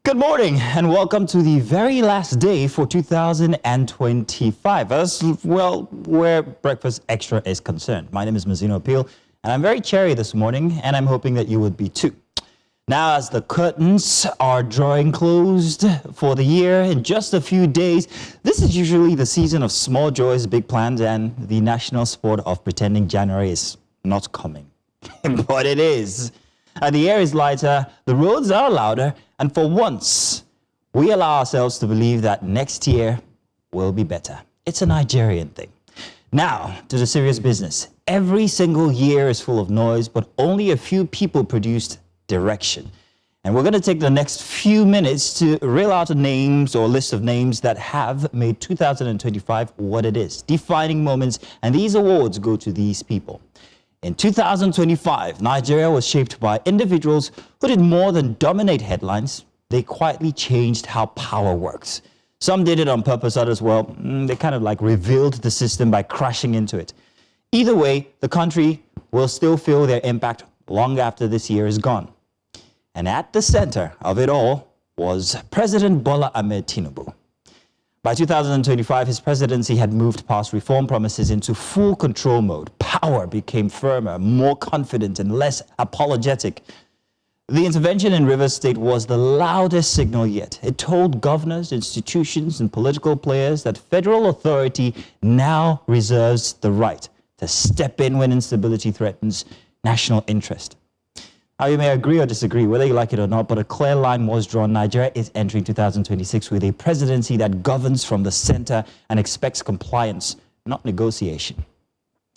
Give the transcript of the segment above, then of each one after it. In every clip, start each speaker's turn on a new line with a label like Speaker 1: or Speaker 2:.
Speaker 1: Good morning and welcome to the very last day for 2025, as well where Breakfast Extra is concerned. My name is Mazino Appeal and I'm very cheery this morning and I'm hoping that you would be too. Now, as the curtains are drawing closed for the year in just a few days, this is usually the season of small joys, big plans, and the national sport of pretending January is not coming. But it is. The air is lighter, the roads are louder, and for once, we allow ourselves to believe that next year will be better. It's a Nigerian thing. Now, to the serious business. Every single year is full of noise, but only a few people produced direction. And we're going to take the next few minutes to reel out the names or list of names that have made 2025 what it is. Defining moments, and these awards go to these people. In 2025, Nigeria was shaped by individuals who did more than dominate headlines. They quietly changed how power works. Some did it on purpose, others, well, they kind of like revealed the system by crashing into it. Either way, the country will still feel their impact long after this year is gone. And at the center of it all was President Bola Ahmed Tinubu. By 2025, his presidency had moved past reform promises into full control mode. Power became firmer, more confident, and less apologetic. The intervention in Rivers State was the loudest signal yet. It told governors, institutions, and political players that federal authority now reserves the right to step in when instability threatens national interest. Now, you may agree or disagree, whether you like it or not, but a clear line was drawn. Nigeria is entering 2026 with a presidency that governs from the center and expects compliance, not negotiation.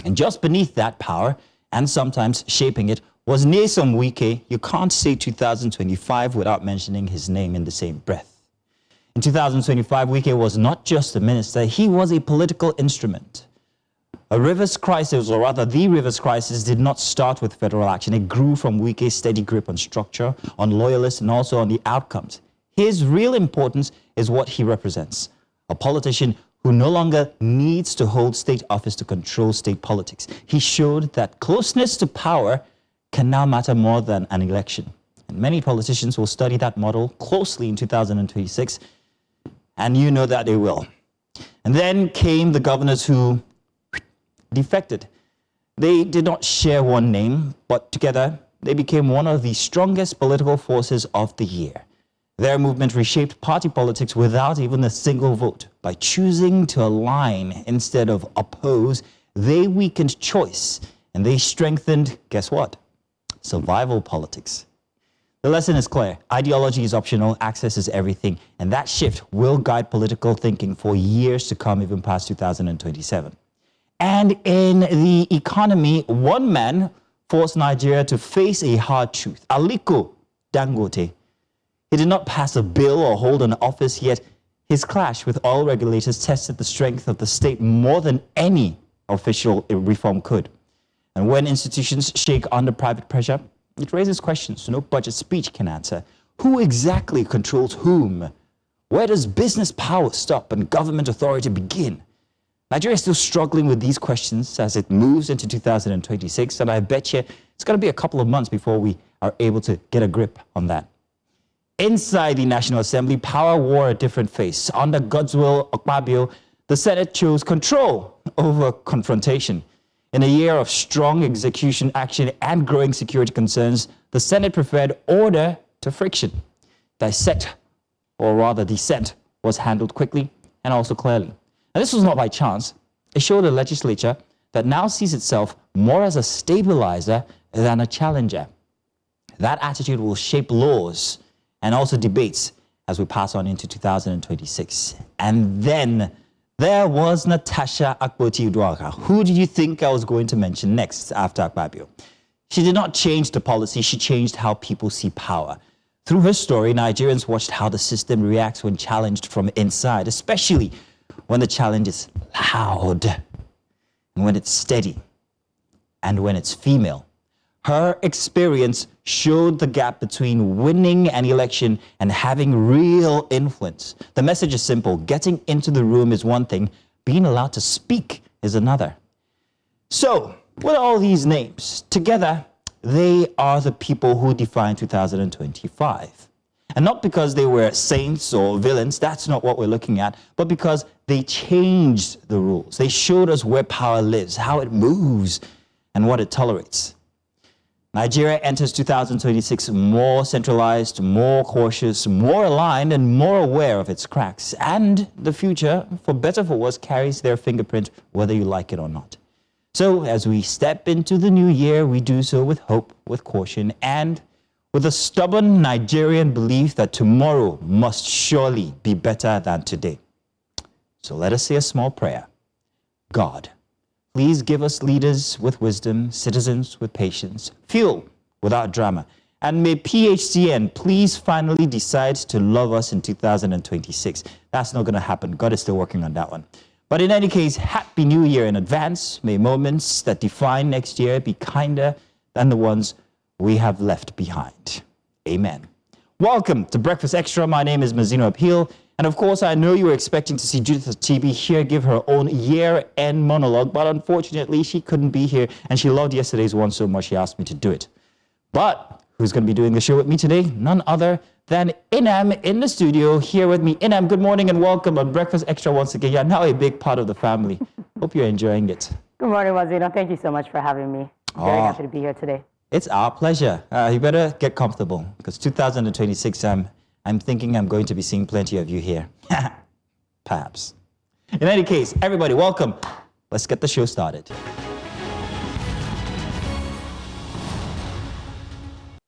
Speaker 1: And just beneath that power, and sometimes shaping it, was Nyesom Wike. You can't say 2025 without mentioning his name in the same breath. In 2025, Wike was not just a minister, he was a political instrument. A Rivers crisis, or rather the Rivers crisis, did not start with federal action. It grew from Wike's steady grip on structure, on loyalists, and also on the outcomes. His real importance is what he represents, a politician who no longer needs to hold state office to control state politics. He showed that closeness to power can now matter more than an election. And many politicians will study that model closely in 2026, and you know that they will. And then came the governors who defected. They did not share one name, but together they became one of the strongest political forces of the year. Their movement reshaped party politics without even a single vote. By choosing to align instead of oppose, they weakened choice and they strengthened, guess what? Survival politics. The lesson is clear. Ideology is optional, access is everything, and that shift will guide political thinking for years to come, even past 2027. And in the economy, one man forced Nigeria to face a hard truth. Aliko Dangote. He did not pass a bill or hold an office, yet his clash with oil regulators tested the strength of the state more than any official reform could. And when institutions shake under private pressure, it raises questions no budget speech can answer. Who exactly controls whom? Where does business power stop and government authority begin? Nigeria is still struggling with these questions as it moves into 2026, and I bet you it's going to be a couple of months before we are able to get a grip on that. Inside the National Assembly, power wore a different face. Under Godswill Akpabio, the Senate chose control over confrontation. In a year of strong execution action and growing security concerns, the Senate preferred order to friction. Dissent was handled quickly and also clearly. And this was not by chance. It showed a legislature that now sees itself more as a stabilizer than a challenger. That attitude will shape laws and also debates as we pass on into 2026. And then there was Natasha Akpoti-Uduaghan. Who do you think I was going to mention next after Akpabio? She did not change the policy, she changed how people see power. Through her story, Nigerians watched how the system reacts when challenged from inside, especially when the challenge is loud, and when it's steady, and when it's female. Her experience showed the gap between winning an election and having real influence. The message is simple. Getting into the room is one thing. Being allowed to speak is another. So, with all these names, together, they are the people who define 2025. And not because they were saints or villains, that's not what we're looking at, but because they changed the rules. They showed us where power lives, how it moves, and what it tolerates. Nigeria enters 2026 more centralized, more cautious, more aligned, and more aware of its cracks. And the future, for better or for worse, carries their fingerprint, whether you like it or not. So as we step into the new year, we do so with hope, with caution, and with a stubborn Nigerian belief that tomorrow must surely be better than today. So let us say a small prayer. God, please give us leaders with wisdom, citizens with patience, fuel without drama. And may PHCN please finally decide to love us in 2026. That's not going to happen. God is still working on that one. But in any case, Happy New Year in advance. May moments that define next year be kinder than the ones we have left behind. Amen. Welcome to Breakfast Extra. My name is Mazino Appeal. And of course, I know you were expecting to see Judith TB here give her own year-end monologue, but unfortunately, she couldn't be here, and she loved yesterday's one so much she asked me to do it. But who's going to be doing the show with me today? None other than Inam in the studio here with me. Inam, good morning and welcome on Breakfast Extra once again. You're now a big part of the family. Hope you're enjoying it.
Speaker 2: Good morning, Mazino. Thank you so much for having me. Very happy to be here today.
Speaker 1: It's our pleasure. You better get comfortable because 2026, I'm thinking I'm going to be seeing plenty of you here. Perhaps. In any case, everybody, welcome. Let's get the show started.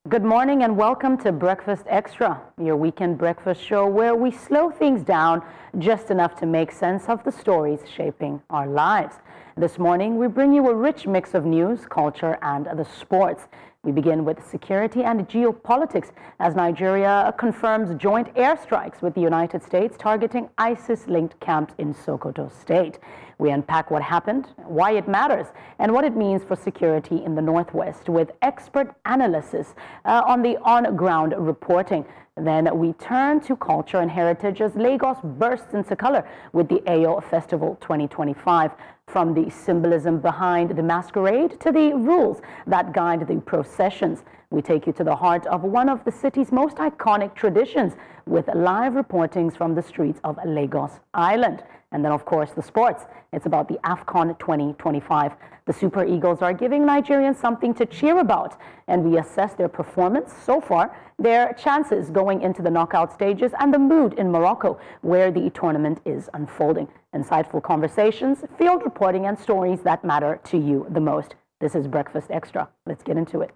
Speaker 2: Good morning and welcome to Breakfast Extra, your weekend breakfast show where we slow things down just enough to make sense of the stories shaping our lives. This morning, we bring you a rich mix of news, culture, and the sports. We begin with security and geopolitics as Nigeria confirms joint airstrikes with the United States targeting ISIS-linked camps in Sokoto State. We unpack what happened, why it matters, and what it means for security in the Northwest with expert analysis on the on-ground reporting. Then we turn to culture and heritage as Lagos bursts into color with the Ayo Festival 2025. From the symbolism behind the masquerade to the rules that guide the processions, we take you to the heart of one of the city's most iconic traditions with live reportings from the streets of Lagos Island. And then, of course, the sports. It's about the AFCON 2025. The Super Eagles are giving Nigerians something to cheer about, and we assess their performance so far, their chances going into the knockout stages, and the mood in Morocco, where the tournament is unfolding. Insightful conversations, field reporting, and stories that matter to you the most. This is Breakfast Extra. Let's get into it.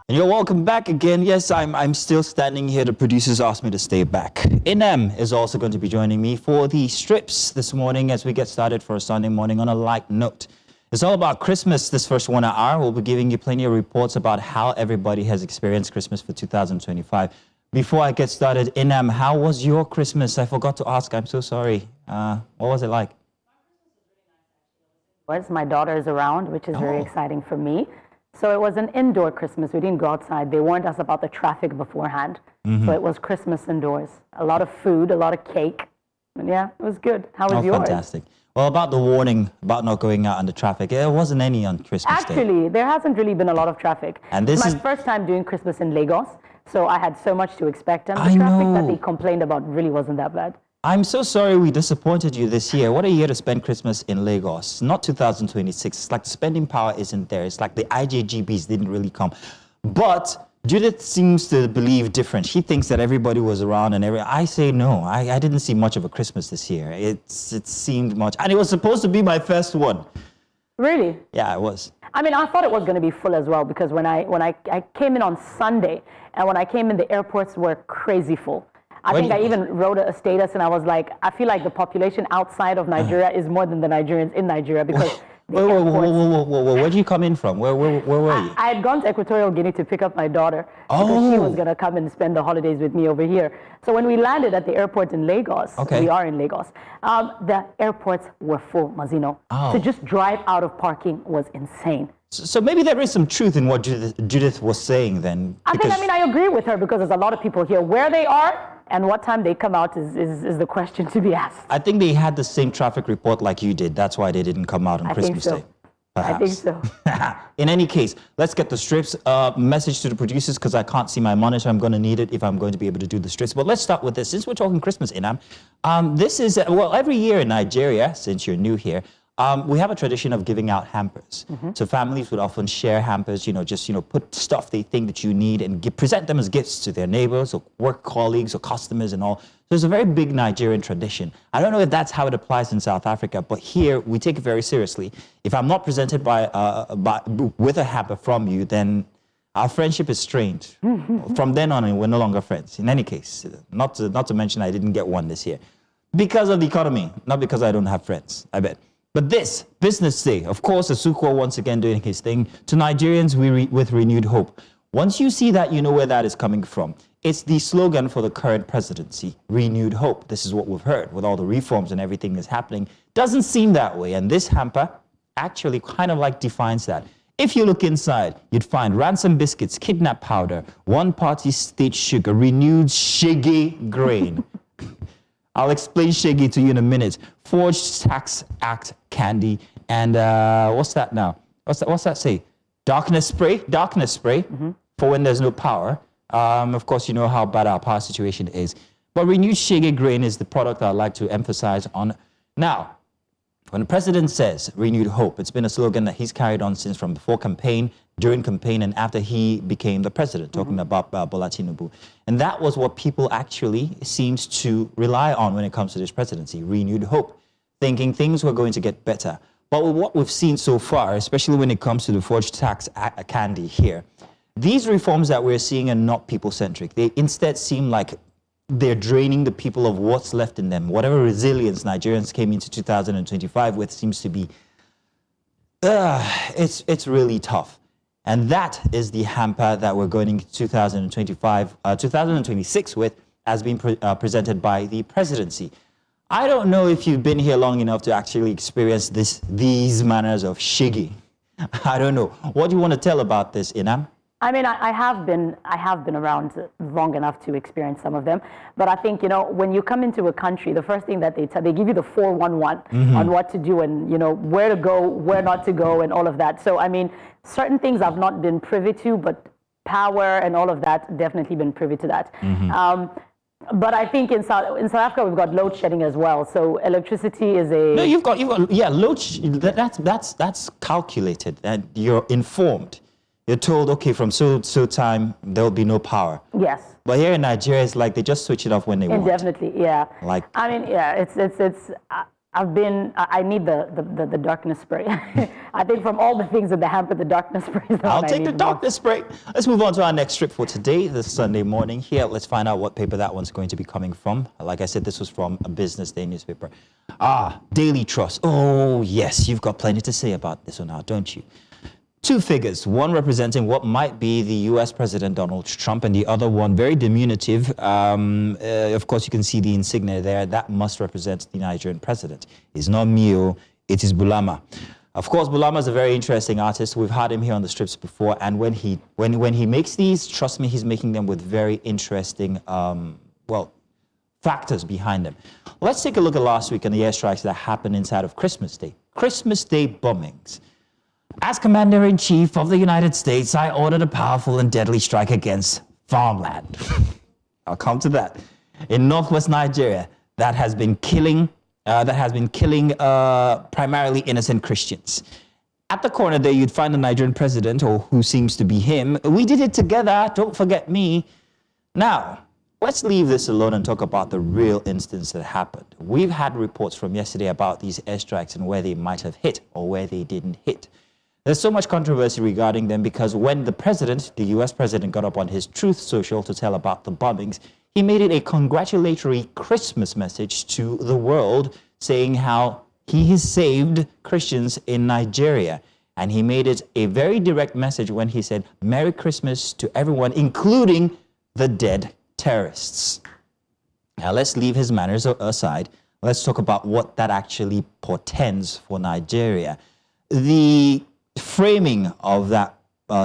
Speaker 1: And you're welcome back again. Yes, I'm still standing here. The producers asked me to stay back. Inam is also going to be joining me for the strips this morning as we get started for a Sunday morning on a light note. It's all about Christmas this first 1 hour. We'll be giving you plenty of reports about how everybody has experienced Christmas for 2025. Before I get started, Inam, how was your Christmas? I forgot to ask. I'm so sorry. What was it like?
Speaker 2: My daughter is around, which is very exciting for me. So it was an indoor Christmas. We didn't go outside. They warned us about the traffic beforehand. So it was Christmas indoors. A lot of food, a lot of cake. And yeah, it was good. How was yours?
Speaker 1: Fantastic. Well, about the warning about not going out on the traffic, there wasn't any on Christmas Day.
Speaker 2: Actually, there hasn't really been a lot of traffic.
Speaker 1: And this
Speaker 2: is my first time doing Christmas in Lagos. So I had so much to expect. And the traffic that they complained about really wasn't that bad.
Speaker 1: I'm so sorry we disappointed you this year. What a year to spend Christmas in Lagos. Not 2026. It's like the spending power isn't there. It's like the IJGBs didn't really come. But Judith seems to believe different. She thinks that everybody was around and I say no. I didn't see much of a Christmas this year. It seemed much. And it was supposed to be my first one.
Speaker 2: Really?
Speaker 1: Yeah, it was.
Speaker 2: I mean, I thought it was going to be full as well because when I came in on Sunday and when I came in, the airports were crazy full. I think I even wrote a status and I was like, I feel like the population outside of Nigeria is more than the Nigerians in Nigeria because
Speaker 1: whoa, where did you come in from? Where were you?
Speaker 2: I had gone to Equatorial Guinea to pick up my daughter because she was going to come and spend the holidays with me over here. So when we landed at the airport in Lagos, we are in Lagos, the airports were full, Mazino. To just drive out of parking was insane.
Speaker 1: So maybe there is some truth in what Judith was saying then.
Speaker 2: I agree with her because there's a lot of people here. Where they are and what time they come out is the question to be asked.
Speaker 1: I think they had the same traffic report like you did. That's why they didn't come out on Christmas Day. Perhaps.
Speaker 2: I think so.
Speaker 1: In any case, let's get the strips. Message to the producers because I can't see my monitor. I'm going to need it if I'm going to be able to do the strips. But let's start with this. Since we're talking Christmas, Inam, this is, well, every year in Nigeria, since you're new here, we have a tradition of giving out hampers. So families would often share hampers, put stuff they think that you need and present them as gifts to their neighbors or work colleagues or customers and all. So it's a very big Nigerian tradition. I don't know if that's how it applies in South Africa, but here we take it very seriously. If I'm not presented with a hamper from you, then our friendship is strained. From then on, we're no longer friends. In any case, not to mention I didn't get one this year. Because of the economy, not because I don't have friends, I bet. But this Business Day, of course, Sokoto once again doing his thing. To Nigerians with renewed hope. Once you see that, you know where that is coming from. It's the slogan for the current presidency, renewed hope. This is what we've heard with all the reforms and everything that's happening. Doesn't seem that way. And this hamper actually kind of like defines that. If you look inside, you'd find ransom biscuits, kidnap powder, one-party state sugar, renewed shege grain. I'll explain shege to you in a minute. Forged Tax Act candy. And what's that now? What's that say? Darkness spray for when there's no power. Of course, you know how bad our power situation is. But renewed shege grain is the product I'd like to emphasize on. Now, when the president says renewed hope, it's been a slogan that he's carried on since from before campaign, during campaign, and after he became the president, talking about Bola Tinubu. And that was what people actually seemed to rely on when it comes to this presidency, renewed hope, thinking things were going to get better. But with what we've seen so far, especially when it comes to the forged tax candy here, these reforms that we're seeing are not people-centric. They instead seem like they're draining the people of what's left in them. Whatever resilience Nigerians came into 2025 with seems to be, it's really tough. And that is the hamper that we're going into 2026 with, as being presented by the presidency. I don't know if you've been here long enough to actually experience these manners of shigi. I don't know. What do you want to tell about this, Inam?
Speaker 2: I mean, I have been around long enough to experience some of them, but I think, when you come into a country, the first thing that they give you the 411 on what to do and, where to go, where not to go and all of that. So, I mean, certain things I've not been privy to, but power and all of that, definitely been privy to that. But I think in South Africa, we've got load shedding as well. So electricity is a...
Speaker 1: No, you've got load that's calculated and you're informed. You're told, okay, from so time, there'll be no power.
Speaker 2: Yes.
Speaker 1: But here in Nigeria, it's like they just switch it off when they want.
Speaker 2: Indefinitely, yeah.
Speaker 1: Like,
Speaker 2: I mean, yeah, I need the darkness spray. I think from all the things in the hamper, the darkness spray is the
Speaker 1: I'll
Speaker 2: one
Speaker 1: take the darkness spray. Let's move on to our next strip for today, this Sunday morning. Here, let's find out what paper that one's going to be coming from. Like I said, this was from a Business Day newspaper. Daily Trust. Oh, yes, you've got plenty to say about this one now, don't you? Two figures, one representing what might be the U.S. President Donald Trump, and the other one very diminutive. Of course, you can see the insignia there. That must represent the Nigerian president. It's not Mio, it is Bulama. Of course, Bulama is a very interesting artist. We've had him here on the strips before, and when he makes these, trust me, he's making them with very interesting, factors behind them. Let's take a look at last week and the airstrikes that happened inside of Christmas Day. Christmas Day bombings. As Commander-in-Chief of the United States, I ordered a powerful and deadly strike against farmland. I'll come to that. In northwest Nigeria, that has been killing primarily innocent Christians. At the corner there, you'd find the Nigerian president, or who seems to be him. We did it together, don't forget me. Now, let's leave this alone and talk about the real instance that happened. We've had reports from yesterday about these airstrikes and where they might have hit or where they didn't hit. There's so much controversy regarding them because when the president, the US president, got up on his Truth Social to tell about the bombings, he made it a congratulatory Christmas message to the world saying how he has saved Christians in Nigeria. And he made it a very direct message when he said, Merry Christmas to everyone, including the dead terrorists. Now let's leave his manners aside. Let's talk about what that actually portends for Nigeria. The framing of that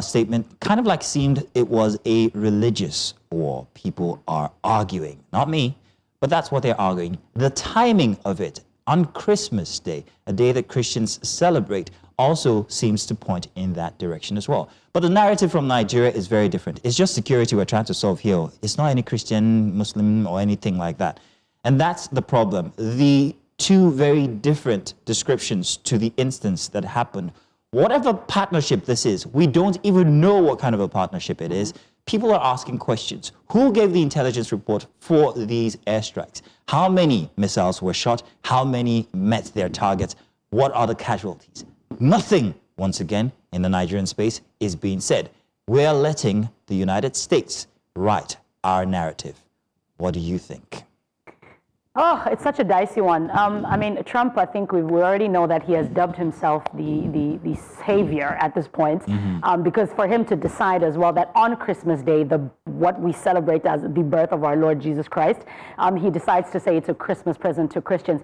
Speaker 1: statement kind of like seemed it was a religious war. People are arguing, not me, but that's what they're arguing. The timing of it on Christmas Day, a day that Christians celebrate, also seems to point in that direction as well. But the narrative from Nigeria is very different. It's just security we're trying to solve here. It's not any Christian, Muslim, or anything like that. And that's the problem. The two very different descriptions to the instance that happened. Whatever partnership this is, we don't even know what kind of a partnership it is. People are asking questions. Who gave the intelligence report for these airstrikes? How many missiles were shot? How many met their targets? What are the casualties? Nothing, once again, in the Nigerian space is being said. We're letting the United States write our narrative. What do you think?
Speaker 2: Oh, it's such a dicey one. I mean, Trump, I think we already know that he has dubbed himself the savior at this point, because for him to decide as well that on Christmas Day, what we celebrate as the birth of our Lord Jesus Christ, he decides to say it's a Christmas present to Christians.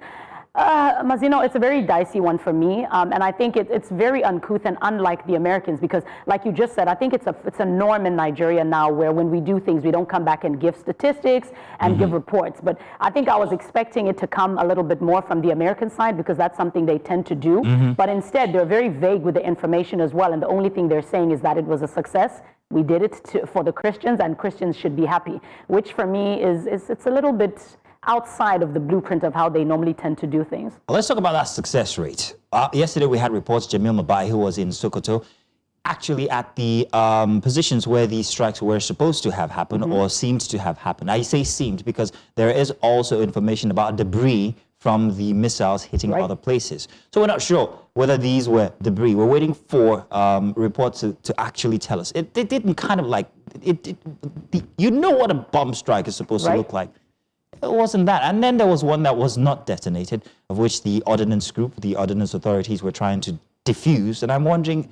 Speaker 2: Mazino, it's a very dicey one for me, and I think it's very uncouth and unlike the Americans because, like you just said, I think it's a norm in Nigeria now where when we do things, we don't come back and give statistics and give reports. But I think I was expecting it to come a little bit more from the American side because that's something they tend to do. But instead, they're very vague with the information as well, and the only thing they're saying is that it was a success. We did it for the Christians, and Christians should be happy, which for me it's a little bit outside of the blueprint of how they normally tend to do things.
Speaker 1: Well, let's talk about that success rate. Yesterday we had reports Jamil Mabai, who was in Sokoto, actually at the positions where these strikes were supposed to have happened or seemed to have happened. I say seemed because there is also information about debris from the missiles hitting other places. So we're not sure whether these were debris. We're waiting for reports to actually tell us. It didn't kind of like, you know what a bomb strike is supposed to look like. It wasn't that. And then there was one that was not detonated, of which the ordnance group, the ordnance authorities were trying to defuse. And I'm wondering,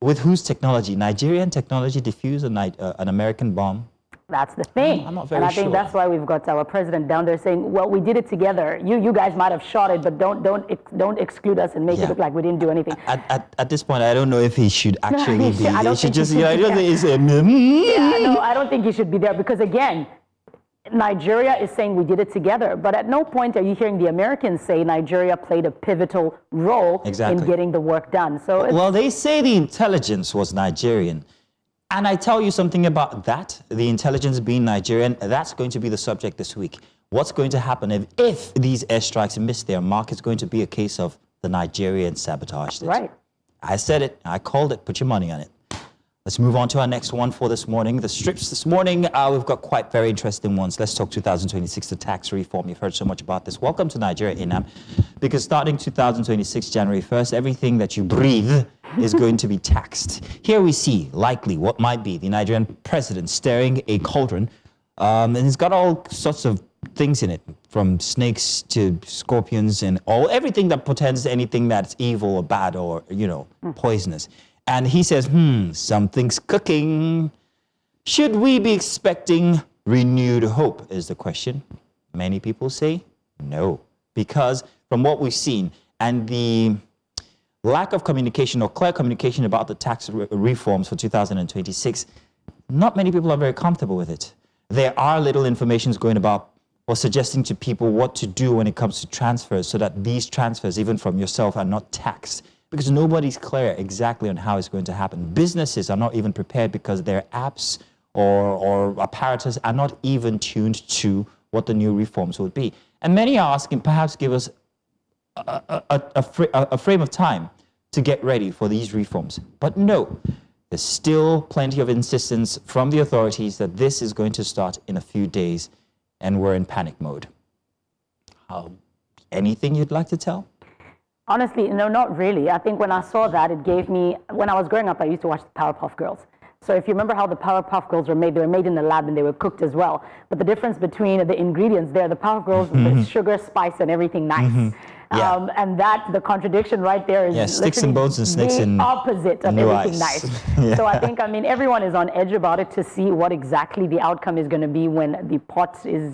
Speaker 1: with whose technology? Nigerian technology defuse an American bomb?
Speaker 2: That's the thing.
Speaker 1: I'm not very sure.
Speaker 2: And I think that's why we've got our president down there saying, well, we did it together. You guys might have shot it, but don't exclude us and make it look like we didn't do anything.
Speaker 1: At this point, I don't know if he should actually be.
Speaker 2: I don't think he should be there. I don't think he should be there because, again, Nigeria is saying we did it together, but at no point are you hearing the Americans say Nigeria played a pivotal role in getting the work done. So
Speaker 1: well, they say the intelligence was Nigerian. And I tell you something about that, the intelligence being Nigerian, that's going to be the subject this week. What's going to happen if these airstrikes miss their mark? It's going to be a case of the Nigerians sabotaged it.
Speaker 2: Right.
Speaker 1: I said it. I called it. Put your money on it. Let's move on to our next one for this morning. The strips this morning, we've got quite very interesting ones. Let's talk 2026, the tax reform. You've heard so much about this. Welcome to Nigeria, Inam, because starting 2026, January 1st, everything that you breathe is going to be taxed. Here we see, likely, what might be the Nigerian president stirring a cauldron, and it's got all sorts of things in it, from snakes to scorpions and everything that portends to anything that's evil or bad or, poisonous. And he says, something's cooking. Should we be expecting renewed hope is the question. Many people say no, because from what we've seen and the lack of communication or clear communication about the tax reforms for 2026, not many people are very comfortable with it. There are little informations going about or suggesting to people what to do when it comes to transfers so that these transfers, even from yourself, are not taxed. Because nobody's clear exactly on how it's going to happen. Businesses are not even prepared because their apps or apparatus are not even tuned to what the new reforms would be. And many are asking, perhaps give us a frame of time to get ready for these reforms. But no, there's still plenty of insistence from the authorities that this is going to start in a few days, and we're in panic mode. Anything you'd like to tell?
Speaker 2: Honestly, no, not really. I think when I saw that, it gave me, when I was growing up, I used to watch the Powerpuff Girls. So if you remember how the Powerpuff Girls were made, they were made in the lab and they were cooked as well. But the difference between the ingredients there, the Powerpuff Girls, the sugar, spice, and everything nice.
Speaker 1: Yeah.
Speaker 2: And that, the contradiction right there is
Speaker 1: sticks and bones and snakes
Speaker 2: the
Speaker 1: and
Speaker 2: opposite of
Speaker 1: no
Speaker 2: everything
Speaker 1: ice.
Speaker 2: nice.
Speaker 1: Yeah.
Speaker 2: So I think, everyone is on edge about it to see what exactly the outcome is going to be when the pot is,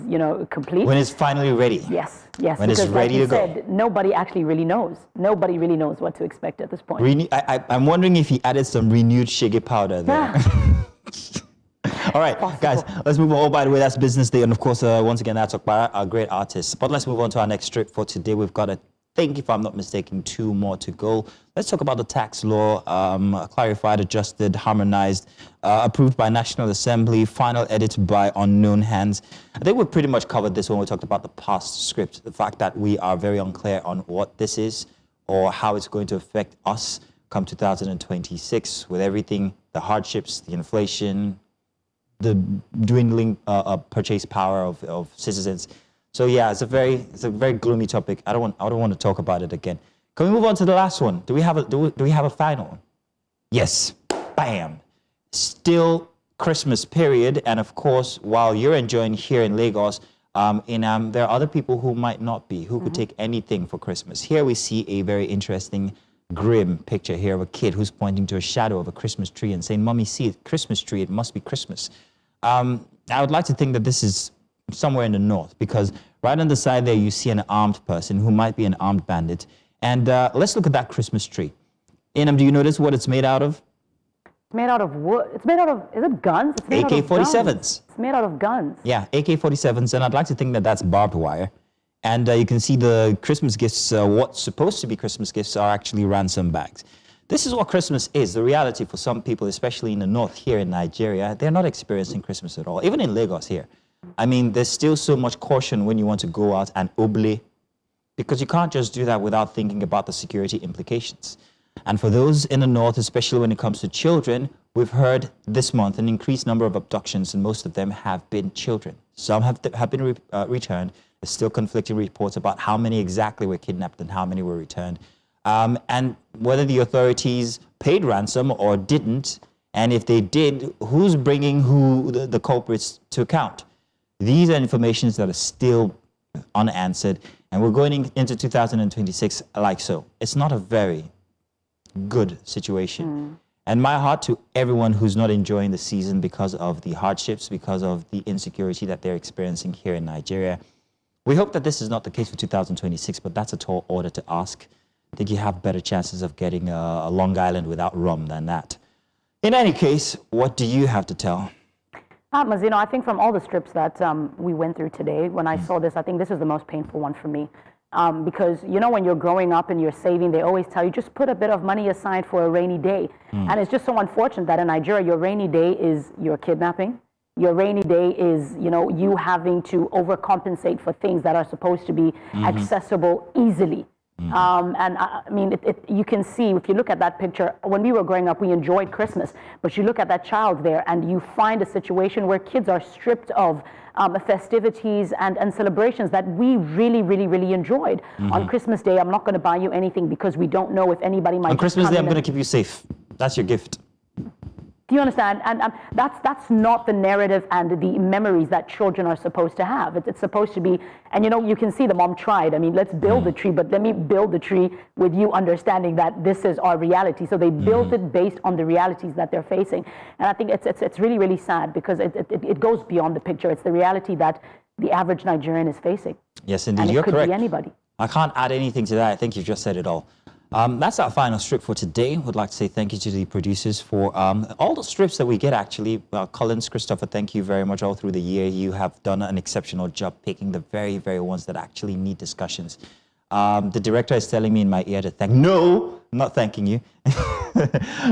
Speaker 2: complete.
Speaker 1: When it's finally ready.
Speaker 2: Yes.
Speaker 1: When it's ready to go.
Speaker 2: Nobody actually really knows. Nobody really knows what to expect at this point.
Speaker 1: I'm wondering if he added some renewed shiggy powder there. All right, guys, let's move on. Oh, by the way, that's Business Day. And of course, once again, that's our great artists. But let's move on to our next strip for today. We've got, I think, if I'm not mistaken, 2 more to go. Let's talk about the tax law, clarified, adjusted, harmonized, approved by National Assembly, final edit by unknown hands. I think we pretty much covered this when we talked about the past script, the fact that we are very unclear on what this is or how it's going to affect us come 2026 with everything, the hardships, the inflation, the dwindling purchase power of citizens. So yeah, it's a very gloomy topic. I don't want to talk about it again. Can we move on to the last one? Do we have a final? Yes. Bam. Still Christmas period, and of course, while you're enjoying here in Lagos, there are other people who might not be, who could take anything for Christmas. Here we see a very interesting, grim picture here of a kid who's pointing to a shadow of a Christmas tree and saying, "Mommy, see it, Christmas tree, it must be Christmas." I would like to think that this is somewhere in the north, because right on the side there you see an armed person who might be an armed bandit. And let's look at that Christmas tree. Inam, do you notice what it's made out of?
Speaker 2: It's made out of wood. It's made out of, is it guns? It's made
Speaker 1: AK-47s.
Speaker 2: It's made out of guns.
Speaker 1: Yeah, AK-47s, and I'd like to think that that's barbed wire. And you can see the Christmas gifts, what's supposed to be Christmas gifts, are actually ransom bags. This is what Christmas is. The reality for some people, especially in the north here in Nigeria, they're not experiencing Christmas at all. Even in Lagos here. I mean, there's still so much caution when you want to go out and oblate, because you can't just do that without thinking about the security implications. And for those in the north, especially when it comes to children, we've heard this month an increased number of abductions, and most of them have been children. Some have been returned. There's still conflicting reports about how many exactly were kidnapped and how many were returned. And whether the authorities paid ransom or didn't, and if they did, who's bringing the culprits to account? These are informations that are still unanswered, and we're going into 2026 like so. It's not a very good situation. And my heart to everyone who's not enjoying the season because of the hardships, because of the insecurity that they're experiencing here in Nigeria. We hope that this is not the case for 2026, but that's a tall order to ask. I think you have better chances of getting a Long Island without rum than that. In any case, what do you have to tell?
Speaker 2: Mazino, I think from all the strips that we went through today, when I saw this, I think this is the most painful one for me. Because, when you're growing up and you're saving, they always tell you, just put a bit of money aside for a rainy day. And it's just so unfortunate that in Nigeria, your rainy day is your kidnapping. Your rainy day is, you having to overcompensate for things that are supposed to be accessible easily. And I mean, you can see, if you look at that picture, when we were growing up, we enjoyed Christmas. But you look at that child there and you find a situation where kids are stripped of festivities and celebrations that we really, really, really enjoyed. On Christmas Day, I'm not going to buy you anything because we don't know if anybody might.
Speaker 1: On Christmas Day, I'm going to keep you safe. That's your gift.
Speaker 2: Do you understand? And that's not the narrative and the memories that children are supposed to have. It's supposed to be, and you can see the mom tried. I mean, let's build the tree, but let me build the tree with you understanding that this is our reality. So they built it based on the realities that they're facing. And I think it's really, really sad because it goes beyond the picture. It's the reality that the average Nigerian is facing.
Speaker 1: Yes, indeed.
Speaker 2: And
Speaker 1: You're correct.
Speaker 2: It could be anybody.
Speaker 1: I can't add anything to that. I think you've just said it all. That's our final strip for today. Would like to say thank you to the producers for all the strips that we get, actually. Collins, Christopher, thank you very much all through the year. You have done an exceptional job picking the very, very ones that actually need discussions. The director is telling me in my ear to thank. No, I'm not thanking you.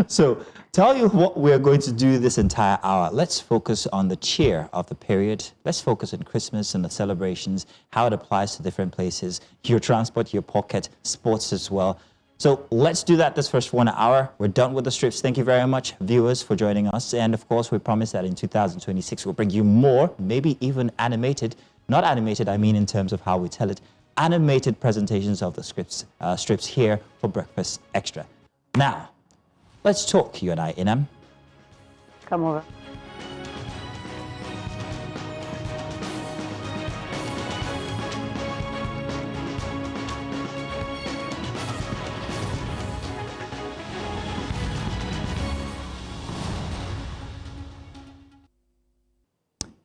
Speaker 1: So tell you what we're going to do this entire hour. Let's focus on the cheer of the period. Let's focus on Christmas and the celebrations, how it applies to different places, your transport, your pocket, sports as well. So let's do that this first 1 hour. We're done with the strips. Thank you very much, viewers, for joining us. And of course, we promise that in 2026, we'll bring you more, maybe even animated. Not animated, I mean in terms of how we tell it. Animated presentations of the strips here for Breakfast Extra. Now, let's talk, you and I, Inam.
Speaker 2: Come over.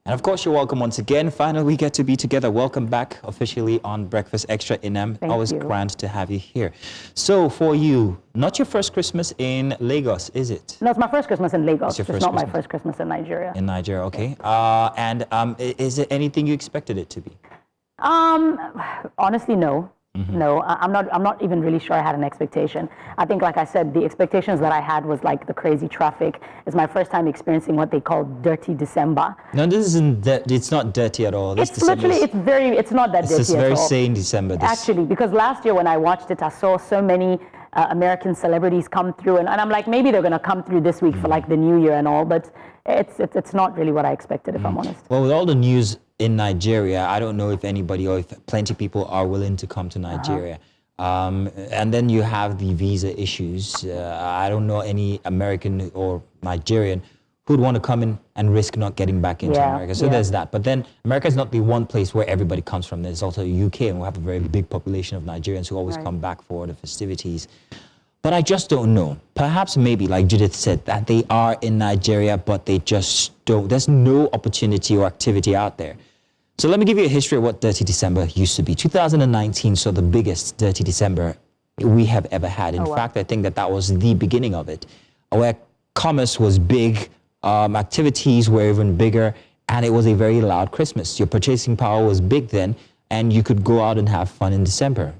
Speaker 1: And of course, you're welcome once again. Finally, we get to be together. Welcome back officially on Breakfast Extra Inem. Always grand to have you here. So for you, not your first Christmas in Lagos, is it?
Speaker 2: No, it's my first Christmas in Lagos.
Speaker 1: It's
Speaker 2: not my first Christmas in Nigeria.
Speaker 1: In Nigeria, okay. Is it anything you expected it to be?
Speaker 2: Honestly, no. No, I'm not even really sure I had an expectation. I think, like I said, the expectations that I had was like the crazy traffic. It's my first time experiencing what they call dirty December.
Speaker 1: No, this isn't. It's not dirty at all.
Speaker 2: It's literally. It's not that dirty at all.
Speaker 1: It's very sane December.
Speaker 2: Actually, because last year when I watched it, I saw so many American celebrities come through, and I'm like, maybe they're going to come through this week for like the New Year and all, but it's not really what I expected, if I'm honest.
Speaker 1: Well, with all the news in Nigeria, I don't know if anybody or if plenty of people are willing to come to Nigeria. And then you have the visa issues. I don't know any American or Nigerian who'd want to come in and risk not getting back into America. So there's that. But then America is not the one place where everybody comes from. There's also the UK, and we have a very big population of Nigerians who always come back for the festivities. But I just don't know. Perhaps maybe, like Judith said, that they are in Nigeria, but they just don't. There's no opportunity or activity out there. So let me give you a history of what Dirty December used to be. 2019 saw the biggest Dirty December we have ever had. In fact, I think that was the beginning of it, where commerce was big, activities were even bigger, and it was a very loud Christmas. Your purchasing power was big then, and you could go out and have fun in December,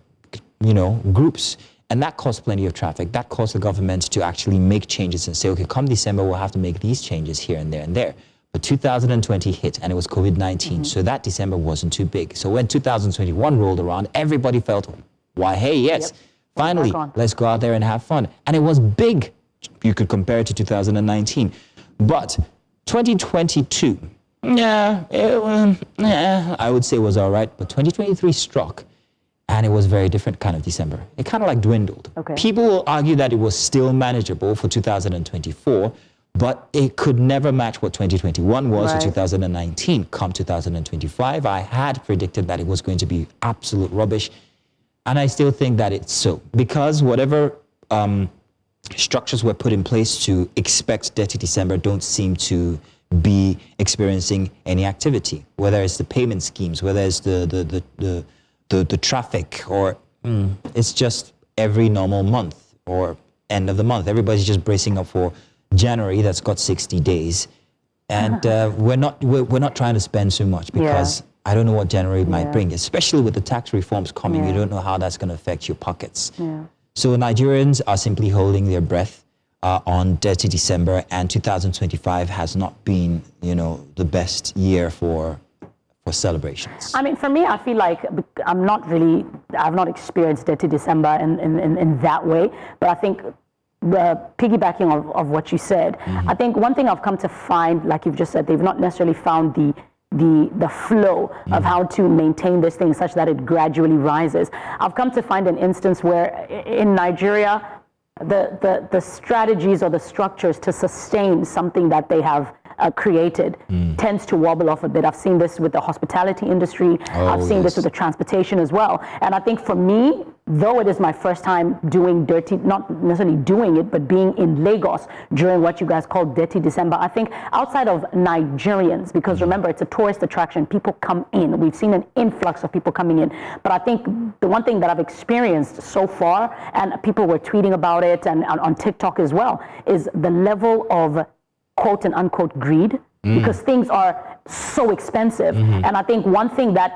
Speaker 1: groups. And that caused plenty of traffic. That caused the government to actually make changes and say, okay, come December, we'll have to make these changes here and there and there. But 2020 hit, and it was COVID-19, so that December wasn't too big. So when 2021 rolled around, everybody felt, why, hey, yes, finally, let's go out there and have fun. And it was big. You could compare it to 2019. But 2022, I would say was all right, but 2023 struck. And it was a very different kind of December. It kind of like dwindled. People will argue that it was still manageable for 2024, but it could never match what 2021 was or 2019. Come 2025, I had predicted that it was going to be absolute rubbish. And I still think that it's so. Because whatever structures were put in place to expect Dirty December don't seem to be experiencing any activity, whether it's the payment schemes, whether it's the traffic, or it's just every normal month or end of the month. Everybody's just bracing up for January that's got 60 days. And we're not trying to spend so much because I don't know what January might bring, especially with the tax reforms coming. You don't know how that's going to affect your pockets. So Nigerians are simply holding their breath on Dirty December, and 2025 has not been, the best year for celebrations. I
Speaker 2: mean, for me, I feel like I've not experienced Dirty December in that way, but I think piggybacking of what you said, I think one thing I've come to find, like you've just said, they've not necessarily found the flow of how to maintain this thing such that it gradually rises. I've come to find an instance where in Nigeria, the strategies or the structures to sustain something that they have created tends to wobble off a bit. I've seen this with the hospitality industry. I've seen this with the transportation as well. And I think for me, though it is my first time doing Dirty, not necessarily doing it, but being in Lagos during what you guys call Dirty December, I think outside of Nigerians, because remember, it's a tourist attraction, people come in. We've seen an influx of people coming in. But I think the one thing that I've experienced so far, and people were tweeting about it and on TikTok as well, is the level of quote and unquote greed, because things are so expensive. And I think one thing that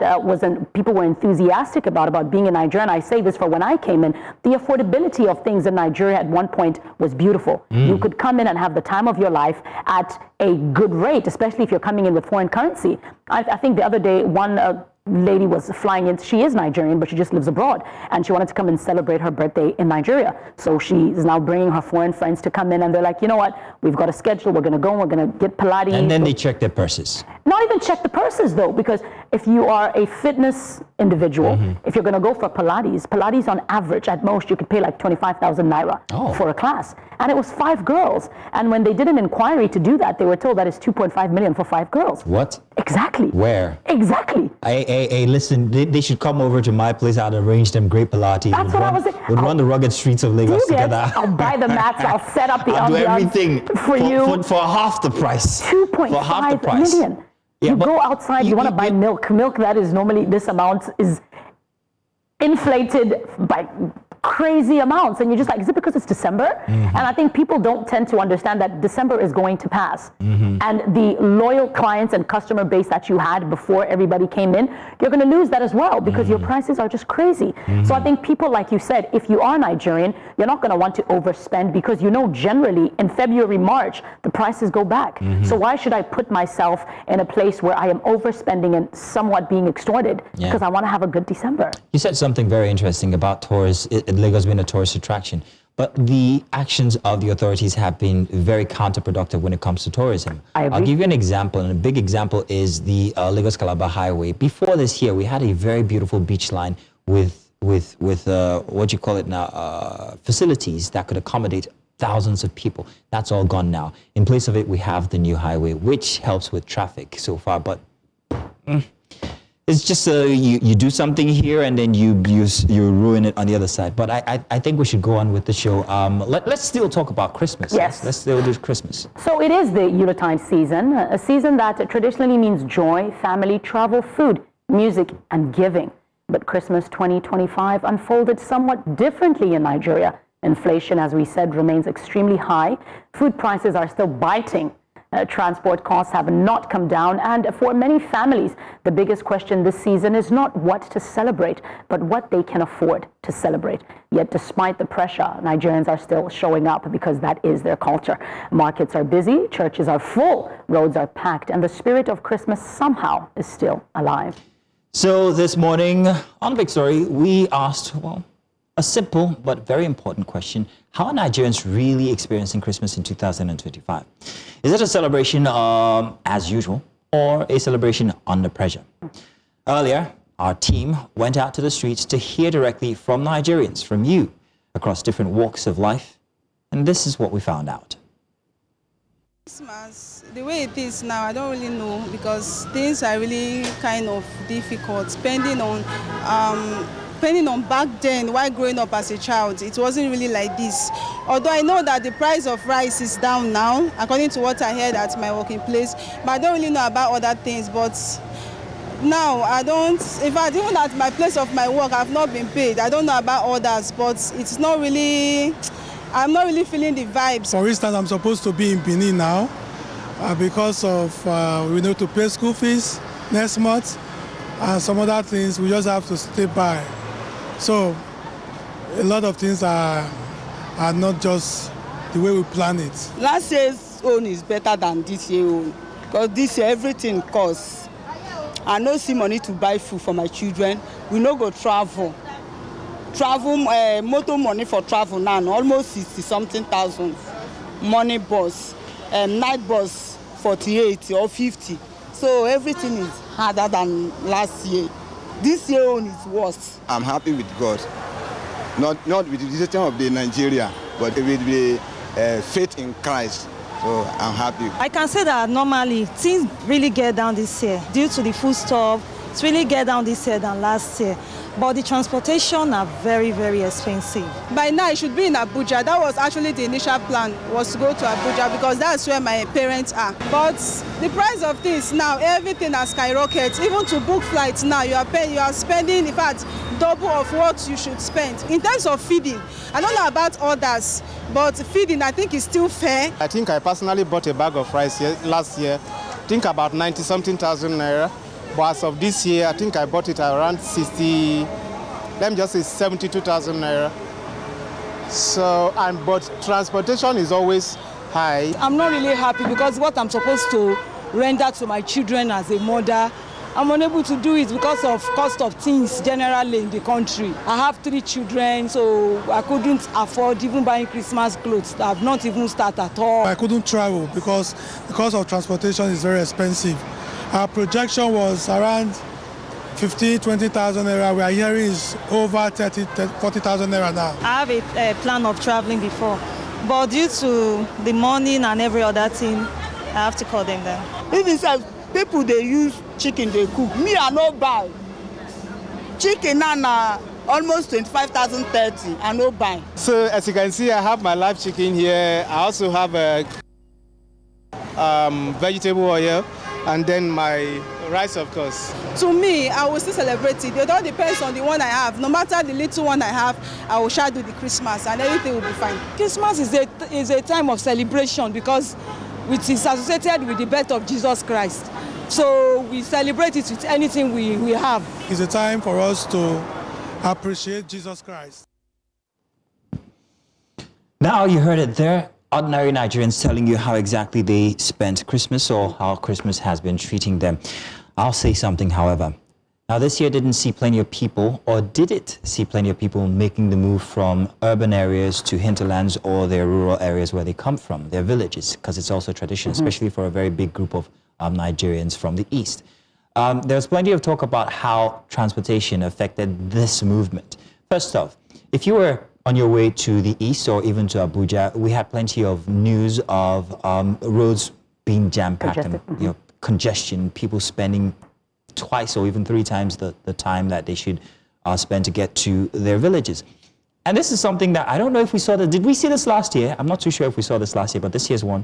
Speaker 2: people were enthusiastic about being in Nigeria, and I say this for when I came in, the affordability of things in Nigeria at one point was beautiful. You could come in and have the time of your life at a good rate, especially if you're coming in with foreign currency. I think the other day, one lady was flying in. She is Nigerian, but she just lives abroad, and she wanted to come and celebrate her birthday in Nigeria. So she is now bringing her foreign friends to come in, and they're like, you know what, we've got a schedule, we're going to go, we're going to get Pilates.
Speaker 1: And then they check their purses.
Speaker 2: Not even check the purses though, because if you are a fitness individual, if you're going to go for Pilates on average, at most, you could pay like 25,000 naira for a class. And it was 5 girls. And when they did an inquiry to do that, they were told that it's 2.5 million for 5 girls.
Speaker 1: What?
Speaker 2: Exactly.
Speaker 1: Where?
Speaker 2: Exactly.
Speaker 1: Hey, listen, they should come over to my place. I'd arrange them great Pilates.
Speaker 2: That's what I was saying.
Speaker 1: We'd run the rugged streets of Lagos together.
Speaker 2: I'll buy the mats. I'll set up the
Speaker 1: I'll do everything
Speaker 2: for you.
Speaker 1: For half the price.
Speaker 2: 2.5 million. You go outside, you want to buy milk. Milk that is normally this amount is inflated by crazy amounts, and you're just like, is it because it's December? And I think people don't tend to understand that December is going to pass, and the loyal clients and customer base that you had before everybody came in, you're going to lose that as well, because your prices are just crazy. So I think people, like you said, if you are Nigerian, you're not going to want to overspend, because you know generally in February, March, the prices go back. So why should I put myself in a place where I am overspending and somewhat being extorted, because I want to have a good December?
Speaker 1: You said something very interesting about tourists. Lagos being a tourist attraction, but the actions of the authorities have been very counterproductive when it comes to tourism. I'll give you an example, and a big example is the Lagos-Calabar Highway. Before this year, we had a very beautiful beach line with what you call it now, facilities that could accommodate thousands of people. That's all gone now. In place of it, we have the new highway, which helps with traffic so far, but it's just you do something here and then you ruin it on the other side. But I think we should go on with the show. Let's still talk about Christmas.
Speaker 2: Yes.
Speaker 1: Let's still do Christmas.
Speaker 2: So it is the Yuletide season, a season that traditionally means joy, family, travel, food, music, and giving. But Christmas 2025 unfolded somewhat differently in Nigeria. Inflation, as we said, remains extremely high. Food prices are still biting. Transport costs have not come down, and for many families, the biggest question this season is not what to celebrate, but what they can afford to celebrate. Yet despite the pressure, Nigerians are still showing up because that is their culture. Markets are busy, churches are full, roads are packed, and the spirit of Christmas somehow is still alive.
Speaker 1: So this morning on Big Story, we asked, well, a simple but very important question. How are Nigerians really experiencing Christmas in 2025? Is it a celebration as usual or a celebration under pressure? Earlier, our team went out to the streets to hear directly from Nigerians, from you, across different walks of life. And this is what we found out.
Speaker 3: Christmas, the way it is now, I don't really know, because things are really kind of difficult, depending on back then, while growing up as a child, it wasn't really like this. Although I know that the price of rice is down now, according to what I heard at my working place, but I don't really know about other things. But now I don't, in fact, even at my place of my work, I've not been paid. I don't know about others, but it's not really, I'm not really feeling the vibes.
Speaker 4: For instance, I'm supposed to be in Benin now because of, we need to pay school fees next month and some other things. We just have to stay by. So a lot of things are not just the way we plan it.
Speaker 5: Last year's own is better than this year's own, because this year everything costs. I no see money to buy food for my children. We no go travel. Motor money for travel now, almost 60-something thousand. Money bus, night bus 48 or 50. So everything is harder than last year. This year own is worse.
Speaker 6: I'm happy with God, not with the decision of the Nigeria, but with the faith in Christ. So I'm happy.
Speaker 7: I can say that normally things really get down this year due to the food stuff. It's really get down this year than last year. But the transportation are very, very expensive.
Speaker 3: By now, I should be in Abuja. That was actually the initial plan, was to go to Abuja, because that's where my parents are. But the price of things now, everything has skyrocketed. Even to book flights now, you are spending, in fact, double of what you should spend. In terms of feeding, I don't know about others, but feeding, I think, is still fair.
Speaker 8: I think I personally bought a bag of rice last year, I think about 90-something thousand naira. But as of this year, I think I bought it around 72,000 naira. So, but transportation is always high.
Speaker 5: I'm not really happy, because what I'm supposed to render to my children as a mother, I'm unable to do it because of cost of things generally in the country. I have 3 children, so I couldn't afford even buying Christmas clothes. I've not even started at all.
Speaker 4: I couldn't travel because the cost of transportation is very expensive. Our projection was around 20,000 naira. We are hearing is over 40,000 naira now.
Speaker 7: I have a plan of traveling before, but due to the money and every other thing, I have to call them down.
Speaker 5: Even if people they use chicken they cook, me I no buy. Chicken now almost 25,000, 30, I no buy.
Speaker 8: So as you can see, I have my live chicken here. I also have a vegetable oil. and then my rice, of course.
Speaker 3: To me, I will still celebrate it. It all depends on the one I have. No matter the little one I have, I will share do the Christmas and everything will be fine.
Speaker 5: Christmas is a time of celebration because it is associated with the birth of Jesus Christ. So we celebrate it with anything we have.
Speaker 4: It's a time for us to appreciate Jesus Christ.
Speaker 1: Now you heard it there. Ordinary Nigerians telling you how exactly they spent Christmas or how Christmas has been treating them. I'll say something, however. Now, this year didn't see plenty of people, or did it see plenty of people making the move from urban areas to hinterlands or their rural areas where they come from, their villages, because it's also tradition, especially for a very big group of Nigerians from the East. There's plenty of talk about how transportation affected this movement. First off, if you were on your way to the east or even to Abuja, we had plenty of news of roads being jam-packed and congestion, people spending twice or even 3 times the time that they should spend to get to their villages. And this is something that I don't know if we saw that. Did we see this last year? I'm not too sure if we saw this last year, but this year's one.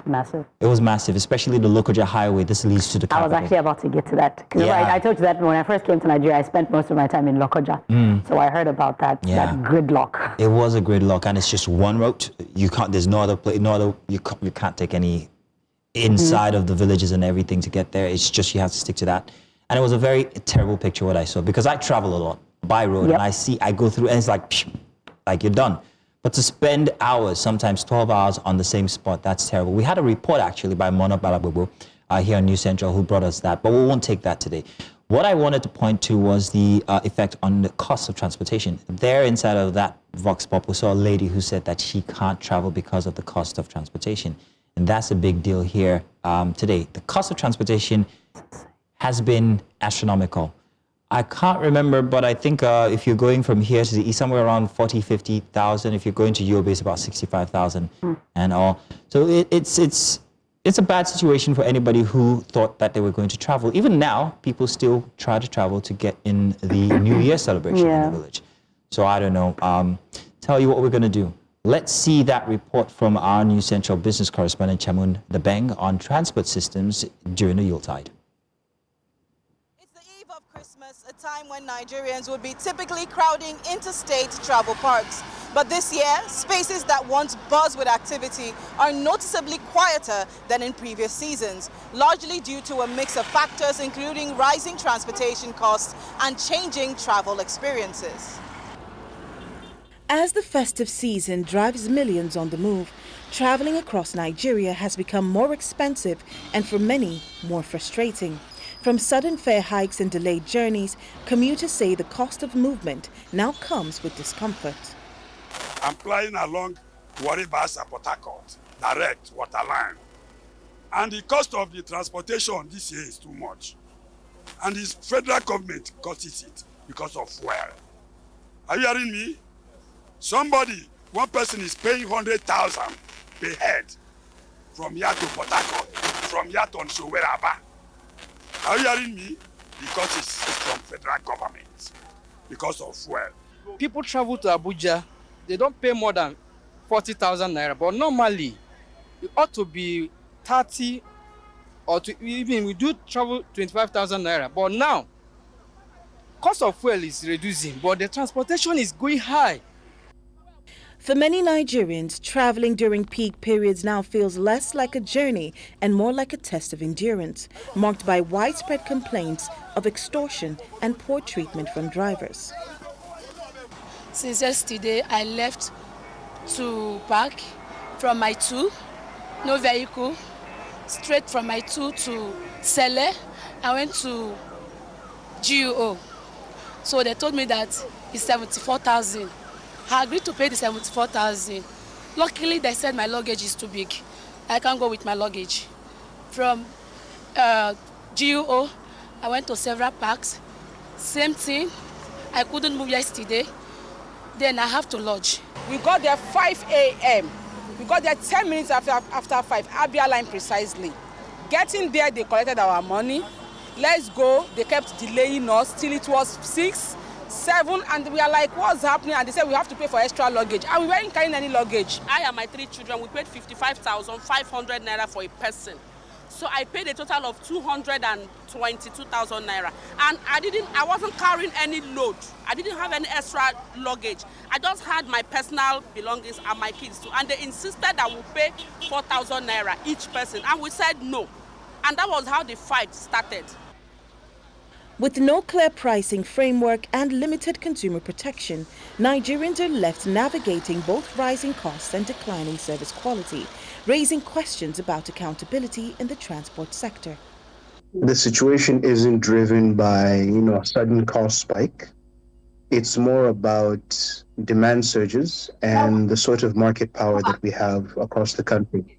Speaker 2: Massive.
Speaker 1: It was massive, especially the Lokoja Highway. This leads to the capital.
Speaker 2: I was actually about to get to that. Because I told you that when I first came to Nigeria, I spent most of my time in Lokoja. So I heard about that gridlock.
Speaker 1: It was a gridlock, and it's just one road. You can't. There's no other place. You can't take any inside of the villages and everything to get there. It's just you have to stick to that. And it was a very terrible picture what I saw, because I travel a lot by road and I go through and it's like you're done. But to spend hours, sometimes 12 hours on the same spot, that's terrible. We had a report actually by Mona Balabobo here on News Central who brought us that, but we won't take that today. What I wanted to point to was the effect on the cost of transportation. There inside of that Vox Pop, we saw a lady who said that she can't travel because of the cost of transportation. And that's a big deal here today. The cost of transportation has been astronomical. I can't remember, but I think if you're going from here to the east, somewhere around 40, 50,000. If you're going to Yobe, it's about 65,000 and all. So it's a bad situation for anybody who thought that they were going to travel. Even now, people still try to travel to get in the New Year celebration in the village. So I don't know. Tell you what we're going to do. Let's see that report from our News Central business correspondent, Chamun Debeng, on transport systems during the Yuletide.
Speaker 9: Christmas, a time when Nigerians would be typically crowding interstate travel parks. But this year, spaces that once buzz with activity are noticeably quieter than in previous seasons, largely due to a mix of factors including rising transportation costs and changing travel experiences.
Speaker 10: As the festive season drives millions on the move, traveling across Nigeria has become more expensive and for many, more frustrating. From sudden fare hikes and delayed journeys, commuters say the cost of movement now comes with discomfort.
Speaker 11: I'm flying along Warri-Basa Port Harcourt, direct waterline. And the cost of the transportation this year is too much. And the federal government causes it because of fuel. Are you hearing me? One person is paying 100,000 per head from here to Port Harcourt, from here to Nsoweraba. Are you hearing me? Because it's from federal government, because of fuel.
Speaker 12: People travel to Abuja, they don't pay more than 40,000 naira, but normally it ought to be 30 or even we do travel 25,000 naira. But now, cost of fuel is reducing, but the transportation is going high.
Speaker 10: For many Nigerians, traveling during peak periods now feels less like a journey and more like a test of endurance, marked by widespread complaints of extortion and poor treatment from drivers.
Speaker 13: Since yesterday, I left to park from my 2, no vehicle, straight from my 2 to Sele. I went to GUO. So they told me that it's 74,000. I agreed to pay the 74,000. Luckily, they said my luggage is too big. I can't go with my luggage. From GUO, I went to several parks. Same thing. I couldn't move yesterday. Then I have to lodge.
Speaker 5: We got there 5 a.m. We got there 10 minutes after 5, Abia line precisely. Getting there, they collected our money. Let's go. They kept delaying us till it was 6, 7, and we are like, what's happening? And they said we have to pay for extra luggage. And we weren't carrying any luggage.
Speaker 14: I and my 3 children, we paid 55,500 naira for a person. So I paid a total of 222,000 naira. And I wasn't carrying any load. I didn't have any extra luggage. I just had my personal belongings and my kids too. And they insisted that we pay 4,000 naira each person. And we said no. And that was how the fight started.
Speaker 10: With no clear pricing framework and limited consumer protection, Nigerians are left navigating both rising costs and declining service quality, raising questions about accountability in the transport sector.
Speaker 15: The situation isn't driven by, a sudden cost spike. It's more about demand surges and the sort of market power that we have across the country.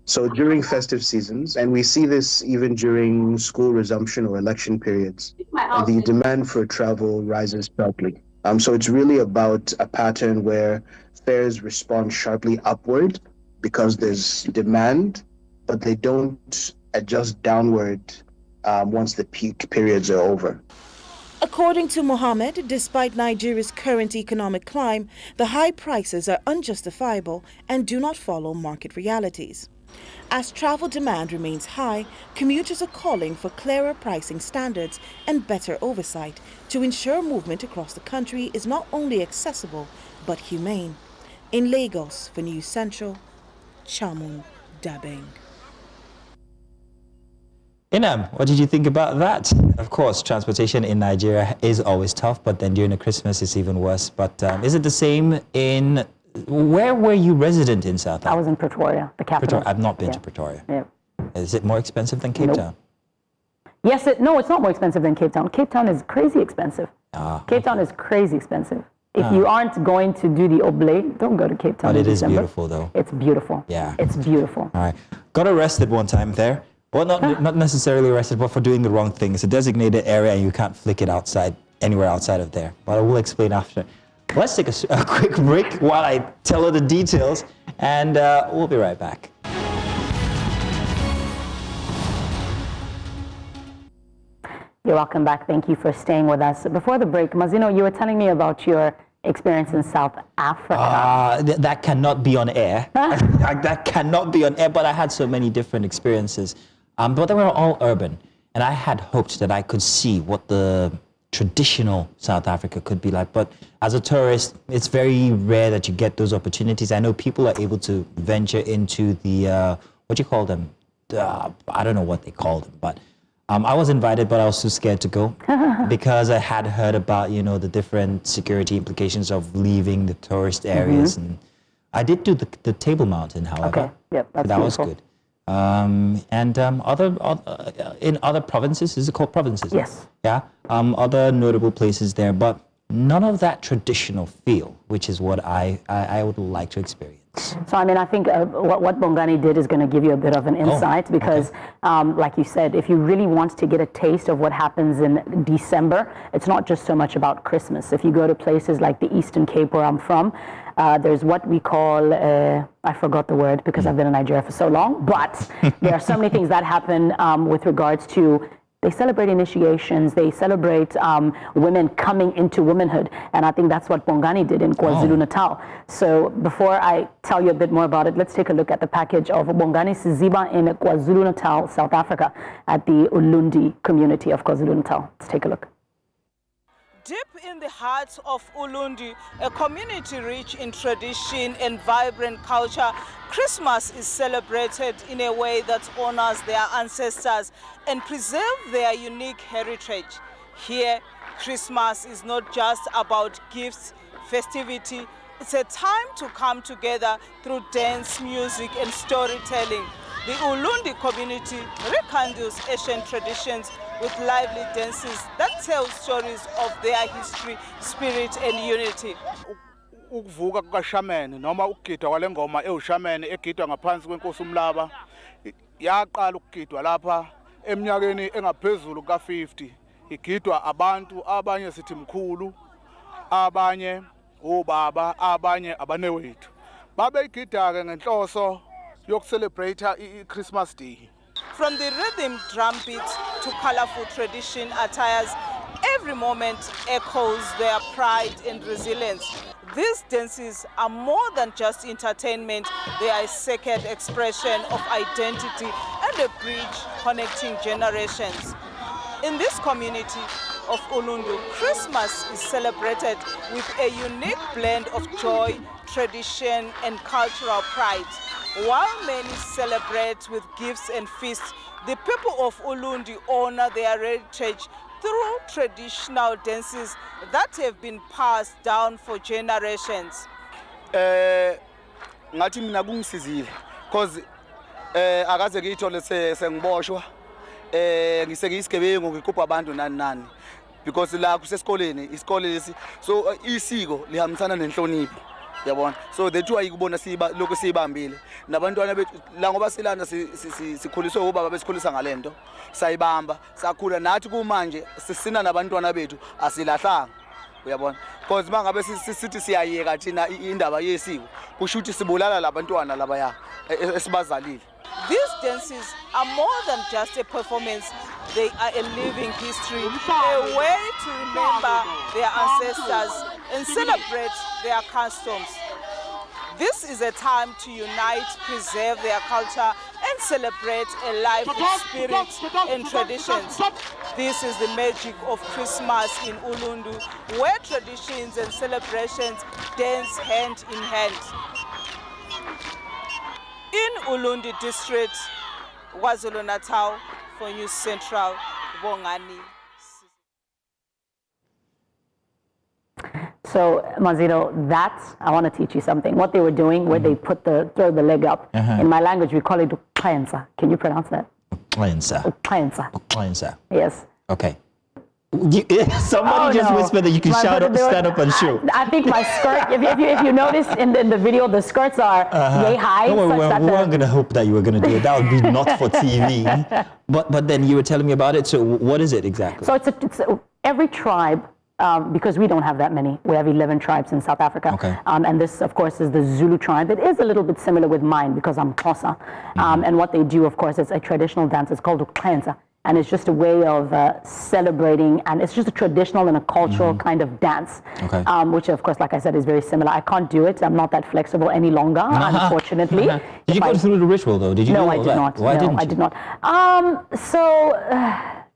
Speaker 15: So during festive seasons, and we see this even during school resumption or election periods, the demand for travel rises sharply. So it's really about a pattern where fares respond sharply upward because there's demand, but they don't adjust downward once the peak periods are over.
Speaker 10: According to Mohammed, despite Nigeria's current economic climb, the high prices are unjustifiable and do not follow market realities. As travel demand remains high, commuters are calling for clearer pricing standards and better oversight to ensure movement across the country is not only accessible but humane. In Lagos, for News Central, Chamun Dabeng.
Speaker 1: Inam, what did you think about that? Of course, transportation in Nigeria is always tough, but then during the Christmas it's even worse. But is it the same in... Where were you resident in South Africa?
Speaker 2: I was in Pretoria, the capital.
Speaker 1: I've not been to Pretoria.
Speaker 2: Yeah.
Speaker 1: Is it more expensive than Cape Town?
Speaker 2: Yes, no, it's not more expensive than Cape Town. Cape Town is crazy expensive. Cape Town is crazy expensive. If you aren't going to do the oblate, don't go to Cape Town.
Speaker 1: But
Speaker 2: in
Speaker 1: it is
Speaker 2: December.
Speaker 1: beautiful, though.
Speaker 2: It's beautiful.
Speaker 1: Yeah.
Speaker 2: It's beautiful.
Speaker 1: All right. Got arrested one time there. Well, not necessarily arrested, but for doing the wrong thing. It's a designated area and you can't flick it outside, anywhere outside of there. But I will explain after. Let's take a quick break while I tell her the details, and we'll be right back.
Speaker 2: You're welcome back. Thank you for staying with us. Before the break, Mazino, you were telling me about your experience in South Africa.
Speaker 1: That cannot be on air. That cannot be on air, but I had so many different experiences. But they were all urban, and I had hoped that I could see what the traditional South Africa could be like, but as a tourist, it's very rare that you get those opportunities. I know people are able to venture into the, what do you call them? I don't know what they call them, but I was invited, but I was too scared to go because I had heard about, the different security implications of leaving the tourist areas. And I did do the Table Mountain, however.
Speaker 2: Okay, yep, that's
Speaker 1: that
Speaker 2: beautiful.
Speaker 1: was good. In other provinces, is it called provinces?
Speaker 2: Yes.
Speaker 1: Yeah. Other notable places there, but none of that traditional feel, which is what I would like to experience.
Speaker 2: So, I think what Bongani did is going to give you a bit of an insight because, like you said, if you really want to get a taste of what happens in December, it's not just so much about Christmas. If you go to places like the Eastern Cape, where I'm from, there's what we call, I forgot the word because I've been in Nigeria for so long, but there are so many things that happen with regards to, they celebrate initiations, they celebrate women coming into womanhood, and I think that's what Bongani did in KwaZulu-Natal. So before I tell you a bit more about it, let's take a look at the package of Bongani Siziba in KwaZulu-Natal, South Africa, at the Ulundi community of KwaZulu-Natal. Let's take a look.
Speaker 16: Deep in the heart of Ulundi, a community rich in tradition and vibrant culture, Christmas is celebrated in a way that honors their ancestors and preserves their unique heritage. Here, Christmas is not just about gifts, festivity. It's a time to come together through dance, music, and storytelling. The Ulundi community rekindles ancient traditions with lively dances that tell stories of their history, spirit, and unity.
Speaker 17: Ukuvuka kukaShameni noma ukugidwa kwale ngoma ewuShameni egidwa ngaphansi kwenkosi uMlaba yaqala ukugidwa lapha eminyakeni engaphezulu ka50. Igidwa abantu abanye sithi mkhulu, abanye obaba, abanye abanewethu. Babeyigida ke ngenhloso yokucelebrate iChristmas Day.
Speaker 16: From the rhythm drum beat to colorful tradition attires, every moment echoes their pride and resilience. These dances are more than just entertainment. They are a sacred expression of identity and and a bridge connecting generations. In this community of Ulundu, Christmas is celebrated with a unique blend of joy, tradition, and cultural pride. While many celebrate with gifts and feasts, the people of Ulundi honor their heritage through traditional dances that have been passed down for generations.
Speaker 17: Ngathi mina kungisizile because akaze ngiyithole sengiboshwa ngisengiyisigebengu ngikupha abantu nani because la kusesikoleni isikole lesi so isiko lihambisana nenhlonipho yabona so the two ayikubona siba lokho sibambile nabantwana bethu la ngoba silanda sikhuliswe ubaba besikhulisa ngalento sayibamba sakhula nathi kumanje sisina nabantwana bethu asilahlanga uyabona because mangabe sithi siyayeka thina indaba yesiko kusho ukuthi sibulala labantwana labaya esibazalile.
Speaker 16: These dances are more than just a performance. They are a living history, a way to remember their ancestors and celebrate their customs. This is a time to unite, preserve their culture, and celebrate a life with spirit and traditions. This is the magic of Christmas in Ulundu, where traditions and celebrations dance hand in hand. In Ulundi district, KwaZulu-Natal, for News Central, Bongani.
Speaker 2: So, Mazito, that's, I want to teach you something. What they were doing, where they put throw the leg up. In my language, we call it uklensa. Can you pronounce that?
Speaker 1: Uklensa.
Speaker 2: Uklensa.
Speaker 1: Uklensa.
Speaker 2: Yes.
Speaker 1: Okay. Somebody just whispered that you can stand up and show.
Speaker 2: I think my skirt, if you notice in the video, the skirts are yay high.
Speaker 1: No, we weren't going to hope that you were going to do it. That would be not for TV. But then you were telling me about it. So what is it exactly?
Speaker 2: So it's every tribe, because we don't have that many. We have 11 tribes in South Africa.
Speaker 1: Okay.
Speaker 2: And this, of course, is the Zulu tribe. It is a little bit similar with mine because I'm Xhosa. And what they do, of course, is a traditional dance. It's called uklensa. And it's just a way of celebrating, and it's just a traditional and a cultural kind of dance, which, of course, like I said, is very similar. I can't do it. I'm not that flexible any longer, unfortunately.
Speaker 1: Did you go through the ritual, though? Did you?
Speaker 2: No, I did not.
Speaker 1: Why didn't you?
Speaker 2: I did not.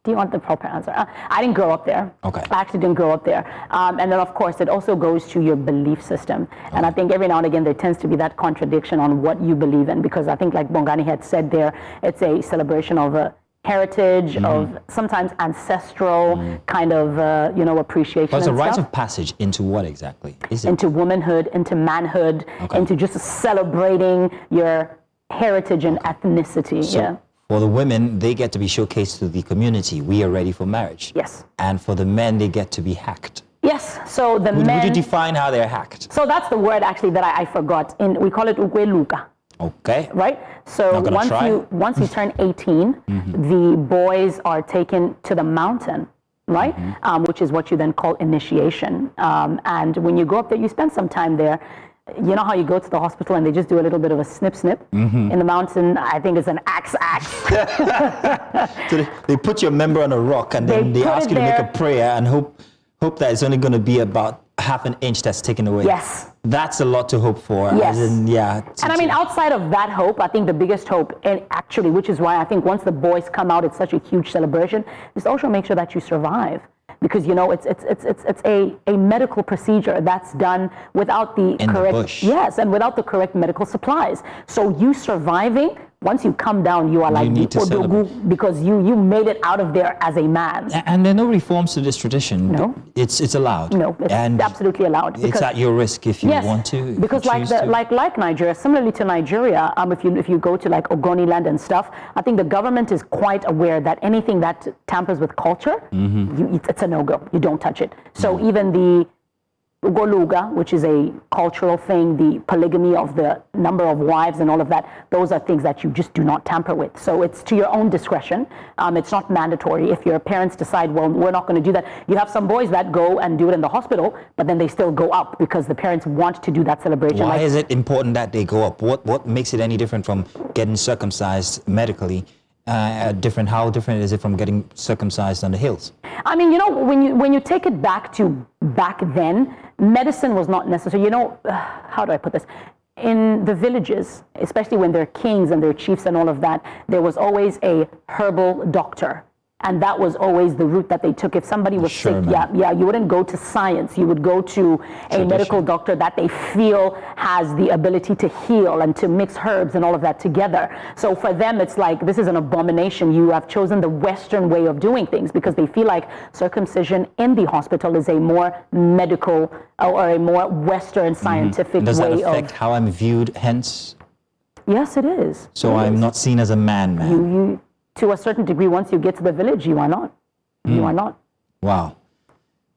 Speaker 2: Do you want the proper answer? I didn't grow up there.
Speaker 1: Okay.
Speaker 2: I actually didn't grow up there. And then, of course, it also goes to your belief system. And I think every now and again, there tends to be that contradiction on what you believe in, because I think, like Bongani had said there, it's a celebration of heritage, of sometimes ancestral kind of, appreciation.
Speaker 1: But it's a rite of passage into what exactly? Is it?
Speaker 2: Into womanhood, into manhood, into just celebrating your heritage and ethnicity.
Speaker 1: So for the women, they get to be showcased to the community. We are ready for marriage.
Speaker 2: Yes.
Speaker 1: And for the men, they get to be hacked.
Speaker 2: Yes. So the
Speaker 1: men. Would you define how they're hacked?
Speaker 2: So that's the word actually that I forgot. We call it ukweluka.
Speaker 1: Okay.
Speaker 2: Right? So once you turn 18, the boys are taken to the mountain, right? Which is what you then call initiation. And when you go up there, you spend some time there. You know how you go to the hospital and they just do a little bit of a snip. In the mountain, I think it's an axe.
Speaker 1: So they put your member on a rock and then they ask you to make a prayer and hope that it's only going to be about half an inch that's taken away.
Speaker 2: Yes.
Speaker 1: That's a lot to hope for.
Speaker 2: Yes.
Speaker 1: And
Speaker 2: I mean, outside of that hope, I think the biggest hope, and actually, which is why I think once the boys come out, it's such a huge celebration, is also make sure that you survive. Because, it's a medical procedure that's done without the correct... Yes, and without the correct medical supplies. So you surviving, once you come down, you are like the Odogu, because you made it out of there as a man.
Speaker 1: And there are no reforms to this tradition.
Speaker 2: No.
Speaker 1: It's allowed.
Speaker 2: No, it's absolutely allowed.
Speaker 1: It's at your risk if you want to.
Speaker 2: Because like Nigeria, similarly to Nigeria, if you go to like Ogoni land and stuff, I think the government is quite aware that anything that tampers with culture, it's a no-go. You don't touch it. So even the Ugoluga, which is a cultural thing, the polygamy of the number of wives and all of that, those are things that you just do not tamper with. So it's to your own discretion. It's not mandatory. If your parents decide, well, we're not going to do that. You have some boys that go and do it in the hospital, but then they still go up because the parents want to do that celebration.
Speaker 1: Why is it important that they go up? What makes it any different from getting circumcised medically? How different is it from getting circumcised on the hills?
Speaker 2: I mean, when you take it back to back then, medicine was not necessary. How do I put this? in the villages, especially when they're kings and they're chiefs and all of that, there was always a herbal doctor. And that was always the route that they took. If somebody was sick, you wouldn't go to science. You would go to a medical doctor that they feel has the ability to heal and to mix herbs and all of that together. So for them, it's like, this is an abomination. You have chosen the Western way of doing things, because they feel like circumcision in the hospital is a more medical or a more Western scientific
Speaker 1: And does that
Speaker 2: way
Speaker 1: affect
Speaker 2: of...
Speaker 1: how I'm viewed, hence?
Speaker 2: Yes, it is.
Speaker 1: So I'm not seen as a man.
Speaker 2: You to a certain degree, once you get to the village, you are not. You are not.
Speaker 1: Wow.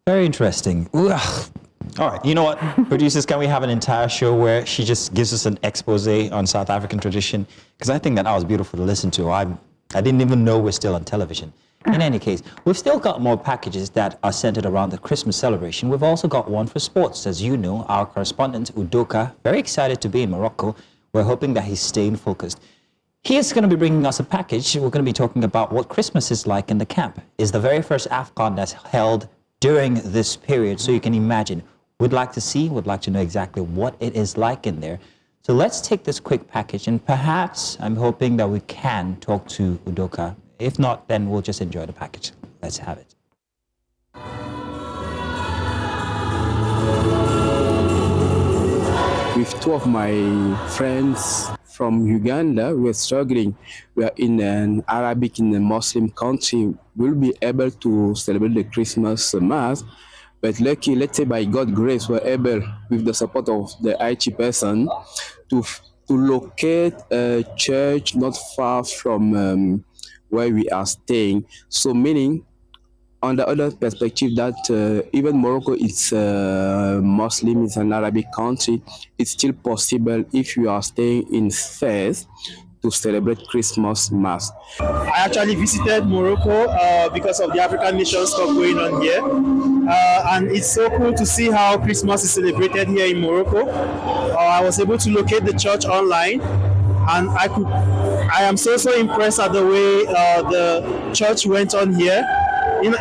Speaker 1: Very interesting. Ugh. All right, you know what? Producers, can we have an entire show where she just gives us an expose on South African tradition? Because I think that was beautiful to listen to. I didn't even know we're still on television. In any case, we've still got more packages that are centered around the Christmas celebration. We've also got one for sports. As you know, our correspondent, Udoka, very excited to be in Morocco. We're hoping that he's staying focused. He is going to be bringing us a package. We're going to be talking about what Christmas is like in the camp. It's the very first AFCON that's held during this period. So you can imagine, we'd like to know exactly what it is like in there. So let's take this quick package, and perhaps I'm hoping that we can talk to Udoka. If not, then we'll just enjoy the package. Let's have it.
Speaker 18: With two of my friends from Uganda, we're struggling. We are in an Arabic, in a Muslim country. We'll be able to celebrate the Christmas Mass, but lucky, let's say by God's grace, we're able, with the support of the IT person, to locate a church not far from where we are staying. So meaning, on the other perspective, that even Morocco is Muslim, it's an Arabic country, it's still possible if you are staying in Fez to celebrate Christmas Mass.
Speaker 19: I actually visited Morocco because of the African Nations Cup going on here. And it's so cool to see how Christmas is celebrated here in Morocco. I was able to locate the church online, and I am so impressed at the way the church went on here.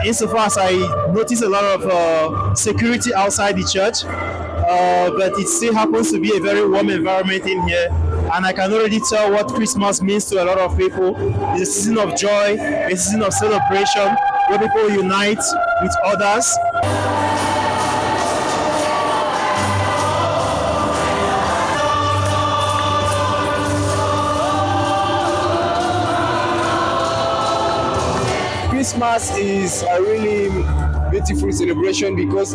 Speaker 19: Insofar as I noticed a lot of security outside the church, but it still happens to be a very warm environment in here, and I can already tell what Christmas means to a lot of people. It's a season of joy, a season of celebration, where people unite with others.
Speaker 20: Christmas is a really beautiful celebration because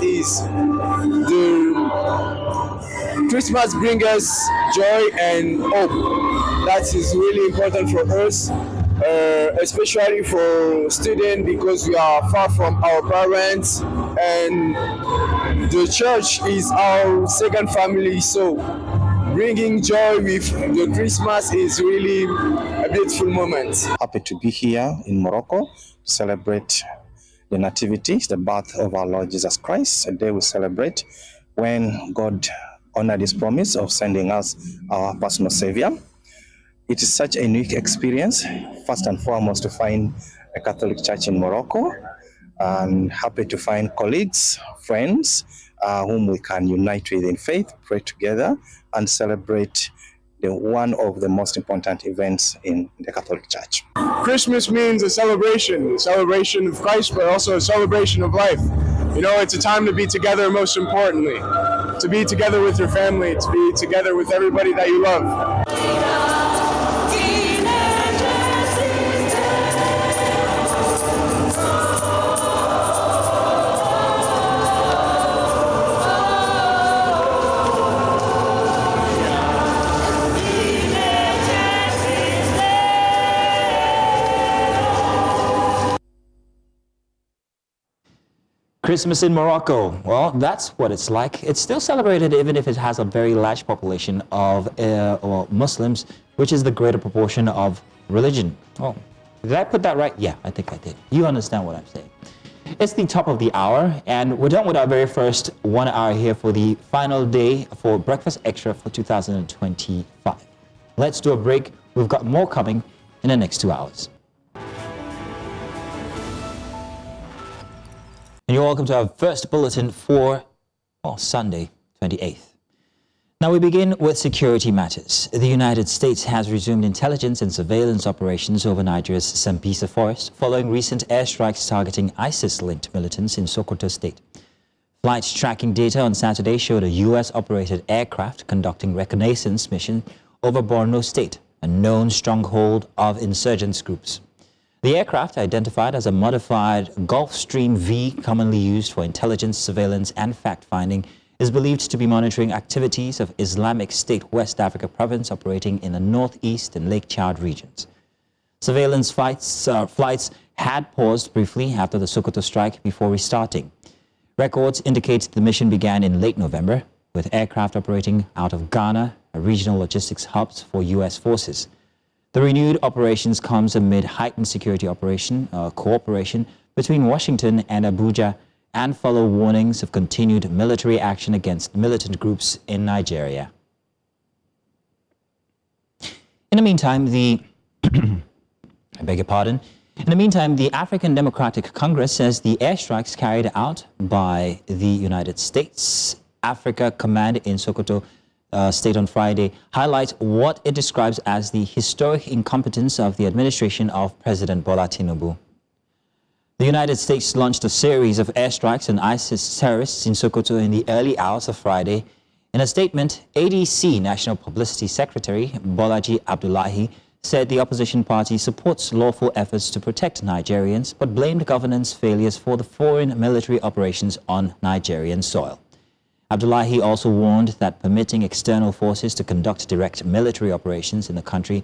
Speaker 20: Christmas brings us joy and hope. That is really important for us, especially for students, because we are far from our parents, and the church is our second family. So bringing joy with the Christmas is really a beautiful moment.
Speaker 21: Happy to be here in Morocco to celebrate the Nativity, the birth of our Lord Jesus Christ, a day we celebrate when God honored his promise of sending us our personal Savior. It is such a unique experience, first and foremost, to find a Catholic church in Morocco. I'm happy to find colleagues, friends, whom we can unite with in faith, pray together, and celebrate one of the most important events in the Catholic Church.
Speaker 20: Christmas means a celebration of Christ, but also a celebration of life. You know, it's a time to be together, most importantly, to be together with your family, to be together with everybody that you love.
Speaker 1: Christmas in Morocco, well, that's what it's like. It's still celebrated even if it has a very large population of Muslims, which is the greater proportion of religion. Oh, did I put that right? Yeah, I think I did. You understand what I'm saying. It's the top of the hour, and we're done with our very first 1 hour here for the final day for Breakfast Extra for 2025. Let's do a break. We've got more coming in the next 2 hours. And you're welcome to our first bulletin for Sunday, 28th. Now we begin with security matters. The United States has resumed intelligence and surveillance operations over Nigeria's Sambisa forest following recent airstrikes targeting ISIS-linked militants in Sokoto state. Flight tracking data on Saturday showed a U.S.-operated aircraft conducting reconnaissance mission over Borno State, a known stronghold of insurgents groups. The aircraft, identified as a modified Gulfstream V, commonly used for intelligence, surveillance and fact-finding, is believed to be monitoring activities of Islamic State West Africa province operating in the northeast and Lake Chad regions. Surveillance flights had paused briefly after the Sokoto strike before restarting. Records indicate the mission began in late November, with aircraft operating out of Ghana, a regional logistics hub for U.S. forces. The renewed operations comes amid heightened security cooperation between Washington and Abuja, and follow warnings of continued military action against militant groups in Nigeria. In the meantime, the African Democratic Congress says the airstrikes carried out by the United States Africa Command in Sokoto State on Friday highlight what it describes as the historic incompetence of the administration of President Bola Tinubu. The United States launched a series of airstrikes on ISIS terrorists in Sokoto in the early hours of Friday. In a statement, ADC National Publicity Secretary Bolaji Abdullahi said the opposition party supports lawful efforts to protect Nigerians, but blamed governance failures for the foreign military operations on Nigerian soil. Abdullahi also warned that permitting external forces to conduct direct military operations in the country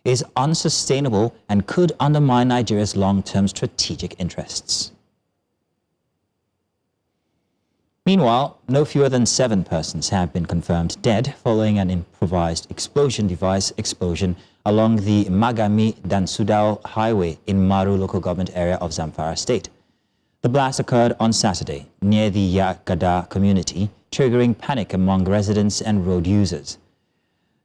Speaker 1: is unsustainable and could undermine Nigeria's long-term strategic interests. Meanwhile, no fewer than 7 persons have been confirmed dead following an improvised explosion device explosion along the Magami-Dansudao highway in Maru local government area of Zamfara state. The blast occurred on Saturday near the Yagada community, triggering panic among residents and road users.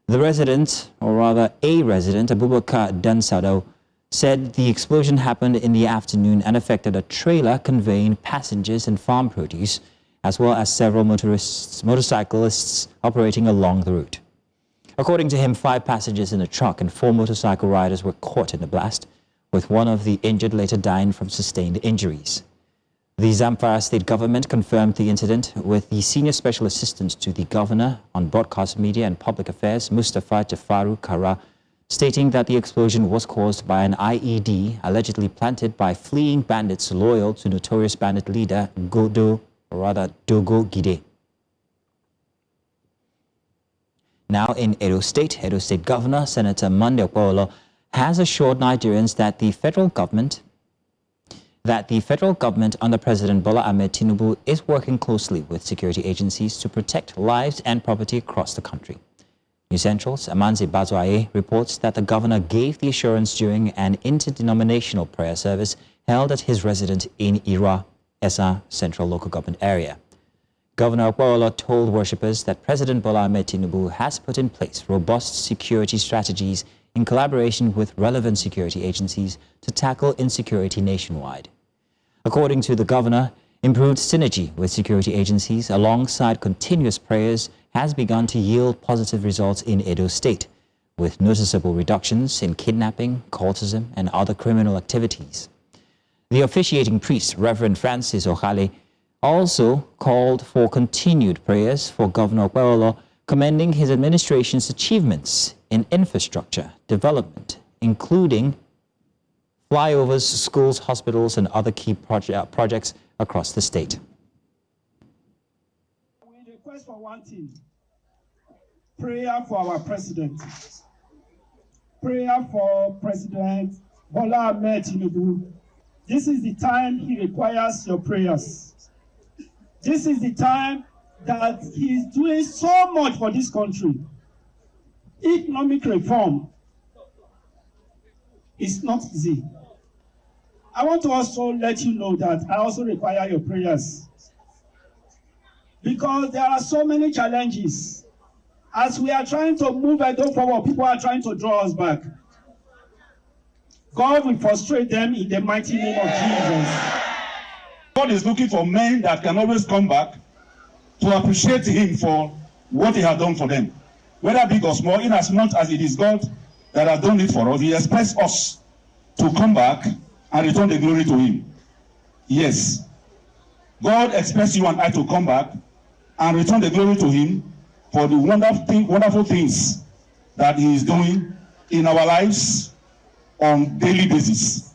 Speaker 1: The resident, or rather a resident, Abubakar Dansado, said the explosion happened in the afternoon and affected a trailer conveying passengers and farm produce, as well as several motorcyclists operating along the route. According to him, 5 passengers in a truck and 4 motorcycle riders were caught in the blast, with one of the injured later dying from sustained injuries. The Zamfara state government confirmed the incident with the senior special assistant to the governor on broadcast media and public affairs, Mustafa Jafaru Kara, stating that the explosion was caused by an IED allegedly planted by fleeing bandits loyal to notorious bandit leader Dogo Gide. Now in Edo State Governor Senator Monday Okpolo has assured Nigerians that the federal government under President Bola Ahmed Tinubu is working closely with security agencies to protect lives and property across the country. New Central's Amanze Bazoaye reports that the governor gave the assurance during an interdenominational prayer service held at his residence in Ira, Esa Central Local Government Area. Governor Okpolo told worshippers that President Bola Ahmed Tinubu has put in place robust security strategies in collaboration with relevant security agencies to tackle insecurity nationwide. According to the governor, improved synergy with security agencies alongside continuous prayers has begun to yield positive results in Edo State, with noticeable reductions in kidnapping, cultism, and other criminal activities. The officiating priest, Reverend Francis Ohale, also called for continued prayers for Governor Okpolo, commending his administration's achievements in infrastructure development, including flyovers, schools, hospitals, and other key projects across the state.
Speaker 6: We request for one thing: prayer for our president. Prayer for President Bola Ahmed Tinubu. This is the time he requires your prayers. This is the time that he is doing so much for this country. Economic reform is not easy. I want to also let you know that I also require your prayers, because there are so many challenges. As we are trying to move Edo forward, people are trying to draw us back. God will frustrate them in the mighty name of Jesus.
Speaker 22: God is looking for men that can always come back to appreciate him for
Speaker 6: what he has done for them, whether big or small, in as much as it is God that has done it for us. He expects us to come back and return the glory to him. Yes, God expects you and I to come back and return the glory to him for the wonderful things that he is doing in our lives on daily basis.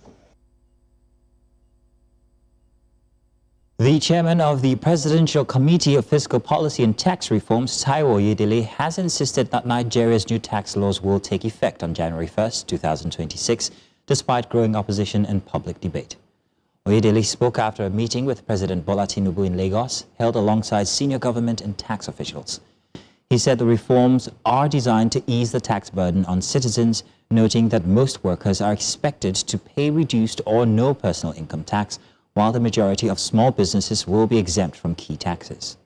Speaker 1: The chairman of the Presidential Committee of Fiscal Policy and Tax Reforms, Taiwo Oyedele, has insisted that Nigeria's new tax laws will take effect on January 1st, 2026, despite growing opposition and public debate. Oyedele spoke after a meeting with President Bola Tinubu in Lagos, held alongside senior government and tax officials. He said the reforms are designed to ease the tax burden on citizens, noting that most workers are expected to pay reduced or no personal income tax, while the majority of small businesses will be exempt from key taxes.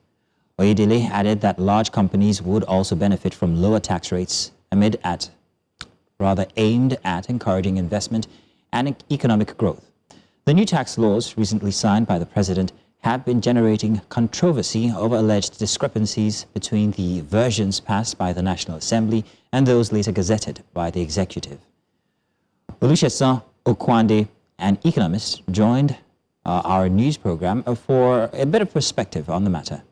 Speaker 1: Oyedele added that large companies would also benefit from lower tax rates aimed at encouraging investment and economic growth. The new tax laws recently signed by the president have been generating controversy over alleged discrepancies between the versions passed by the National Assembly and those later gazetted by the executive. Olusegun Okwande, an economist, joined our news program for a bit of perspective on the matter.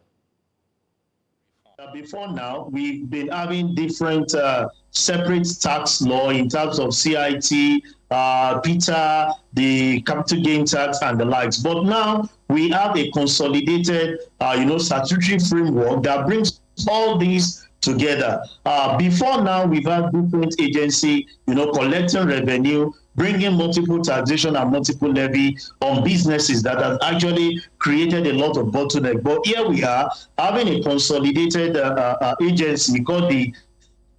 Speaker 7: Before now, we've been having different separate tax law in terms of CIT, PITA, the capital gain tax, and the likes. But now we have a consolidated, statutory framework that brings all these together. Before now, we've had different agencies, collecting revenue, bringing multiple taxation and multiple levy on businesses that has actually created a lot of bottleneck. But here we are having a consolidated agency called the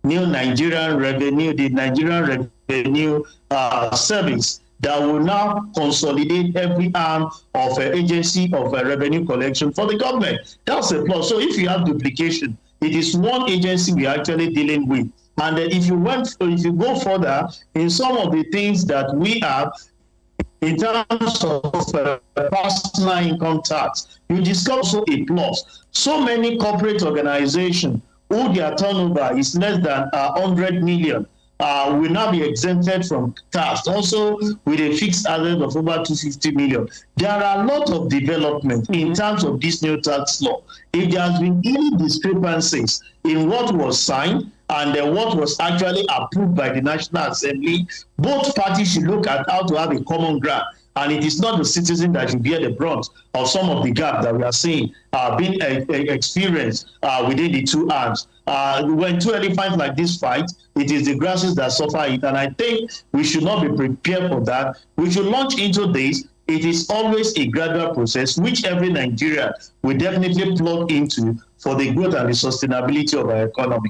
Speaker 7: Nigerian Revenue Service that will now consolidate every arm of an agency of revenue collection for the government. That's a plus. So if you have duplication, it is one agency we're actually dealing with. And if you go further in some of the things that we have in terms of personal income tax, you discover also a plus. So many corporate organizations who their turnover is less than 100 million will now be exempted from tax, also with a fixed asset of over 250 million. There are a lot of development in terms of this new tax law. If there has been any discrepancies in what was signed and what was actually approved by the National Assembly, both parties should look at how to have a common ground. And it is not the citizen that should bear the brunt of some of the gap that we are seeing being experienced within the two arms. When two elephants like this fight, it is the grasses that suffer it. And I think we should not be prepared for that. We should launch into this. It is always a gradual process, which every Nigerian will definitely plug into for the growth and the sustainability of our economy.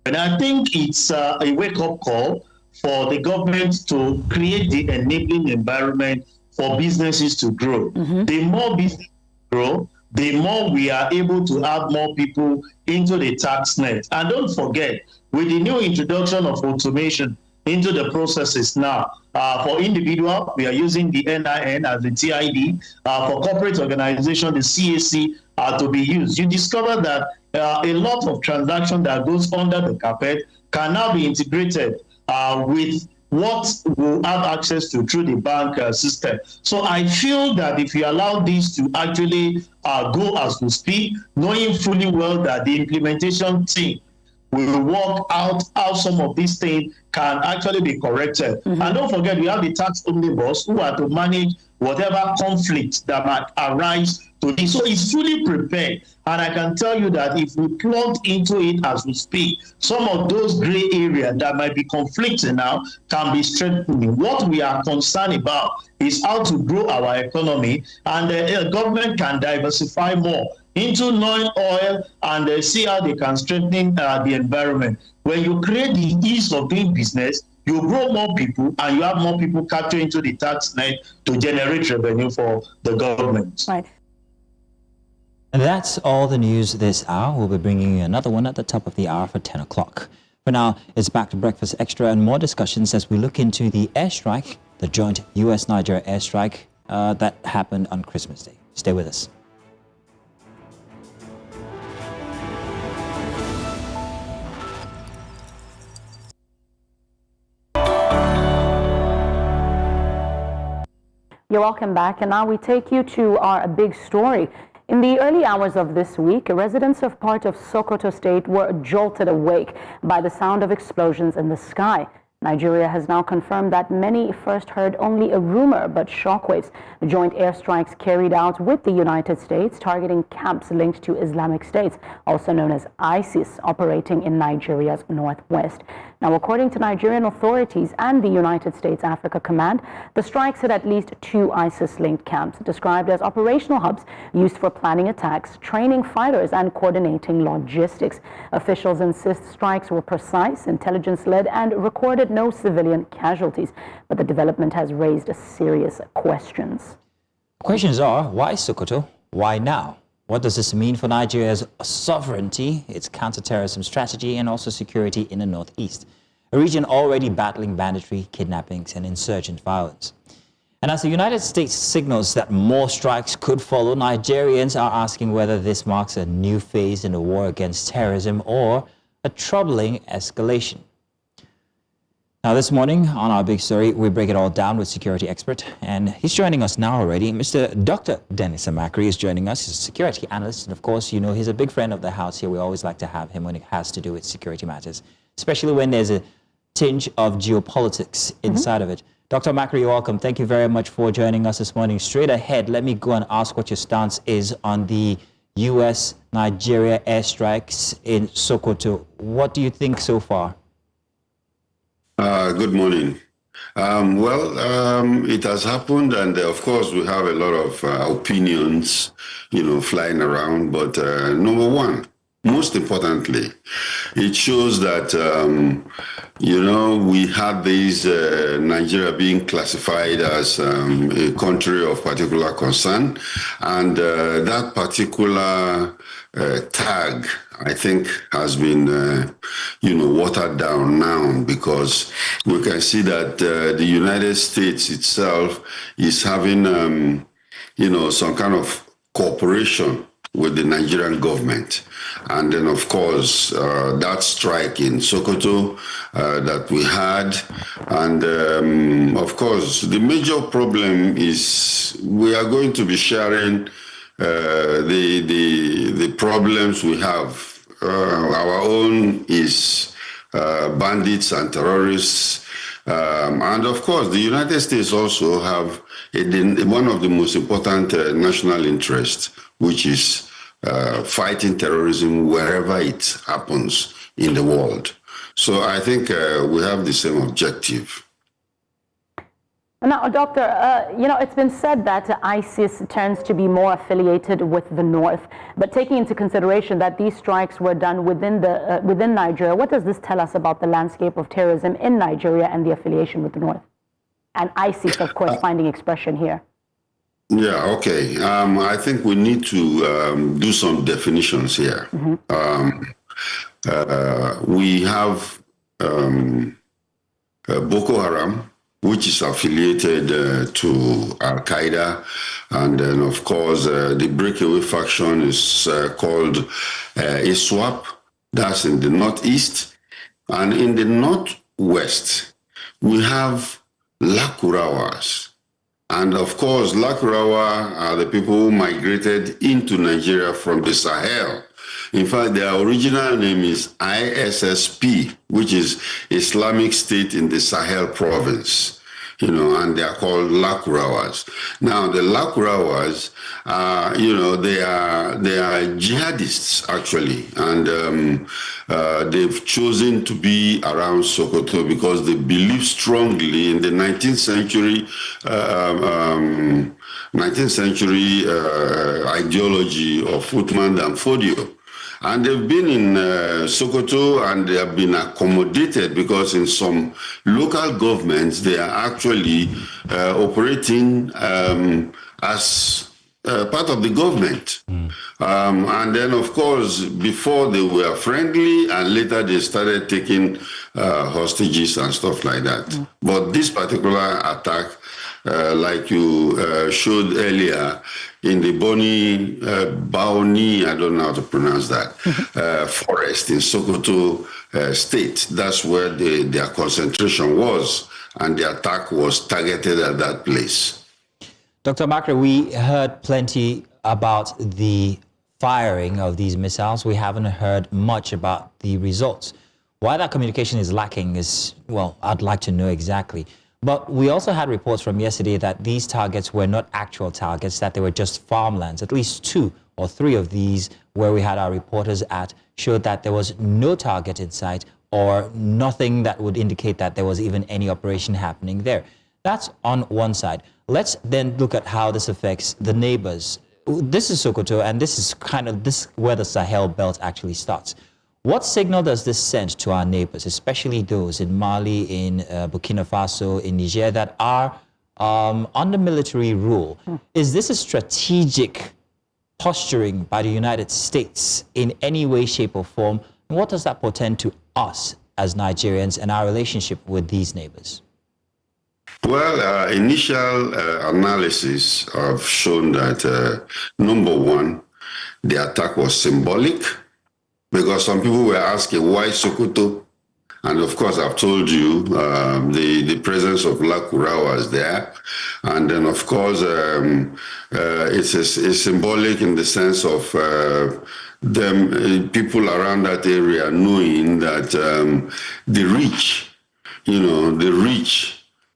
Speaker 7: And I think it's a wake-up call for the government to create the enabling environment for businesses to grow. The more businesses grow, the more we are able to have more people into the tax net. And don't forget, with the new introduction of automation into the processes now, for individual, we are using the NIN as the TID. For corporate organization, the CAC to be used. You discover that a lot of transaction that goes under the carpet can now be integrated with what we'll have access to through the bank system. So I feel that if you allow this to actually go as we speak, knowing fully well that the implementation team will work out how some of these things can actually be corrected. And don't forget, we have the tax omnibus who are to manage whatever conflicts that might arise to this. So it's fully prepared. And I can tell you that if we plug into it as we speak, some of those gray areas that might be conflicting now can be strengthening. What we are concerned about is how to grow our economy, and the government can diversify more into non-oil and see how they can strengthen the environment. When you create the ease of doing business, you grow more people and you have more people captured into the tax net to generate revenue for the government.
Speaker 2: Right.
Speaker 1: And that's all the news this hour. We'll be bringing you another one at the top of the hour for 10 o'clock. For now, it's back to Breakfast Extra and more discussions as we look into the airstrike, the joint US-Nigeria airstrike that happened on Christmas Day. Stay with us.
Speaker 2: You're welcome back. And now we take you to our big story. In the early hours of this week, residents of part of Sokoto state were jolted awake by the sound of explosions in the sky. Nigeria has now confirmed that many first heard only a rumor, but shockwaves. Joint airstrikes carried out with the United States targeting camps linked to Islamic State, also known as ISIS, operating in Nigeria's northwest. Now, according to Nigerian authorities and the United States Africa Command, the strikes hit at least 2 ISIS-linked camps, described as operational hubs used for planning attacks, training fighters, and coordinating logistics. Officials insist strikes were precise, intelligence-led, and recorded no civilian casualties. But the development has raised serious questions.
Speaker 1: Questions are, why Sokoto? Why now? What does this mean for Nigeria's sovereignty, its counterterrorism strategy, and also security in the northeast, a region already battling banditry, kidnappings, and insurgent violence? And as the United States signals that more strikes could follow, Nigerians are asking whether this marks a new phase in the war against terrorism or a troubling escalation. Now, this morning on our big story, we break it all down with security expert, and he's joining us now already. Dr. Dennis Amakri is joining us. He's a security analyst, and of course, you know, he's a big friend of the house here. We always like to have him when it has to do with security matters, especially when there's a tinge of geopolitics inside of it. Dr. Amakri, you're welcome. Thank you very much for joining us this morning. Straight ahead, let me go and ask what your stance is on the U.S.-Nigeria airstrikes in Sokoto. What do you think so far?
Speaker 8: Good morning. It has happened, and of course we have a lot of opinions, flying around. But number one, most importantly, it shows that we had these Nigeria being classified as a country of particular concern, and that particular tag, I think, has been, watered down now, because we can see that the United States itself is having, some kind of cooperation with the Nigerian government. And then, of course, that strike in Sokoto that we had. And, of course, the major problem is we are going to be sharing the problems we have. Our own is bandits and terrorists. And of course, the United States also have one of the most important national interests, which is fighting terrorism wherever it happens in the world. So I think we have the same objective.
Speaker 2: Now, Doctor, it's been said that ISIS tends to be more affiliated with the North, but taking into consideration that these strikes were done within Nigeria, what does this tell us about the landscape of terrorism in Nigeria and the affiliation with the North? And ISIS, of course, finding expression here.
Speaker 8: Yeah, okay. I think we need to do some definitions here. We have Boko Haram, which is affiliated to Al-Qaeda. And then, of course, the breakaway faction is called ISWAP. That's in the northeast. And in the northwest, we have Lakurawas. And of course, Lakurawa are the people who migrated into Nigeria from the Sahel. In fact, their original name is ISSP, which is Islamic State in the Sahel province, and they are called Lakurawas. Now, the Lakurawas, they are jihadists, actually, and they've chosen to be around Sokoto because they believe strongly in the 19th century ideology of Uthman and Fodio. And they've been in Sokoto, and they have been accommodated because in some local governments, they are actually operating as part of the government. And then, of course, before they were friendly, and later they started taking hostages and stuff like that. But this particular attack, like you showed earlier, in the Baoni, I don't know how to pronounce that, forest in Sokoto state. That's where their concentration was, and the attack was targeted at that place.
Speaker 1: Dr. Makre, we heard plenty about the firing of these missiles. We haven't heard much about the results. Why that communication is lacking is, well, I'd like to know exactly. But we also had reports from yesterday that these targets were not actual targets, that they were just farmlands. At least 2 or 3 of these, where we had our reporters at, showed that there was no target in sight or nothing that would indicate that there was even any operation happening there. That's on one side. Let's then look at how this affects the neighbors. This is Sokoto, and this is where the Sahel belt actually starts. What signal does this send to our neighbors, especially those in Mali, in Burkina Faso, in Niger, that are under military rule? Is this a strategic posturing by the United States in any way, shape, or form? And what does that portend to us as Nigerians and our relationship with these neighbors?
Speaker 8: Well, initial analysis have shown that, number one, the attack was symbolic, because some people were asking why Sokoto. And of course, I've told you the presence of Lakura was there. And then, of course, it's symbolic in the sense of people around that area knowing that the reach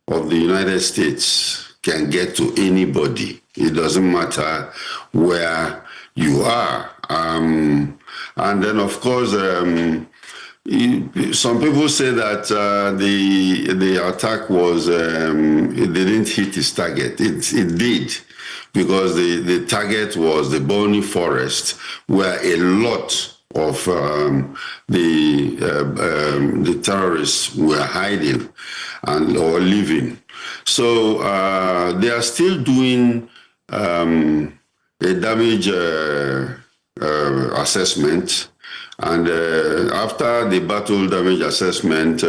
Speaker 8: of the United States can get to anybody. It doesn't matter where you are. And then, of course, some people say that the attack was, it didn't hit its target. It did, because the target was the Boni Forest, where a lot of the terrorists were hiding or living. So they are still doing a damage assessment. And after the battle damage assessment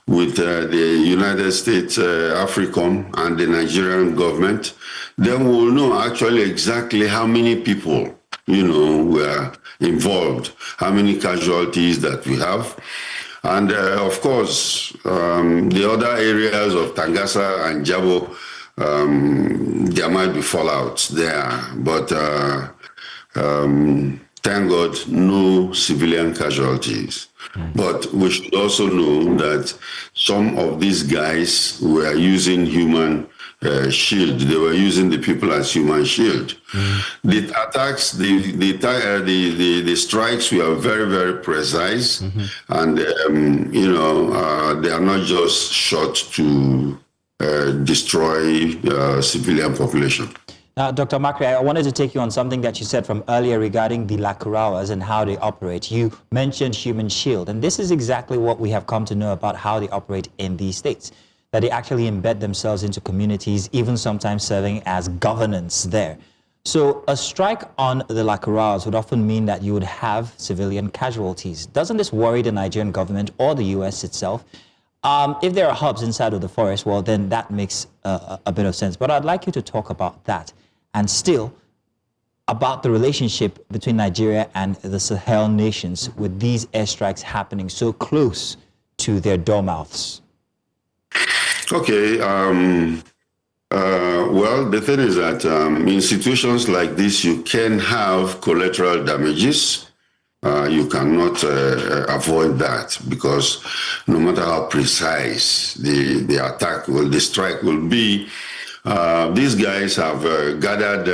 Speaker 8: with the United States, AFCON, and the Nigerian government, then we'll know actually exactly how many people, were involved, how many casualties that we have. And of course, the other areas of Tangasa and Jabo, there might be fallout there, but thank God, no civilian casualties. But we should also know that some of these guys were using human shield. They were using the people as human shield. The attacks, the strikes were very, very precise, and they are not just shot to destroy civilian population.
Speaker 1: Now, Dr. Makre, I wanted to take you on something that you said from earlier regarding the Lakurawas and how they operate. You mentioned human shield, and this is exactly what we have come to know about how they operate in these states, that they actually embed themselves into communities, even sometimes serving as governance there. So a strike on the Lakurawas would often mean that you would have civilian casualties. Doesn't this worry the Nigerian government or the US itself? If there are hubs inside of the forest, well, then that makes a bit of sense. But I'd like you to talk about that, and still about the relationship between Nigeria and the Sahel nations with these airstrikes happening so close to their door mouths.
Speaker 8: Okay. Well, the thing is that in situations like this, you can have collateral damages. You cannot avoid that, because no matter how precise the attack the strike will be, these guys have gathered,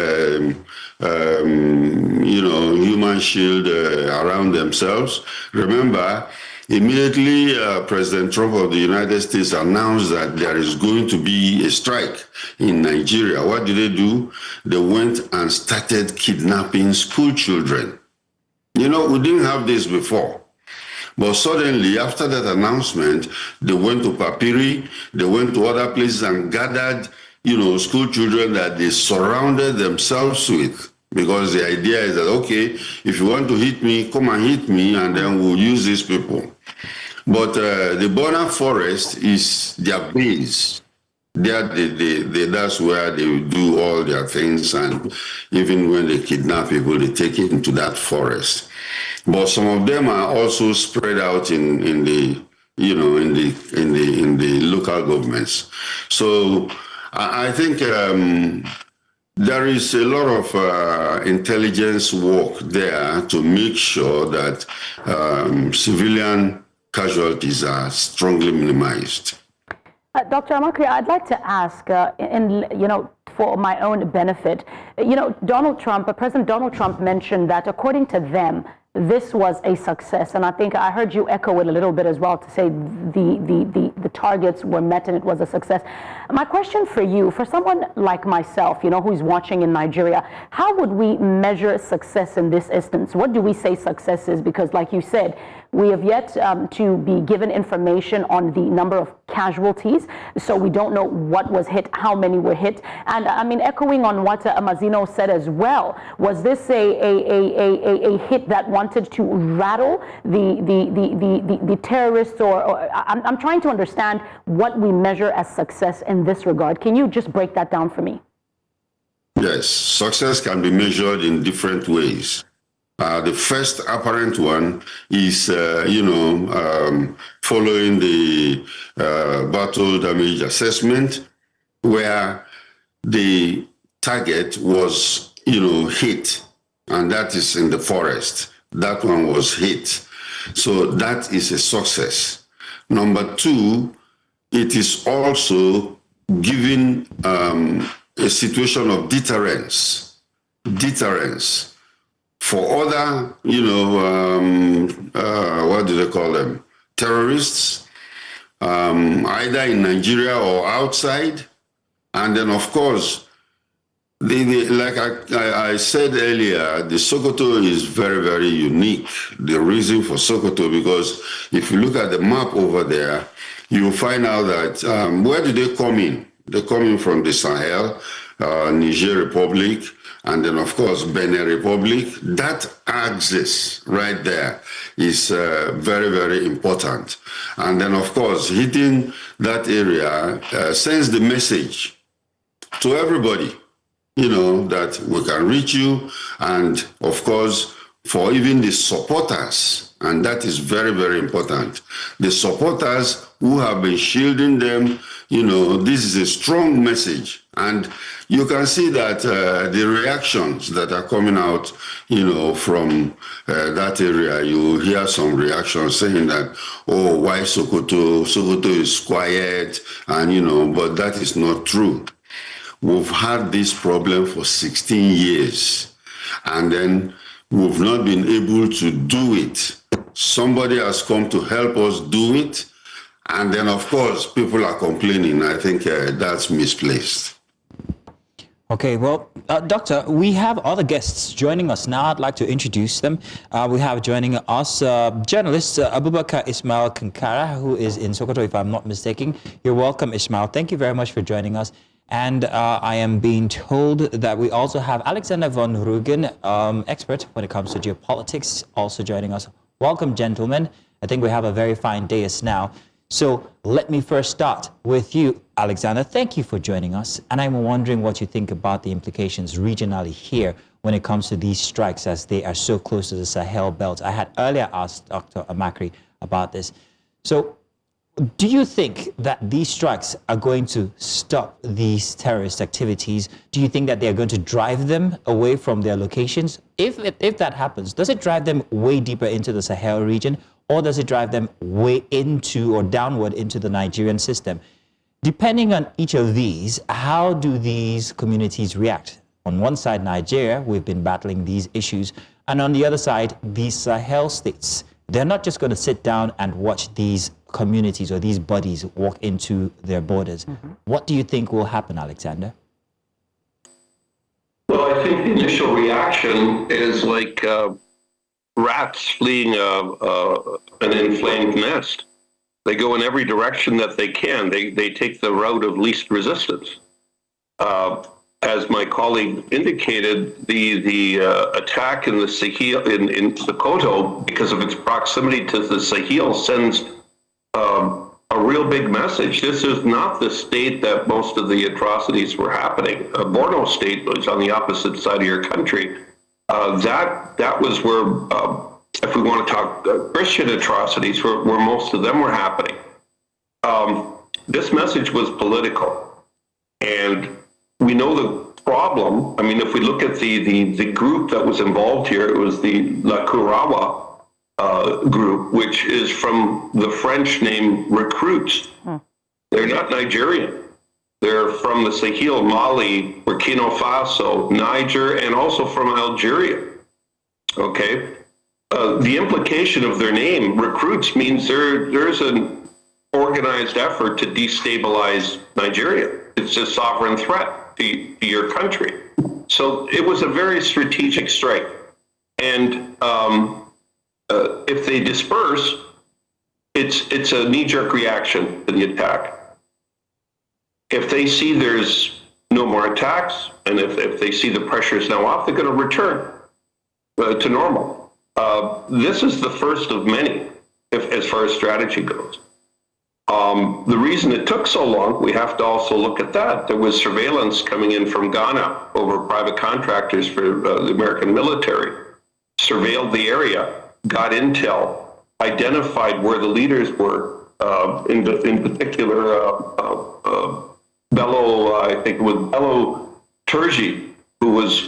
Speaker 8: human shield around themselves. Remember, immediately President Trump of the United States announced that there is going to be a strike in Nigeria. What did they do? They went and started kidnapping school children. We didn't have this before. But suddenly, after that announcement, they went to Papiri, they went to other places and gathered, school children that they surrounded themselves with. Because the idea is that, okay, if you want to hit me, come and hit me, and then we'll use these people. But the Bona Forest is their base. That's where they do all their things, and even when they kidnap people, they take it into that forest. But some of them are also spread out in the local governments. So I think there is a lot of intelligence work there to make sure that civilian casualties are strongly minimized.
Speaker 2: Dr. Amakri, I'd like to ask, for my own benefit, President Donald Trump mentioned that according to them, this was a success, and I think I heard you echo it a little bit as well to say the targets were met and it was a success. My question for you, for someone like myself, who's watching in Nigeria, how would we measure success in this instance? What do we say success is? Because like you said, we have yet to be given information on the number of casualties, so we don't know what was hit, how many were hit. And I mean, echoing on what Mazino said as well, was this a hit that wanted to rattle the terrorists, or I'm trying to understand what we measure as success in this regard. Can you just break that down for me?
Speaker 8: Yes, success can be measured in different ways. The first apparent one is, following the battle damage assessment, where the target was, hit, and that is in the forest. That one was hit. So that is a success. Number two, it is also giving a situation of deterrence. For other, what do they call them? Terrorists, either in Nigeria or outside. And then, of course, like I said earlier, the Sokoto is very, very unique. The reason for Sokoto, because if you look at the map over there, you'll find out that where do they come in? They come in from the Sahel, Niger Republic, and then, of course, Benin Republic. That axis right there is very, very important. And then, of course, hitting that area sends the message to everybody, that we can reach you. And, of course, for even the supporters, and that is very, very important. The supporters who have been shielding them, this is a strong message. And you can see that the reactions that are coming out, from that area, you hear some reactions saying that, oh, why Sokoto? Sokoto is quiet, and, but that is not true. We've had this problem for 16 years, and then we've not been able to do it. Somebody has come to help us do it, and then, of course, people are complaining. I think that's misplaced.
Speaker 1: Okay, well, Doctor, we have other guests joining us now. I'd like to introduce them. We have joining us journalist Abubakar Ismail Kankara, who is in Sokoto, if I'm not mistaken. You're welcome, Ismail. Thank you very much for joining us. And I am being told that we also have Alexander von Rugen, expert when it comes to geopolitics, also joining us. Welcome, gentlemen. I think we have a very fine dais now. So let me first start with you, Alexander. Thank you for joining us. And I'm wondering what you think about the implications regionally here when it comes to these strikes, as they are so close to the Sahel belt. I had earlier asked Dr. Amakri about this. So do you think that these strikes are going to stop these terrorist activities? Do you think that they are going to drive them away from their locations? If that happens, does it drive them way deeper into the Sahel region, or does it drive them way into or downward into the Nigerian system? Depending on each of these, how do these communities react? On one side, Nigeria, we've been battling these issues. And on the other side, these Sahel states, they're not just going to sit down and watch these communities or these bodies walk into their borders. Mm-hmm. What do you think will happen, Alexander?
Speaker 3: Well, I think the initial reaction is like rats fleeing an inflamed nest. They go in every direction that they can. They take the route of least resistance. As my colleague indicated, the attack in the Sahel, in Sokoto, because of its proximity to the Sahel, sends a real big message. This is not the state that most of the atrocities were happening. Borno State was on the opposite side of your country. That was where, if we want to talk Christian atrocities, where most of them were happening. This message was political. And we know the problem. I mean, if we look at the group that was involved here, it was the La Kurawa group, which is from the French name recruits. They're not Nigerian. They're from the Sahel, Mali, Burkina Faso, Niger, and also from Algeria. Okay? The implication of their name, recruits, means there's an organized effort to destabilize Nigeria. It's a sovereign threat to your country. So it was a very strategic strike. And if they disperse, it's a knee-jerk reaction to the attack. If they see there's no more attacks, and if they see the pressure is now off, they're going to return to normal. This is the first of many, as far as strategy goes. The reason it took so long, we have to also look at that. There was surveillance coming in from Ghana over private contractors for the American military, surveilled the area, got intel, identified where the leaders were, in particular, Bello, I think it was Bello Turgi, who was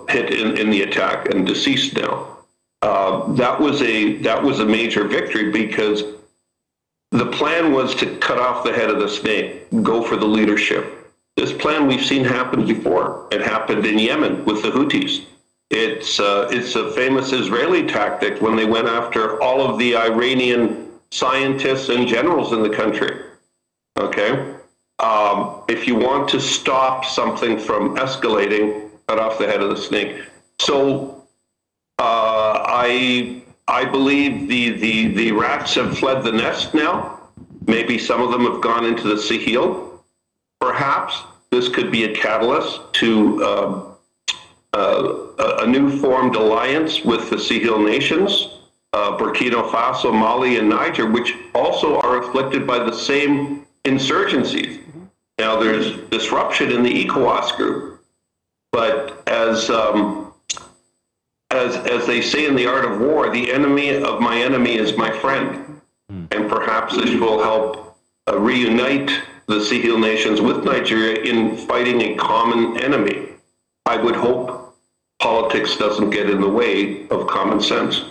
Speaker 3: hit in the attack and deceased now. That was a major victory, because the plan was to cut off the head of the snake, go for the leadership. This plan we've seen happen before. It happened in Yemen with the Houthis. It's a famous Israeli tactic when they went after all of the Iranian scientists and generals in the country. Okay? If you want to stop something from escalating, cut off the head of the snake. So I believe the rats have fled the nest now. Maybe some of them have gone into the Sahel. Perhaps this could be a catalyst to a new formed alliance with the Sahel nations, Burkina Faso, Mali, and Niger, which also are afflicted by the same insurgencies. Now, there's disruption in the ECOWAS group, but as they say in the art of war, the enemy of my enemy is my friend. And perhaps this will help reunite the Sahel nations with Nigeria in fighting a common enemy. I would hope politics doesn't get in the way of common sense.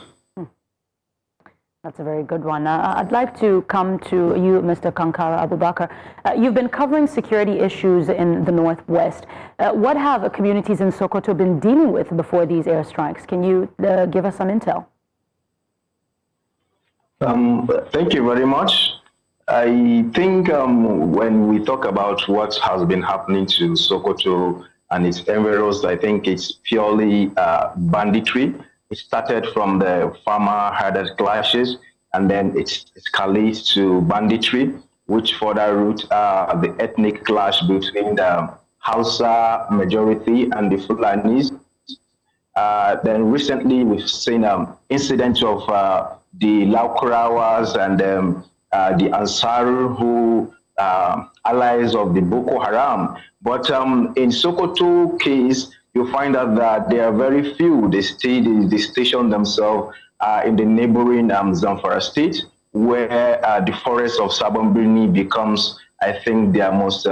Speaker 2: That's a very good one. I'd like to come to you, Mr. Kankara Abubakar. You've been covering security issues in the Northwest. What have communities in Sokoto been dealing with before these airstrikes? Can you give us some intel?
Speaker 4: Thank you very much. I think when we talk about what has been happening to Sokoto and its environs, I think it's purely banditry. It started from the farmer-herded clashes, and then it escalates to banditry, which further root the ethnic clash between the Hausa majority and the Fulanis. Then recently we've seen incidents of the Laukurawas and the Ansaru, who allies of the Boko Haram. But in Sokoto case, you find out that there are very few. They station themselves in the neighboring Zamfara state, where the forest of Sabon Birni becomes, I think, their most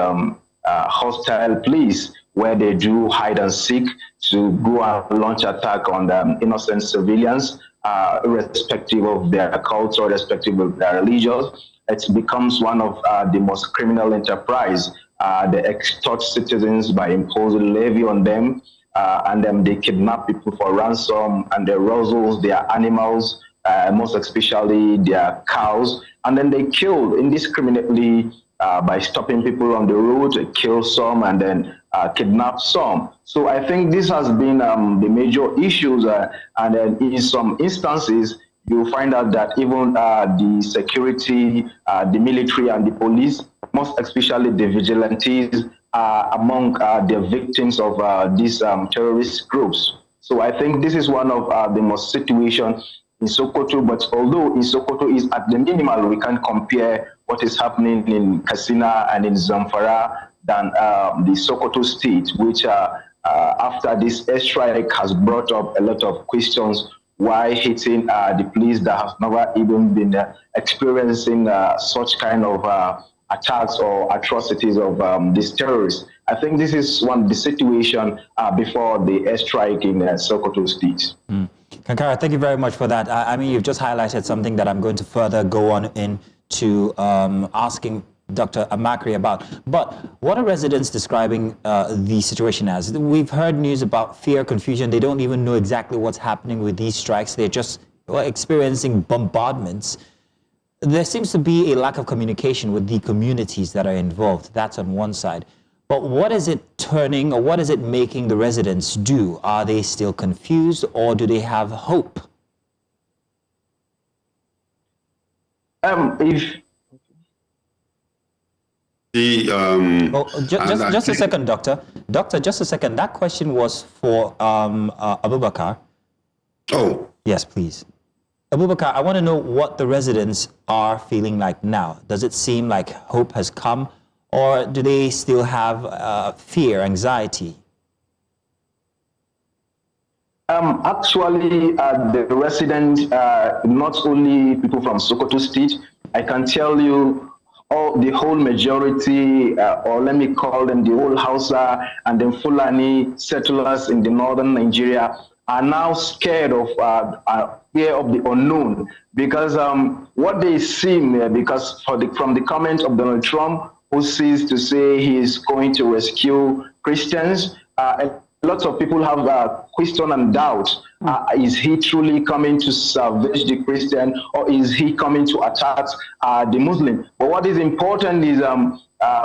Speaker 4: hostile place, where they do hide and seek to go and launch attack on the innocent civilians, irrespective of their culture, irrespective of their religion. It becomes one of the most criminal enterprise. They extort citizens by imposing levy on them, and then they kidnap people for ransom, and they rustle their animals, most especially their cows, and then they kill indiscriminately by stopping people on the road, they kill some and then kidnap some. So I think this has been the major issues, and then in some instances, you find out that even the security, the military and the police, most especially the vigilantes, are among the victims of these terrorist groups. So I think this is one of the most situations in Sokoto, but although in Sokoto is at the minimal, we can compare what is happening in Katsina and in Zamfara than the Sokoto state, which after this airstrike has brought up a lot of questions. Why hitting the police that has never even been experiencing such kind of attacks or atrocities of these terrorists. I think this is the situation before the airstrike in Sokoto State.
Speaker 1: Kankara, thank you very much for that. I mean, you've just highlighted something that I'm going to further go on into asking Dr. Amakri about. But what are residents describing the situation as? We've heard news about fear, confusion. They don't even know exactly what's happening with these strikes. They're just experiencing bombardments. There seems to be a lack of communication with the communities that are involved. That's on one side. But what is it turning, or what is it making the residents do? Are they still confused, or do they have hope? Just a second, Doctor. Doctor, just a second. That question was for Abubakar.
Speaker 8: Oh.
Speaker 1: Yes, please. Abubakar, I want to know what the residents are feeling like now. Does it seem like hope has come, or do they still have fear, anxiety?
Speaker 4: Actually, the residents, not only people from Sokoto State, I can tell you the whole majority, or let me call them the whole Hausa and the Fulani settlers in the northern Nigeria, are now scared of fear of the unknown, because what they see, because from the comment of Donald Trump, who sees to say he is going to rescue Christians, lots of people have question and doubt. Is he truly coming to salvage the Christian, or is he coming to attack the Muslim? But what is important is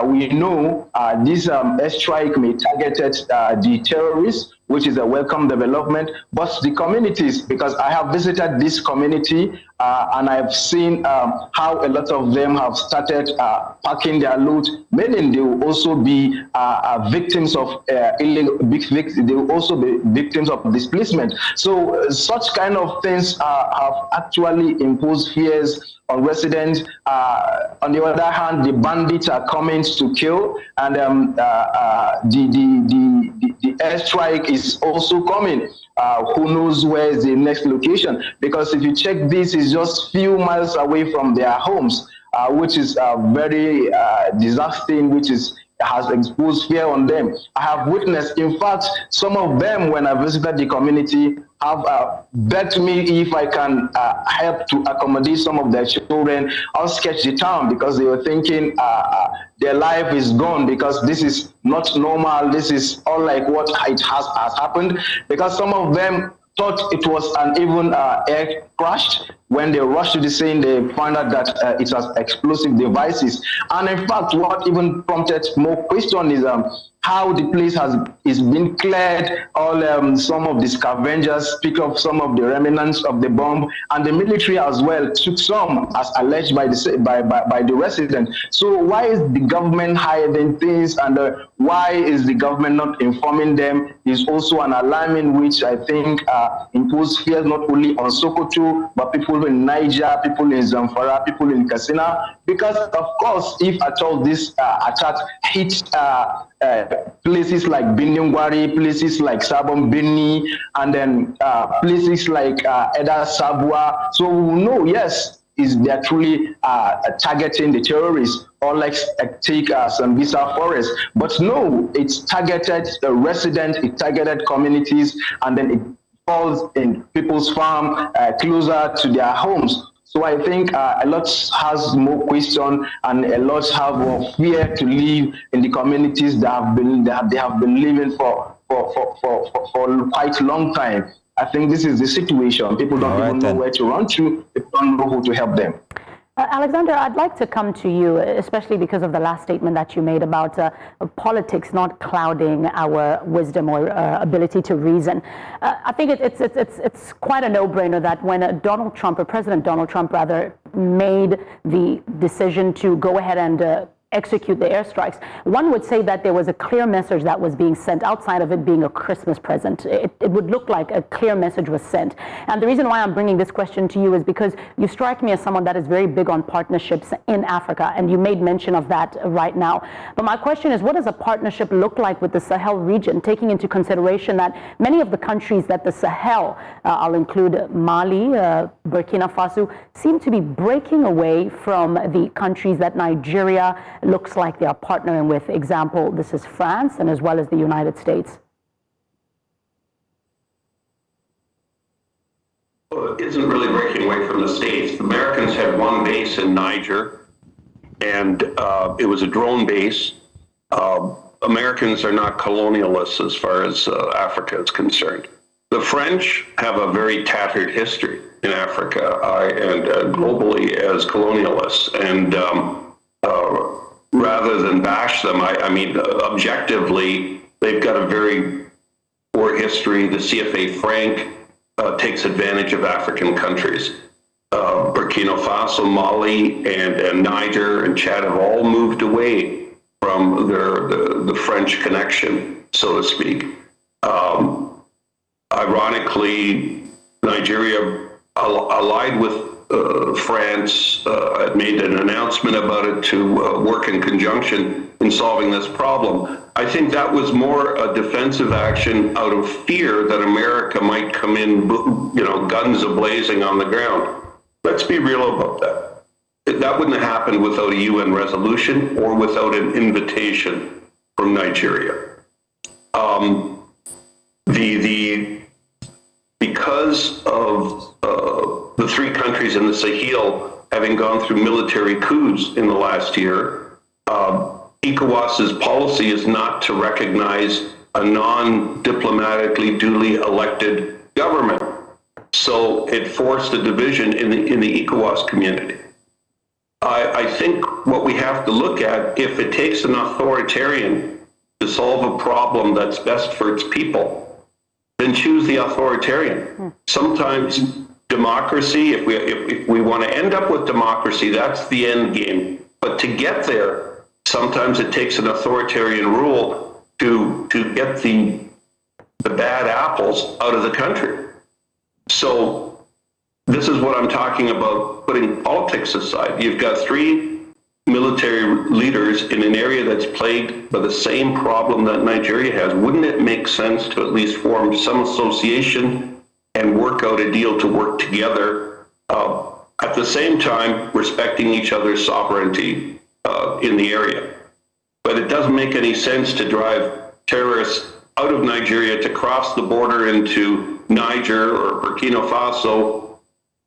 Speaker 4: we know this airstrike may target the terrorists, which is a welcome development, but the communities, because I have visited this community and I've seen how a lot of them have started packing their loot, meaning they will also be victims of illegal, they will also be victims of displacement. So such kind of things have actually imposed fears on residents. On the other hand, the bandits are coming to kill, and the airstrike is also coming. Who knows where is the next location? Because if you check, this is just few miles away from their homes, which is very disastrous, which has exposed fear on them. I have witnessed, in fact, some of them, when I visited the community, have begged me if I can help to accommodate some of their children outskirts the town, because they were thinking their life is gone, because this is not normal. This is all like what it has happened, because some of them thought it was an even air crash. When they rushed to the scene, they found out that it was explosive devices. And in fact, what even prompted more question is how the place is been cleared. All some of the scavengers pick up some of the remnants of the bomb, and the military as well took some, as alleged by the resident. So why is the government hiding things, and why is the government not informing them? Is also an alarming, which I think impose fear not only on Sokoto, but people in Niger, people in Zamfara, people in Katsina, because of course, if at all this attack hit places like Binyungwari, places like Sabon Bini, and then places like Eda Sabwa, so we know, yes, they're truly targeting the terrorists, or like take Sambisa Forest. But no, it's targeted residents, it targeted communities, and then it falls in people's farm closer to their homes. So I think a lot has more question, and a lot have more fear to live in the communities that they have been living for quite a long time. I think this is the situation. People don't even know where to run to. People don't know who to help them.
Speaker 2: Alexander, I'd like to come to you, especially because of the last statement that you made about politics not clouding our wisdom or ability to reason. I think it's quite a no-brainer that when Donald Trump, or President Donald Trump rather, made the decision to go ahead and execute the airstrikes, one would say that there was a clear message that was being sent outside of it being a Christmas present. It would look like a clear message was sent. And the reason why I'm bringing this question to you is because you strike me as someone that is very big on partnerships in Africa, and you made mention of that right now. But my question is, what does a partnership look like with the Sahel region, taking into consideration that many of the countries that the Sahel, I'll include Mali, Burkina Faso, seem to be breaking away from the countries that Nigeria looks like they are partnering with. Example, this is France and as well as the United States.
Speaker 3: It isn't really breaking away from the States. The Americans had one base in Niger, and it was a drone base. Americans are not colonialists as far as Africa is concerned. The French have a very tattered history in Africa and globally as colonialists. And rather than bash them, I mean, objectively, they've got a very poor history. The CFA franc takes advantage of African countries. Burkina Faso, Mali, and Niger and Chad have all moved away from the French connection, so to speak. Ironically, Nigeria allied with France, had made an announcement about it to work in conjunction in solving this problem. I think that was more a defensive action out of fear that America might come in, guns a-blazing on the ground. Let's be real about that. That wouldn't have happened without a UN resolution or without an invitation from Nigeria. Because of the three countries in the Sahel having gone through military coups in the last year, ECOWAS's policy is not to recognize a non-diplomatically duly elected government. So it forced a division in the ECOWAS community. I think what we have to look at, if it takes an authoritarian to solve a problem that's best for its people, then choose the authoritarian. Sometimes democracy, if we want to end up with democracy, that's the end game. But to get there, sometimes it takes an authoritarian rule to get the bad apples out of the country. So this is what I'm talking about, putting politics aside. You've got three military leaders in an area that's plagued by the same problem that Nigeria has. Wouldn't it make sense to at least form some association and work out a deal to work together, at the same time respecting each other's sovereignty in the area? But it doesn't make any sense to drive terrorists out of Nigeria to cross the border into Niger or Burkina Faso,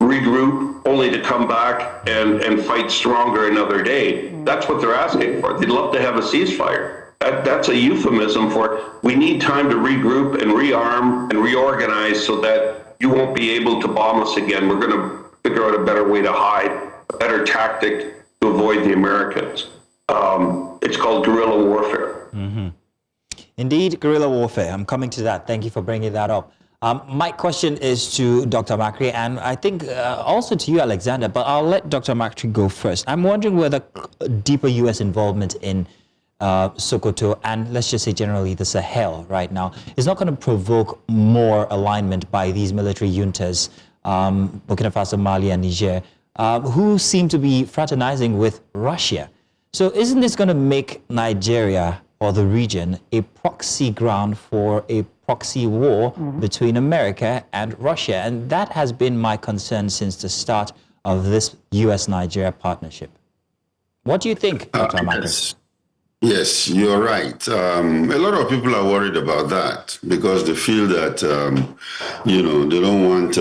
Speaker 3: regroup, only to come back and fight stronger another day. That's what they're asking for. They'd love to have a ceasefire. That's a euphemism for we need time to regroup and rearm and reorganize so that you won't be able to bomb us again. We're going to figure out a better way to hide, a better tactic to avoid the Americans. It's called guerrilla warfare.
Speaker 1: Mm-hmm. Indeed, guerrilla warfare. I'm coming to that. Thank you for bringing that up. My question is to Dr. Makri, and I think also to you, Alexander, but I'll let Dr. Makri go first. I'm wondering whether deeper U.S. involvement in Sokoto, and let's just say generally the Sahel right now, is not going to provoke more alignment by these military juntas, Burkina Faso, Mali, and Niger, who seem to be fraternizing with Russia. So isn't this going to make Nigeria or the region a proxy ground for a proxy war between America and Russia? And that has been my concern since the start of this U.S.-Nigeria partnership. What do you think, Dr. Makri?
Speaker 8: Yes, you're right. A lot of people are worried about that because they feel that, they don't want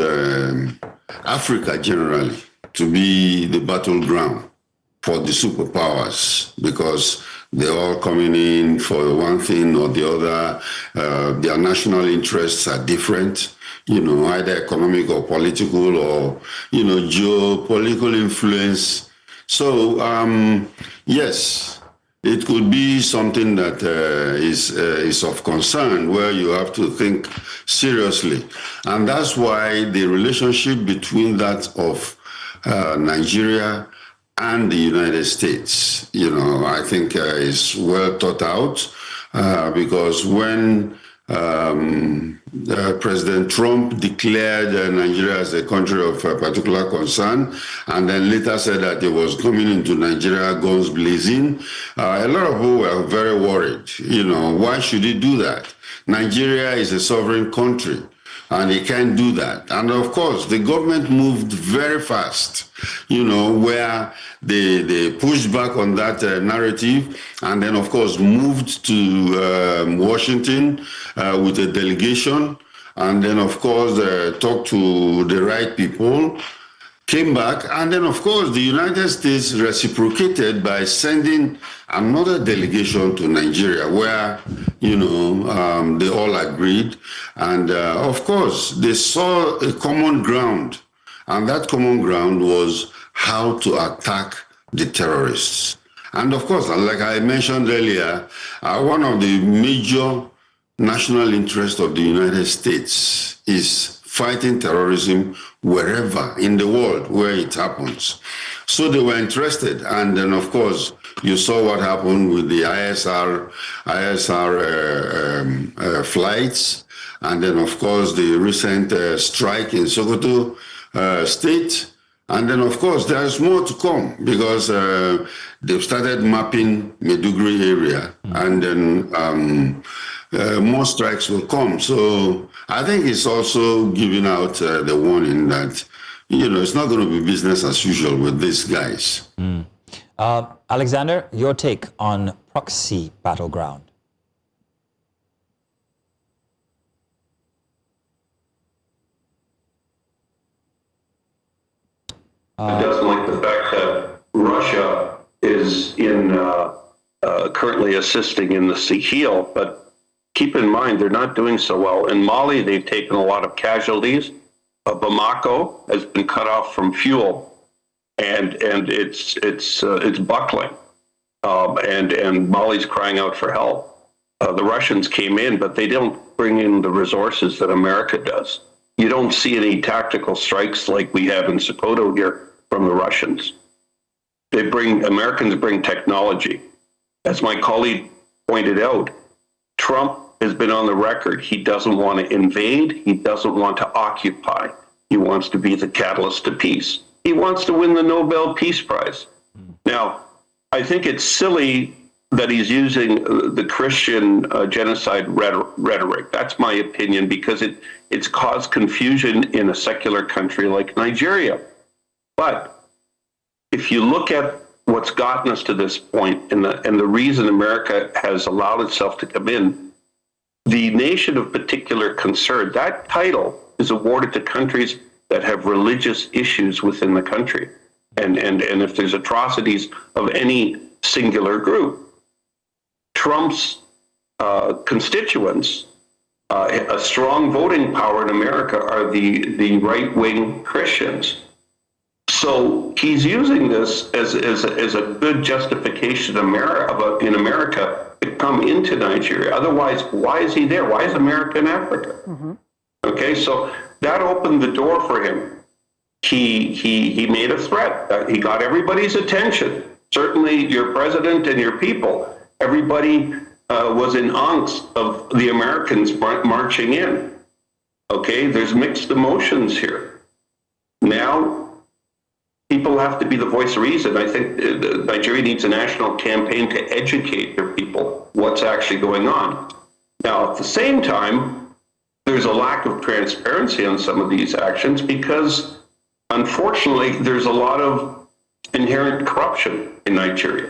Speaker 8: Africa generally to be the battleground for the superpowers because they're all coming in for one thing or the other. Their national interests are different, either economic or political or, geopolitical influence. So, yes, it could be something that is of concern where you have to think seriously. And that's why the relationship between that of Nigeria and the United States, I think is well thought out because when President Trump declared Nigeria as a country of particular concern and then later said that he was coming into Nigeria guns blazing, a lot of people were very worried. Why should he do that? Nigeria is a sovereign country and he can't do that. And of course, the government moved very fast, where they pushed back on that narrative, and then of course moved to Washington with a delegation, and then of course talked to the right people, came back, and then of course the United States reciprocated by sending another delegation to Nigeria where, they all agreed. And of course they saw a common ground, and that common ground was how to attack the terrorists. And of course, like I mentioned earlier, one of the major national interests of the United States is fighting terrorism wherever in the world where it happens. So they were interested. And then, of course, you saw what happened with the ISR flights. And then, of course, the recent strike in Sokoto state. And then, of course, there's more to come because they've started mapping Maiduguri area. And then more strikes will come. So I think it's also giving out the warning that, it's not going to be business as usual with these guys.
Speaker 1: Alexander, your take on proxy battleground?
Speaker 3: It doesn't like the fact that Russia is currently assisting in the Sahel, but keep in mind they're not doing so well. In Mali, they've taken a lot of casualties. Bamako has been cut off from fuel, and it's buckling, and Mali's crying out for help. The Russians came in, but they don't bring in the resources that America does. You don't see any tactical strikes like we have in Sokoto here from the Russians. Americans bring technology. As my colleague pointed out, Trump has been on the record. He doesn't want to invade. He doesn't want to occupy. He wants to be the catalyst to peace. He wants to win the Nobel Peace Prize. Now, I think it's silly that he's using the Christian genocide rhetoric. That's my opinion, because it's caused confusion in a secular country like Nigeria. But if you look at what's gotten us to this point and the reason America has allowed itself to come in, the nation of particular concern, that title is awarded to countries that have religious issues within the country. And if there's atrocities of any singular group, Trump's constituents, a strong voting power in America are the right-wing Christians. So he's using this as a good justification in America to come into Nigeria. Otherwise, why is he there? Why is America in Africa? Mm-hmm. Okay, so that opened the door for him. He made a threat. He got everybody's attention. Certainly your president and your people. Everybody was in angst of the Americans marching in. Okay, there's mixed emotions here. Now, people have to be the voice of reason. I think Nigeria needs a national campaign to educate their people what's actually going on. Now, at the same time, there's a lack of transparency on some of these actions because, unfortunately, there's a lot of inherent corruption in Nigeria.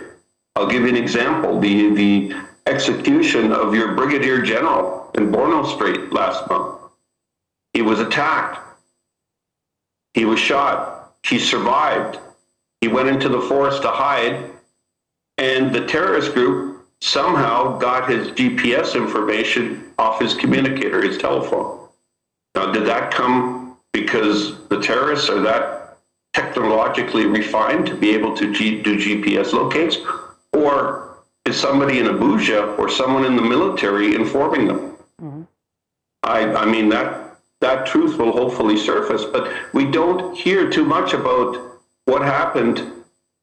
Speaker 3: I'll give you an example. The execution of your brigadier general in Borno Strait last month. He was attacked. He was shot. He survived. He went into the forest to hide, and the terrorist group somehow got his GPS information off his communicator, his telephone. Now, did that come because the terrorists are that technologically refined to be able to do GPS locates? Or is somebody in Abuja or someone in the military informing them? Mm-hmm. I mean, that truth will hopefully surface, but we don't hear too much about what happened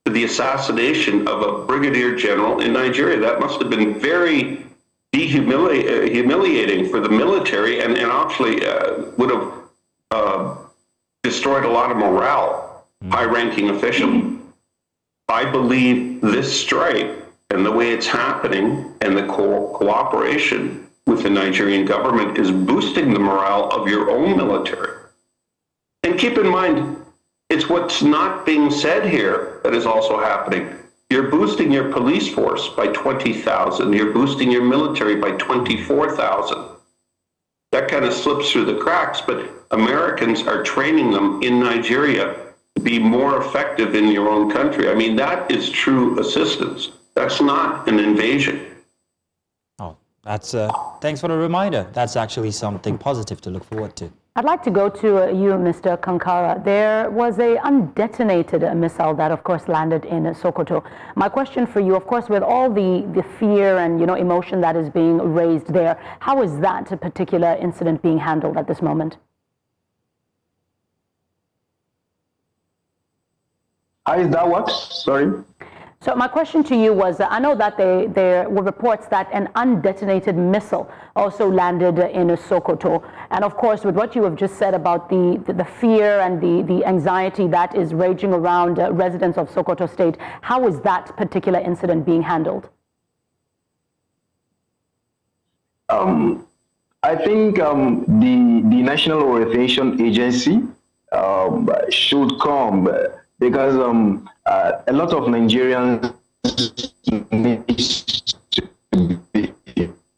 Speaker 3: to the assassination of a brigadier general in Nigeria. That must have been very humiliating for the military and actually would have destroyed a lot of morale, high-ranking officials. I believe this strike and the way it's happening and the cooperation with the Nigerian government is boosting the morale of your own military. And keep in mind, it's what's not being said here that is also happening. You're boosting your police force by 20,000. You're boosting your military by 24,000. That kind of slips through the cracks, but Americans are training them in Nigeria to be more effective in your own country. I mean, that is true assistance. That's not an invasion.
Speaker 1: Oh, that's thanks for the reminder. That's actually something positive to look forward to.
Speaker 2: I'd like to go to you, Mr. Kankara. There was a undetonated missile that, of course, landed in Sokoto. My question for you, of course, with all the fear and emotion that is being raised there, how is that particular incident being handled at this moment?
Speaker 4: How is that what? Sorry?
Speaker 2: So my question to you was, I know that there were reports that an undetonated missile also landed in Sokoto. And of course, with what you have just said about the fear and the anxiety that is raging around residents of Sokoto State, how is that particular incident being handled?
Speaker 4: I think the National Orientation Agency should come because a lot of Nigerians need to be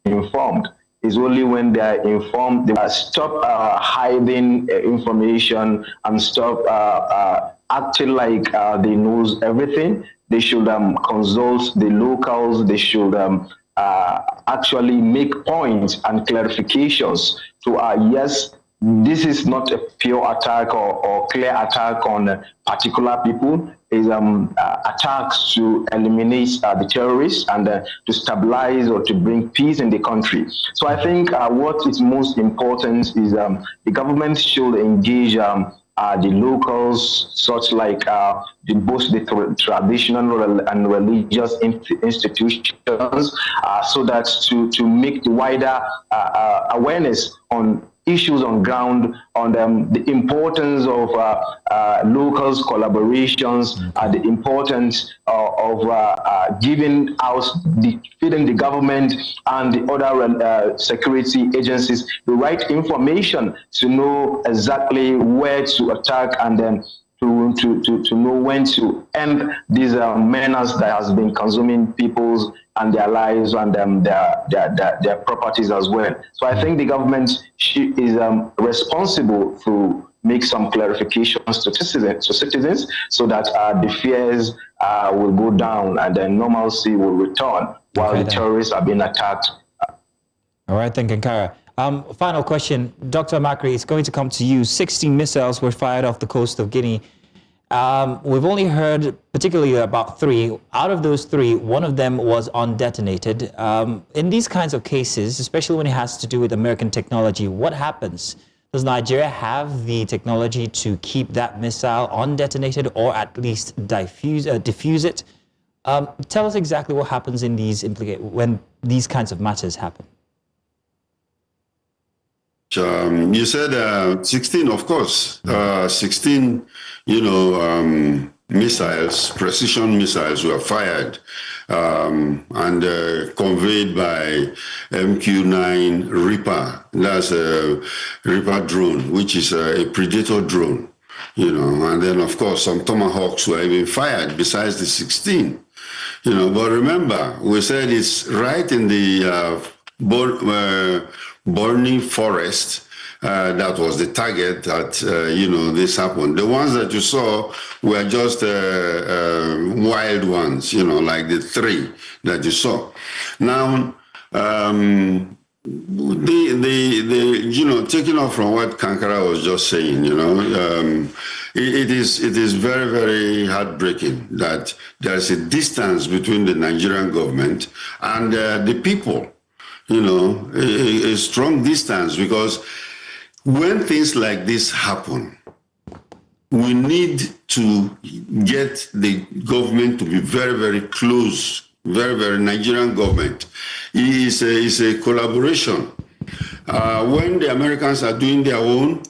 Speaker 4: informed. It's only when they are informed they stop hiding information and stop acting like they know everything. They should consult the locals. They should actually make points and clarifications to yes, this is not a pure attack or clear attack on particular people. Is attacks to eliminate the terrorists and to stabilize or to bring peace in the country. So I think what is most important is the government should engage the locals, such like both the traditional and religious institutions, so that to make the wider awareness on issues on ground, on the importance of locals collaborations, the importance of giving out, feeding the government and the other security agencies the right information to know exactly where to attack and then to know when to end these menace that has been consuming people's and their lives and their properties as well. So I think the government is responsible to make some clarifications to citizens so that the fears will go down and then normalcy will return while the terrorists are being attacked.
Speaker 1: All right, thank you, Kankara. Final question, Dr. Makri, it's going to come to you. 16 missiles were fired off the coast of Guinea. We've only heard particularly about 3. Out of those 3, one of them was undetonated. In these kinds of cases, especially when it has to do with American technology, what happens? Does Nigeria have the technology to keep that missile undetonated or at least diffuse it? Tell us exactly what happens in when these kinds of matters happen.
Speaker 8: You said 16, of course. 16, missiles, precision missiles were fired and conveyed by MQ-9 Reaper. That's a Reaper drone, which is a Predator drone, and then, of course, some Tomahawks were even fired besides the 16, But remember, we said it's right in the burning forest. That was the target that, this happened. The ones that you saw were just wild ones, like the 3 that you saw. Now, taking off from what Kankara was just saying, it is very, very heartbreaking that there's a distance between the Nigerian government and the people. A strong distance, because when things like this happen, we need to get the government to be very, very close, very, very Nigerian government. It is a collaboration. When the Americans are doing their own,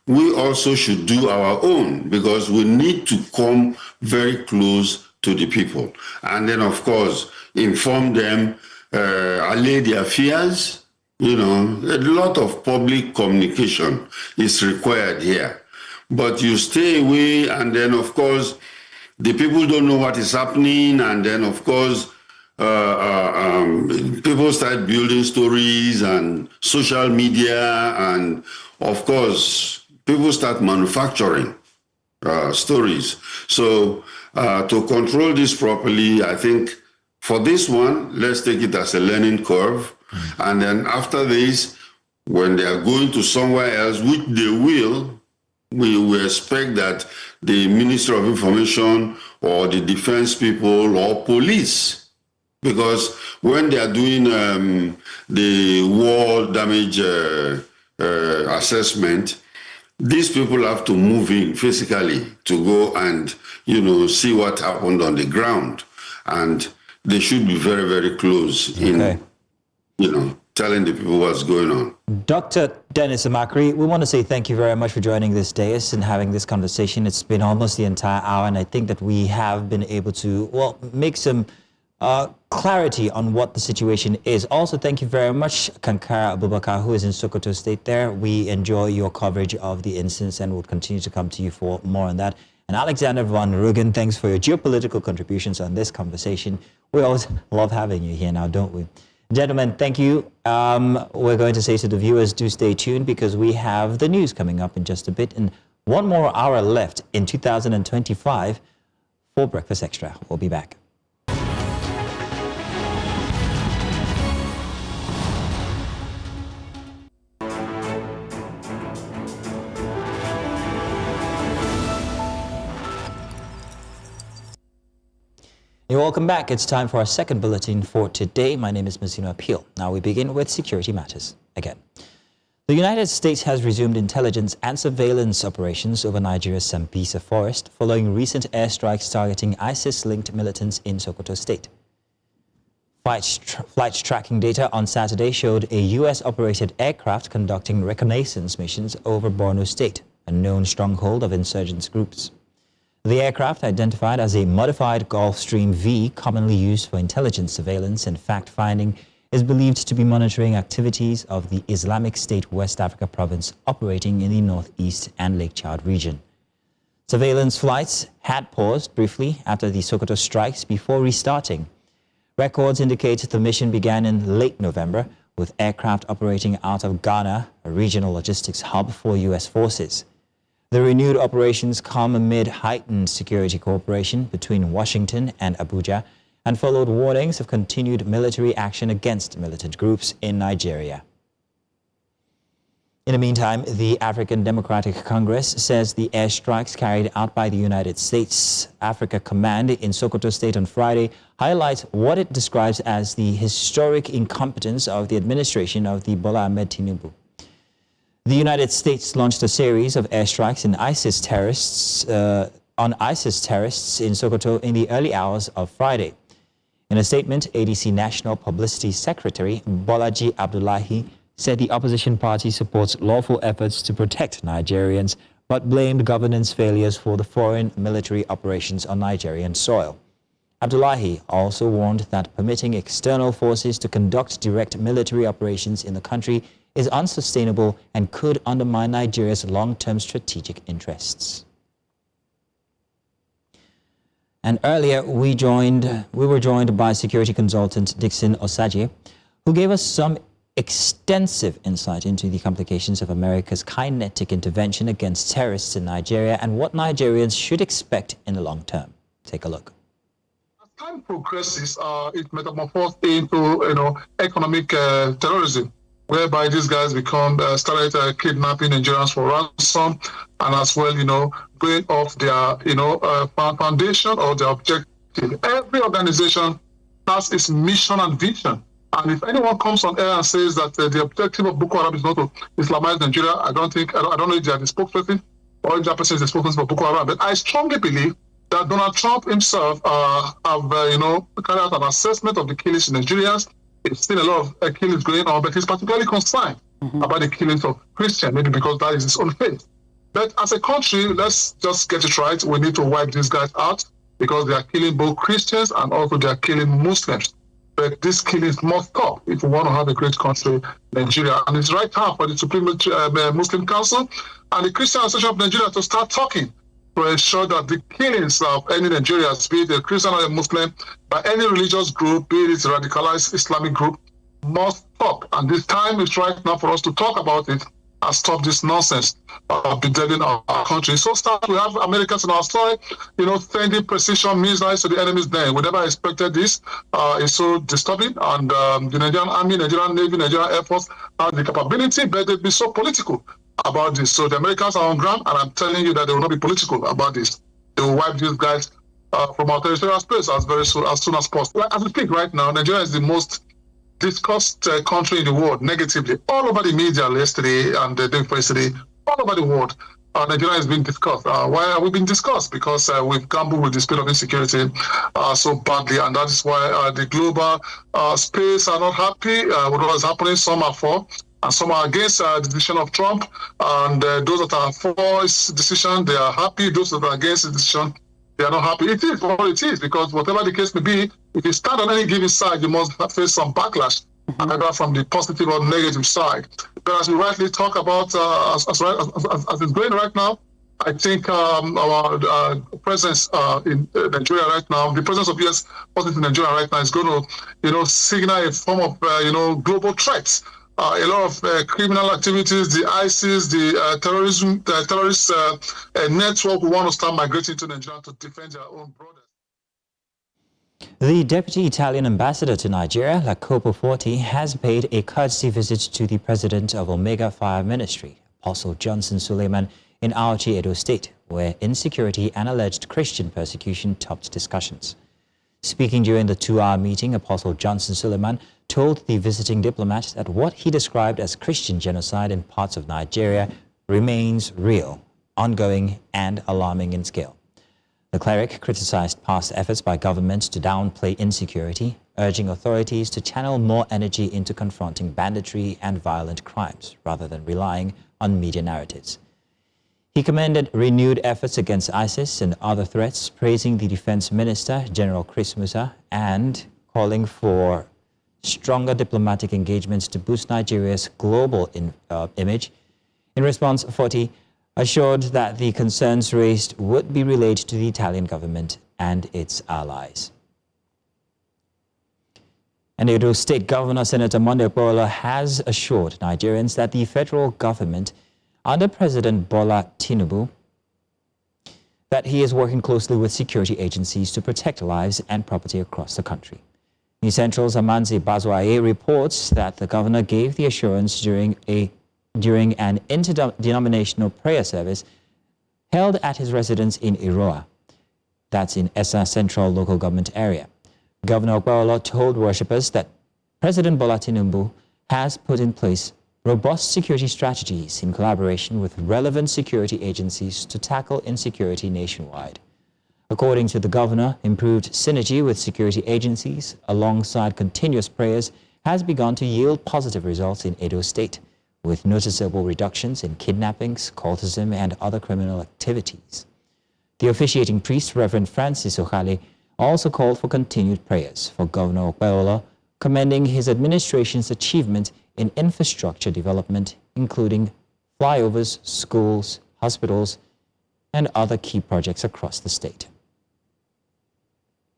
Speaker 8: we also should do our own, because we need to come very close to the people. And then, of course, inform them, allay their fears, You know, a lot of public communication is required here. But you stay away, and then, of course, the people don't know what is happening, and then, of course, people start building stories and social media, and, of course, people start manufacturing stories. So to control this properly, I think for this one, let's take it as a learning curve. And then after this, when they are going to somewhere else, which they will, we will expect that the Ministry of Information or the defense people or police, because when they are doing the war damage assessment, these people have to move in physically to go and, you know, see what happened on the ground. And they should be very, very close in, you know, telling the people what's going on.
Speaker 1: Dr. Dennis Amakri, we want to say thank you very much for joining this dais and having this conversation. It's been almost the entire hour, and I think that we have been able to, well, make some clarity on what the situation is. Also, thank you very much, Kankara Abubakar, who is in Sokoto State there. We enjoy your coverage of the incidents and will continue to come to you for more on that. And Alexander Van Rugen, thanks for your geopolitical contributions on this conversation. We always love having you here now, don't we? Gentlemen, thank you. We're going to say to the viewers, do stay tuned because we have the news coming up in just a bit and one more hour left in 2025 for Breakfast Extra. We'll be back. You're welcome back. It's time for our second bulletin for today. My name is Mazino Appeal. Now we begin with security matters again. The United States has resumed intelligence and surveillance operations over Nigeria's Sambisa forest following recent airstrikes targeting ISIS-linked militants in Sokoto State. Flight tracking data on Saturday showed a U.S.-operated aircraft conducting reconnaissance missions over Borno State, a known stronghold of insurgents groups. The aircraft, identified as a modified Gulfstream V, commonly used for intelligence surveillance and fact-finding, is believed to be monitoring activities of the Islamic State West Africa province operating in the northeast and Lake Chad region. Surveillance flights had paused briefly after the Sokoto strikes before restarting. Records indicate the mission began in late November, with aircraft operating out of Ghana, a regional logistics hub for U.S. forces. The renewed operations come amid heightened security cooperation between Washington and Abuja and followed warnings of continued military action against militant groups in Nigeria. In the meantime, the African Democratic Congress says the airstrikes carried out by the United States Africa Command in Sokoto State on Friday highlight what it describes as the historic incompetence of the administration of the Bola Ahmed Tinubu. The United States launched a series of airstrikes on ISIS terrorists in Sokoto in the early hours of Friday. In a statement, ADC National Publicity Secretary Bolaji Abdullahi said the opposition party supports lawful efforts to protect Nigerians, but blamed governance failures for the foreign military operations on Nigerian soil. Abdullahi also warned that permitting external forces to conduct direct military operations in the country is unsustainable and could undermine Nigeria's long-term strategic interests. And earlier, we were joined by security consultant Dixon Osagie, who gave us some extensive insight into the complications of America's kinetic intervention against terrorists in Nigeria and what Nigerians should expect in the long term. Take a look.
Speaker 9: As time progresses, it metamorphosed into economic terrorism, whereby these guys started kidnapping Nigerians for ransom, and as well, going off their foundation or their objective. Every organization has its mission and vision. And if anyone comes on air and says that the objective of Boko Haram is not to Islamize Nigeria, I don't know if they are the spokesperson or if that person is the spokesperson for Boko Haram. But I strongly believe that Donald Trump himself have carried out an assessment of the killings in Nigerians. It's still a lot of killings going on, but he's particularly concerned about the killings of Christians, maybe because that is his own faith. But as a country, let's just get it right. We need to wipe these guys out because they are killing both Christians and also they are killing Muslims. But this killing must stop if we want to have a great country, Nigeria. And it's right time for the Supreme Muslim Council and the Christian Association of Nigeria to start talking to ensure that the killings of any Nigerians, be it a Christian or a Muslim, by any religious group, be it a radicalized Islamic group, must stop. And this time is right now for us to talk about it and stop this nonsense of bedeviling our country. So we have Americans on our side, sending precision missiles to the enemy's den. We never expected this. It's so disturbing. And the Nigerian Army, Nigerian Navy, Nigerian Air Force have the capability, but they'd be so political about this. So the Americans are on ground, and I'm telling you that they will not be political about this. They will wipe these guys from our territorial space as soon as possible. As we speak right now, Nigeria is the most discussed country in the world negatively. All over the media yesterday and the day before yesterday, all over the world, Nigeria has been discussed. Why have we been discussed? Because we've gambled with the spirit of insecurity so badly, and that is why the global space are not happy with what is happening. Some are for, and some are against the decision of Trump. And those that are for his decision, they are happy. Those that are against his decision, they are not happy. It is what it is, because whatever the case may be, if you stand on any given side, you must face some backlash, either from the positive or negative side. But as we rightly talk about, as it's going right now, I think our presence in Nigeria right now, the presence of U.S. forces in Nigeria right now is going to, signal a form of, global threats. A lot of criminal activities, the ISIS, the terrorist network want to start migrating to Nigeria to defend their own brothers.
Speaker 1: The Deputy Italian Ambassador to Nigeria, Jacopo Forti, has paid a courtesy visit to the President of Omega Fire Ministry, Apostle Johnson Suleiman, in Auchi, Edo State, where insecurity and alleged Christian persecution topped discussions. Speaking during the 2-hour meeting, Apostle Johnson Suleiman told the visiting diplomat that what he described as Christian genocide in parts of Nigeria remains real, ongoing, and alarming in scale. The cleric criticized past efforts by governments to downplay insecurity, urging authorities to channel more energy into confronting banditry and violent crimes rather than relying on media narratives. He commended renewed efforts against ISIS and other threats, praising the Defense Minister, General Chris Musa, and calling for stronger diplomatic engagements to boost Nigeria's global image. In response, Forti assured that the concerns raised would be relayed to the Italian government and its allies. And Edo State Governor Senator Monday Okpebholo has assured Nigerians that the federal government, under President Bola Tinubu, that he is working closely with security agencies to protect lives and property across the country. New Central's Amanzi Bazwaye reports that the governor gave the assurance during an interdenominational prayer service held at his residence in Iroa, that's in Esa Central Local Government Area. Governor Okpebholo told worshippers that President Bola Tinubu has put in place robust security strategies in collaboration with relevant security agencies to tackle insecurity nationwide. According to the governor, improved synergy with security agencies alongside continuous prayers has begun to yield positive results in Edo State, with noticeable reductions in kidnappings, cultism, and other criminal activities. The officiating priest, Reverend Francis Okhale, also called for continued prayers for Governor Okpebholo, commending his administration's achievement in infrastructure development, including flyovers, schools, hospitals, and other key projects across the state.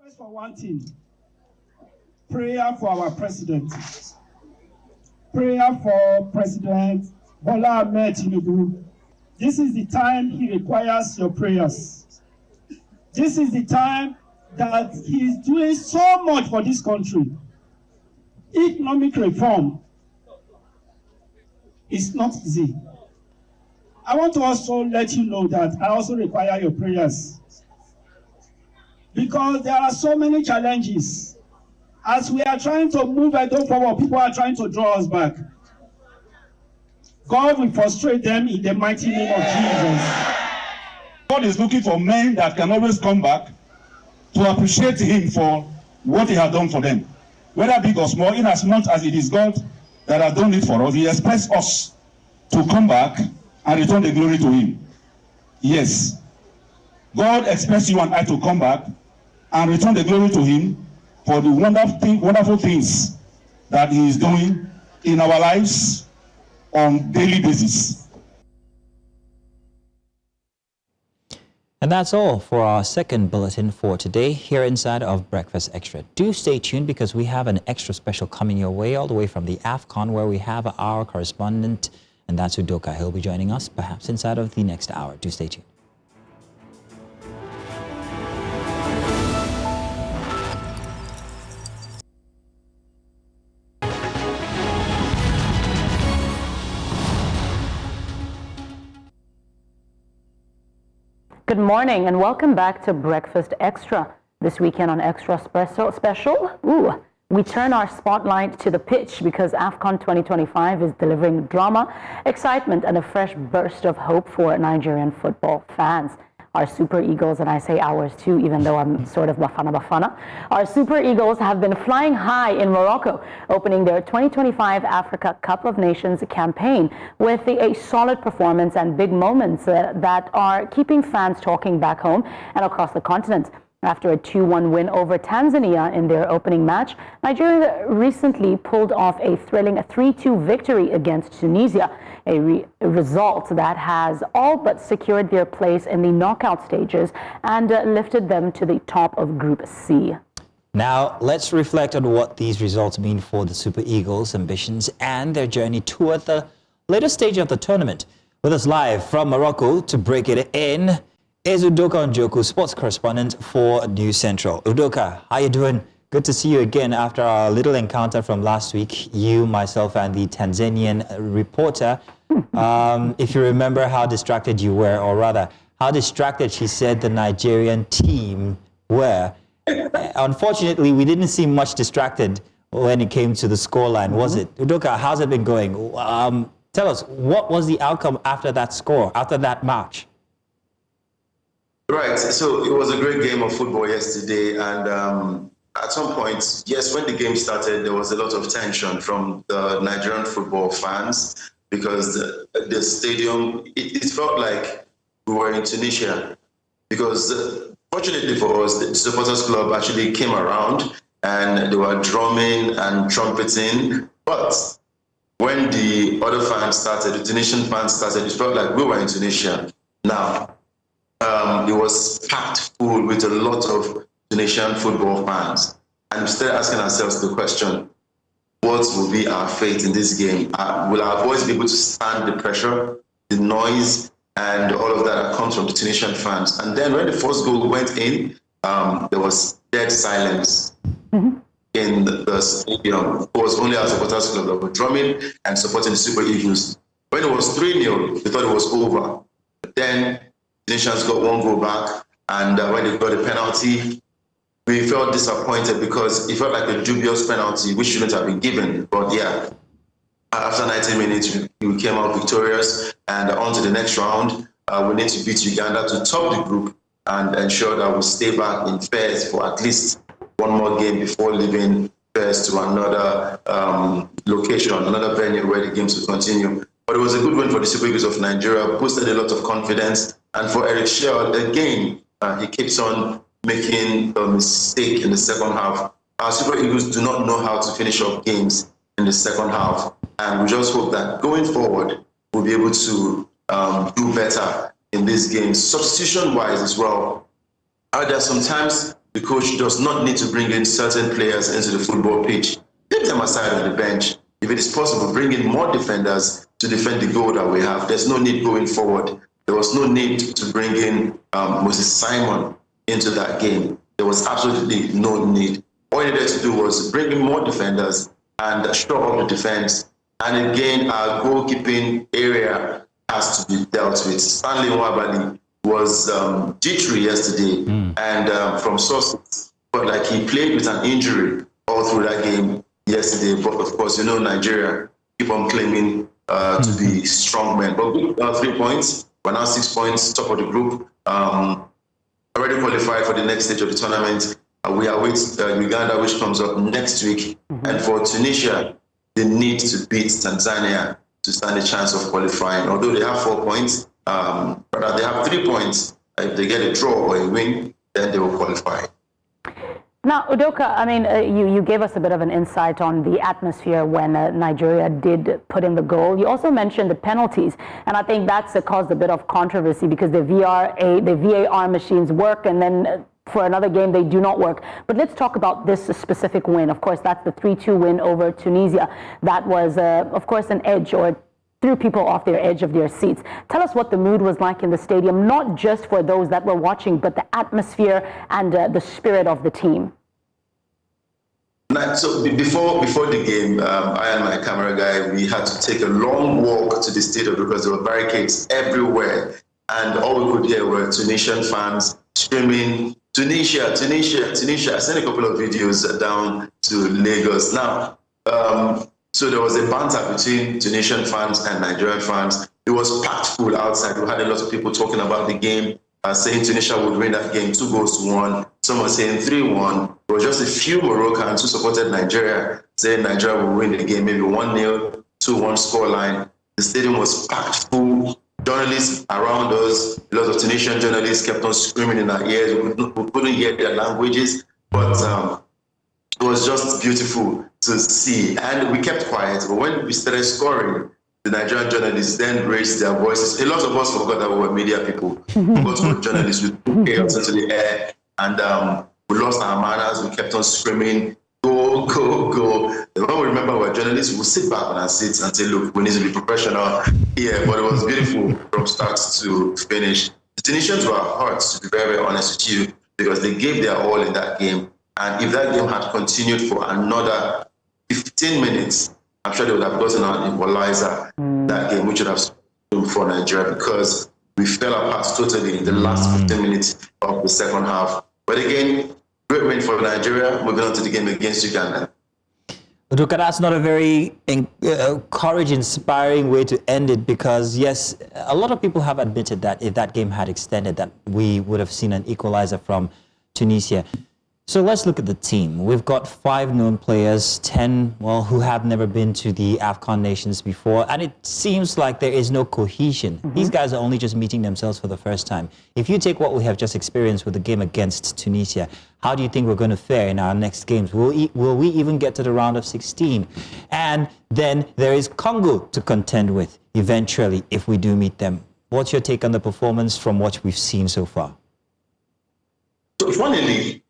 Speaker 6: First, for one thing, prayer for our president. Prayer for President Bola Ahmed Tinubu. This is the time he requires your prayers. This is the time that he is doing so much for this country. Economic reform is not easy. I want to also let you know that I also require your prayers, because there are so many challenges. As we are trying to move Edo forward, people are trying to draw us back. God will frustrate them in the mighty name of Jesus.
Speaker 11: God is looking for men that can always come back to appreciate him for what he has done for them, whether big or small. In as much as it is God that has done it for us, he expects us to come back and return the glory to him. Yes, God expects you and I to come back and return the glory to him for the wonderful things that he is doing in our lives on daily basis.
Speaker 1: And that's all for our second bulletin for today here inside of Breakfast Extra. Do stay tuned because we have an extra special coming your way all the way from the AFCON, where we have our correspondent, and that's Udoka. He'll be joining us perhaps inside of the next hour. Do stay tuned.
Speaker 2: Good morning and welcome back to Breakfast Extra. This weekend on Extra Special, we turn our spotlight to the pitch because AFCON 2025 is delivering drama, excitement, and a fresh burst of hope for Nigerian football fans. Our Super Eagles, and I say ours too, even though I'm sort of Bafana, our Super Eagles have been flying high in Morocco, opening their 2025 Africa Cup of Nations campaign with a solid performance and big moments that are keeping fans talking back home and across the continent. After a 2-1 win over Tanzania in their opening match, Nigeria recently pulled off a thrilling 3-2 victory against Tunisia, a result that has all but secured their place in the knockout stages and lifted them to the top of Group C.
Speaker 1: Now, let's reflect on what these results mean for the Super Eagles' ambitions and their journey toward the later stage of the tournament. With us live from Morocco to break it in is Udoka Njoku, sports correspondent for News Central. Udoka, how you doing? Good to see you again after our little encounter from last week, you, myself, and the Tanzanian reporter. If you remember how distracted you were, or rather, how distracted she said the Nigerian team were. Unfortunately, we didn't seem much distracted when it came to the scoreline, was it? Udoka, how's it been going? Tell us, what was the outcome after that score, after that match?
Speaker 12: Right, so it was a great game of football yesterday, and at some point, yes, when the game started, there was a lot of tension from the Nigerian football fans because the stadium, it felt like we were in Tunisia because fortunately for us, the supporters club actually came around and they were drumming and trumpeting, but when the other fans started, the Tunisian fans started, it felt like we were in Tunisia. Now, it was packed full with a lot of Tunisian football fans. And we started asking ourselves the question, what will be our fate in this game? Will our boys be able to stand the pressure, the noise, and all of that comes from the Tunisian fans? And then when the first goal went in, there was dead silence in the stadium. It was only our supporters club that were drumming and supporting the Super Eagles. When it was 3-0, they thought it was over. But then Tunisians got one goal back, and when they got a penalty, we felt disappointed because it felt like a dubious penalty, which shouldn't have been given. But yeah, after 90 minutes, we came out victorious, and on to the next round. We need to beat Uganda to top the group and ensure that we stay back in Fairs for at least one more game before leaving Fairs to another location, another venue where the games will continue. But it was a good win for the Super Eagles of Nigeria, boosted a lot of confidence. And for Eric Schell, again, he keeps on making a mistake in the second half. Our Super Eagles do not know how to finish up games in the second half. And we just hope that going forward, we'll be able to do better in these games. Substitution-wise as well, there are sometimes the coach does not need to bring in certain players into the football pitch. Leave them aside on the bench. If it is possible, bring in more defenders to defend the goal that we have. There's no need going forward. There was no need to bring in Moses Simon into that game. There was absolutely no need. All you needed to do was bring in more defenders and shore up the defense. And again, our goalkeeping area has to be dealt with. Stanley Nwabali was jittery yesterday, and from sources, but like he played with an injury all through that game yesterday. But of course, you know, Nigeria keep on claiming to be strong men. But 3 points. We're now 6 points, top of the group. Already qualified for the next stage of the tournament. We are with Uganda, which comes up next week. And for Tunisia, they need to beat Tanzania to stand a chance of qualifying. Although they have 4 points, but they have 3 points. If they get a draw or a win, then they will qualify.
Speaker 2: Now, Udoka, I mean, you gave us a bit of an insight on the atmosphere when Nigeria did put in the goal. You also mentioned the penalties, and I think that's caused a bit of controversy because the VAR machines work, and then for another game they do not work. But let's talk about this specific win. Of course, that's the 3-2 win over Tunisia. That was, of course, an edge, or threw people off their edge of their seats. Tell us what the mood was like in the stadium, not just for those that were watching, but the atmosphere and the spirit of the team.
Speaker 12: So before the game, I and my camera guy, we had to take a long walk to the stadium because there were barricades everywhere. And all we could hear were Tunisian fans screaming, Tunisia, Tunisia, Tunisia. I sent a couple of videos down to Lagos. Now, so there was a banter between Tunisian fans and Nigerian fans. It was packed full outside. We had a lot of people talking about the game, saying Tunisia would win that game 2-1. Some were saying 3-1. There was just a few Moroccans who supported Nigeria, saying Nigeria would win the game, maybe 1-0, 2-1 scoreline. The stadium was packed full. Journalists around us, a lot of Tunisian journalists kept on screaming in our ears. We couldn't hear their languages, but it was just beautiful to see. And we kept quiet. But when we started scoring, the Nigerian journalists then raised their voices. A lot of us forgot that we were media people. Forgot we were journalists. We put chaos into the air, and we lost our manners. We kept on screaming, go, go, go. And when we remember we were journalists, we would sit back on our seats and say, look, we need to be professional here. But it was beautiful from start to finish. The Tunisians were hurt, to be very, very honest with you, because they gave their all in that game. And if that game had continued for another 15 minutes, I'm sure they would have gotten an equalizer that game, which would have been for Nigeria, because we fell apart totally in the last 15 minutes of the second half. But again, great win for Nigeria. Moving on to the game against Uganda.
Speaker 1: Udoka, that's not a very courage-inspiring way to end it, because yes, a lot of people have admitted that if that game had extended, that we would have seen an equalizer from Tunisia. So let's look at the team. We've got 5 known players, 10, well, who have never been to the AFCON nations before, and it seems like there is no cohesion. These guys are only just meeting themselves for the first time. If you take what we have just experienced with the game against Tunisia, how do you think we're going to fare in our next games? Will we even get to the round of 16? And then there is Congo to contend with eventually if we do meet them. What's your take on the performance from what we've seen so far?
Speaker 12: So funnily,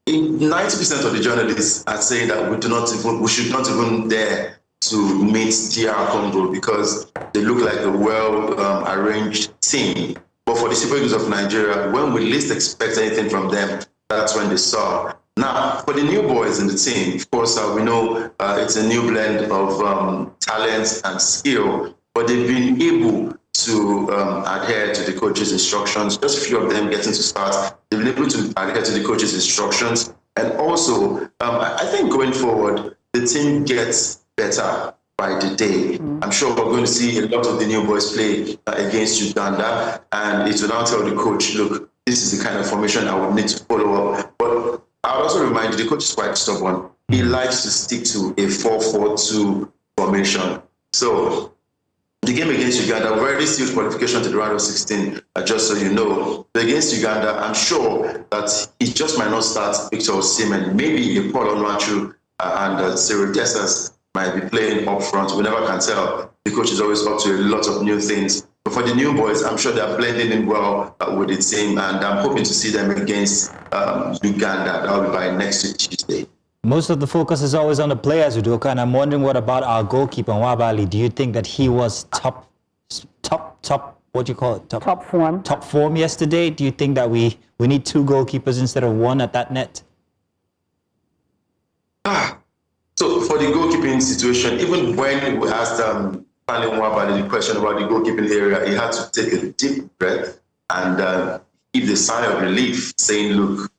Speaker 12: 90% of the journalists are saying that we should not even dare to meet DR Congo because they look like a well-arranged team. But for the Super Eagles of Nigeria, when we least expect anything from them, that's when they saw. Now, for the new boys in the team, of course, we know it's a new blend of talent and skill, but they've been able to adhere to the coach's instructions. Just a few of them getting to start. They've been able to adhere to the coach's instructions. And also, I think going forward, the team gets better by the day. I'm sure we're going to see a lot of the new boys play against Uganda, and it will now tell the coach, look, this is the kind of formation I would need to follow up. But I'll also remind you, the coach is quite stubborn. He likes to stick to a 4-4-2 formation. So the game against Uganda, very serious qualification to the round of 16, just so you know. But against Uganda, I'm sure that he just might not start Victor Osimhen. Maybe Paul Onuachu and Cyril Dessers might be playing up front. We never can tell. The coach is always up to a lot of new things. But for the new boys, I'm sure they're blending in well with the team, and I'm hoping to see them against Uganda. That'll be by next week, Tuesday.
Speaker 1: Most of the focus is always on the players, Udoka, and I'm wondering what about our goalkeeper, Nwabali? Do you think that he was top, what do you call it?
Speaker 2: Top form.
Speaker 1: Top form yesterday? Do you think that we need 2 goalkeepers instead of 1 at that net?
Speaker 12: So for the goalkeeping situation, even when we asked Stanley Nwabali the question about the goalkeeping area, he had to take a deep breath and give the sigh of relief, saying, look,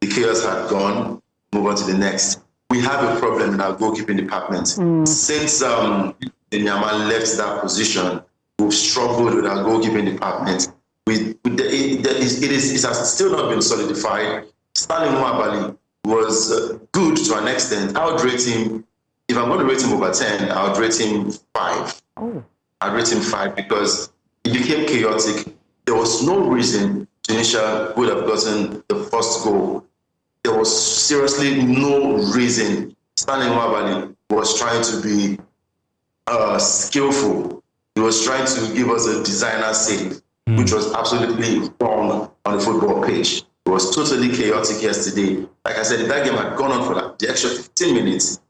Speaker 12: the chaos had gone. Move on to the next. We have a problem in our goalkeeping department. Since Nyama left that position, we've struggled with our goalkeeping department. It has still not been solidified. Stanley Nwabali was good to an extent. I would rate him, if I'm going to rate him over 10, I would rate him 5. I'd rate him 5 because it became chaotic. There was no reason Tunisia would have gotten the first goal. there was seriously no reason Stanley Nwabali was trying to be skillful. He was trying to give us a designer save, which was absolutely wrong on the football pitch. It was totally chaotic yesterday. Like I said, if that game had gone on for like the extra 15 minutes,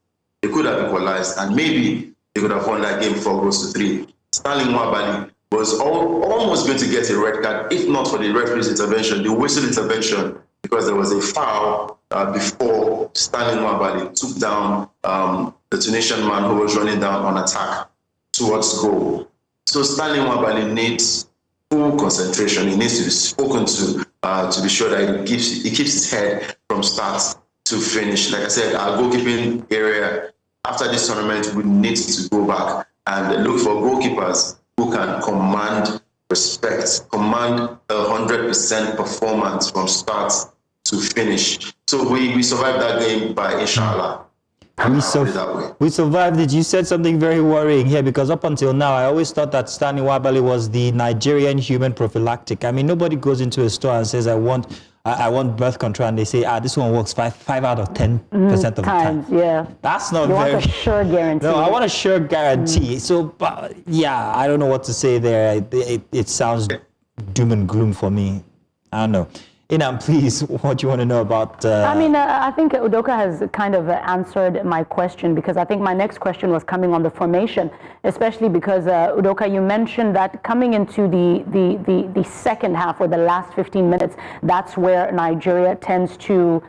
Speaker 12: they could have equalized, and maybe they could have won that game 4-3. Stanley Nwabali was almost going to get a red card, if not for the referee's intervention, the whistle intervention, because there was a foul before Stanley Nwabali took down the Tunisian man who was running down on attack towards goal. So Stanley Nwabali needs full concentration. He needs to be spoken to be sure that he keeps his head from start to finish. Like I said, our goalkeeping area after this tournament, we need to go back and look for goalkeepers who can command respect, command 100% performance from start to finish. So we survived that game by inshallah.
Speaker 1: We survived it. You said something very worrying here, because up until now, I always thought that Stanley Nwabali was the Nigerian human prophylactic. I mean, nobody goes into a store and says, I want birth control, and they say, this one works 5 out of 10% of the time.
Speaker 2: Yeah.
Speaker 1: That's not
Speaker 2: you
Speaker 1: very...
Speaker 2: want a sure guarantee.
Speaker 1: No, I want a sure guarantee. So, yeah, I don't know what to say there. It sounds doom and gloom for me. I don't know. Inam, please, what do you want to know about...
Speaker 2: I mean, I think Udoka has kind of answered my question, because I think my next question was coming on the formation, especially because, Udoka, you mentioned that coming into the second half, or the last 15 minutes, that's where Nigeria tends to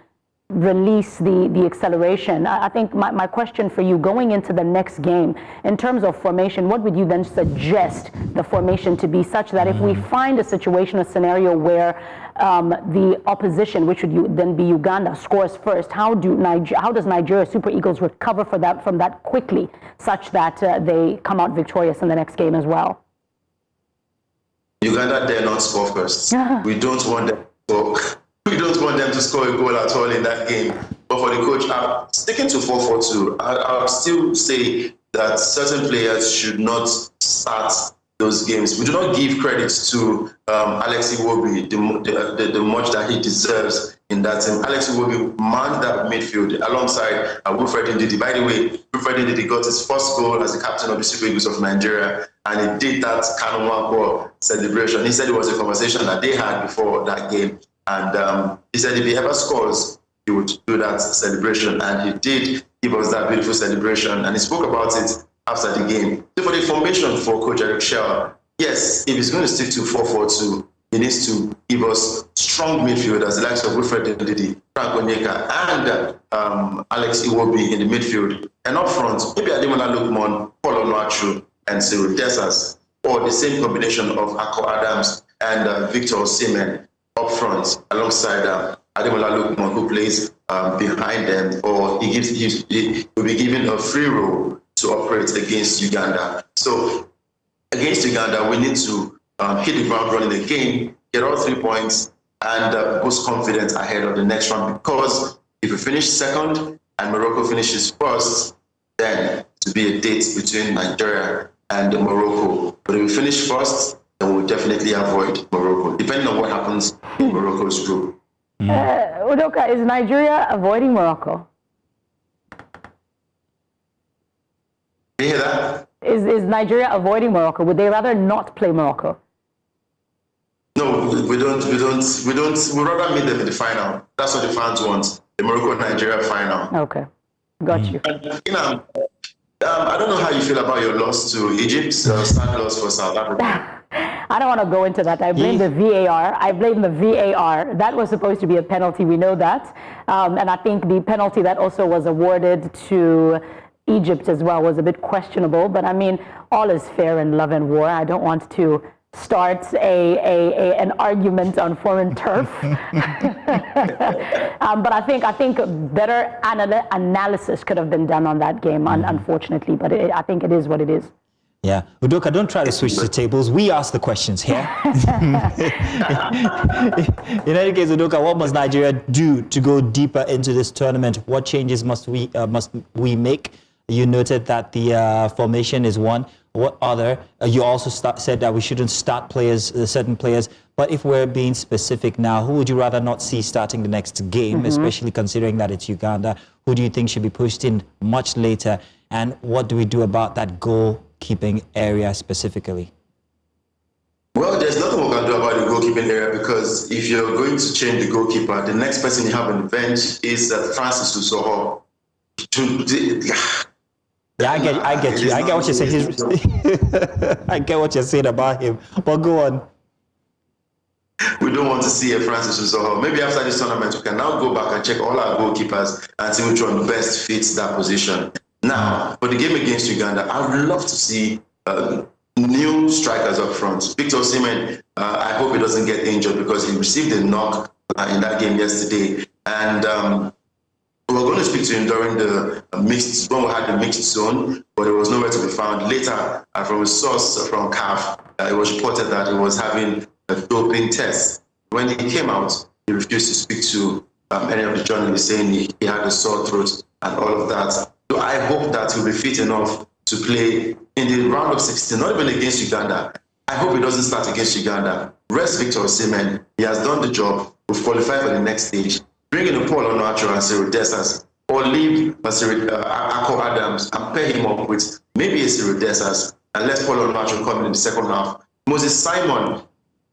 Speaker 2: release the acceleration. I think my question for you, going into the next game, in terms of formation, what would you then suggest the formation to be, such that if we find a situation, a scenario where the opposition, which would then be Uganda, scores first, how does Nigeria Super Eagles recover from that quickly, such that they come out victorious in the next game as well?
Speaker 12: Uganda dare not score first. We don't want them to score. We don't want them to score a goal at all in that game. But for the coach, sticking to 4-4-2, I'll still say that certain players should not start those games. We do not give credit to Alex Iwobi the much that he deserves in that team. Alex Iwobi manned that midfield alongside Wilfred Ndidi. By the way, Wilfred Ndidi got his first goal as the captain of the Super Eagles of Nigeria, and he did that Kanumako celebration. He said it was a conversation that they had before that game. And he said if he ever scores, he would do that celebration. And he did give us that beautiful celebration. And he spoke about it after the game. So for the formation for Coach Eric Schell, yes, if he's going to stick to 4-4-2, he needs to give us strong midfielders, the likes of Wilfred Ndidi, Frank Onyeka, and Alex Iwobi in the midfield. And up front, maybe Ademola Lookman, Paul Onuachu, and Cyril Dessers, or the same combination of Akko Adams and Victor Osimhen up front, alongside Ademola Lookman, who plays behind them, or he will be given a free role to operate against Uganda. So against Uganda, we need to hit the ground running again, get all 3 points, and boost confidence ahead of the next round. Because if we finish second and Morocco finishes first, then to be a date between Nigeria and Morocco. But if we finish first, then we'll definitely avoid Morocco, depending on what happens in Morocco's group.
Speaker 2: Udoka, is Nigeria avoiding Morocco?
Speaker 12: You hear that?
Speaker 2: Is Nigeria avoiding Morocco? Would they rather not play Morocco?
Speaker 12: No, we don't. We'd rather meet them in the final. That's what the fans want. The Morocco-Nigeria final.
Speaker 2: Okay, got you.
Speaker 12: I don't know how you feel about your loss to Egypt, sad loss for South Africa.
Speaker 2: I don't want to go into that. I blame the VAR. That was supposed to be a penalty. We know that. And I think the penalty that also was awarded to Egypt as well was a bit questionable. But I mean, all is fair in love and war. I don't want to start an argument on foreign turf. But I think better analysis could have been done on that game, unfortunately. But I think it is what it is.
Speaker 1: Yeah. Udoka, don't try to switch the tables. We ask the questions here. In any case, Udoka, what must Nigeria do to go deeper into this tournament? What changes must we make? You noted that the formation is one. What other? You also said that we shouldn't start players, certain players. But if we're being specific now, who would you rather not see starting the next game, especially considering that it's Uganda? Who do you think should be pushed in much later? And what do we do about that goalkeeping area specifically?
Speaker 12: Well, there's nothing we can do about the goalkeeping area, because if you're going to change the goalkeeper, the next person you have on the bench is Francis Usoho.
Speaker 1: Yeah, I get you. I get what you're saying. I get what you're saying about him. But go on.
Speaker 12: We don't want to see a Francis Usoho. Maybe after this tournament, we can now go back and check all our goalkeepers and see which one best fits that position. Now, for the game against Uganda, I would love to see new strikers up front. Victor Osimhen, I hope he doesn't get injured, because he received a knock in that game yesterday. And we were going to speak to him during the when we had the mixed zone, but it was nowhere to be found. Later, from a source from CAF, it was reported that he was having a doping test. When he came out, he refused to speak to any of the journalists, saying he had a sore throat and all of that. So I hope that he'll be fit enough to play in the round of 16, not even against Uganda. I hope he doesn't start against Uganda. Rest Victor Osimhen. He has done the job. We've qualified for the next stage. Bring in Paul Onuachu and Cyril Dessers, or leave Akko Adams and pair him up with maybe a Cyril Dessers, and let Paul Onuachu come in the second half. Moses Simon,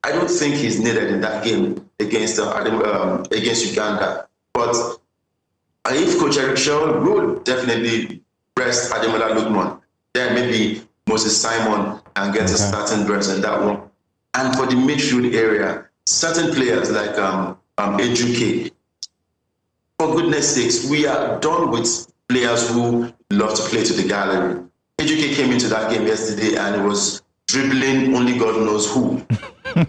Speaker 12: I don't think he's needed in that game against Uganda. But if Coach Eric Shaw would definitely rest Ademola Lookman, then maybe Moses Simon can get a starting dress in that one. And for the midfield area, certain players like Ejuke, for goodness sakes, we are done with players who love to play to the gallery. Ejuke came into that game yesterday and he was dribbling only God knows who.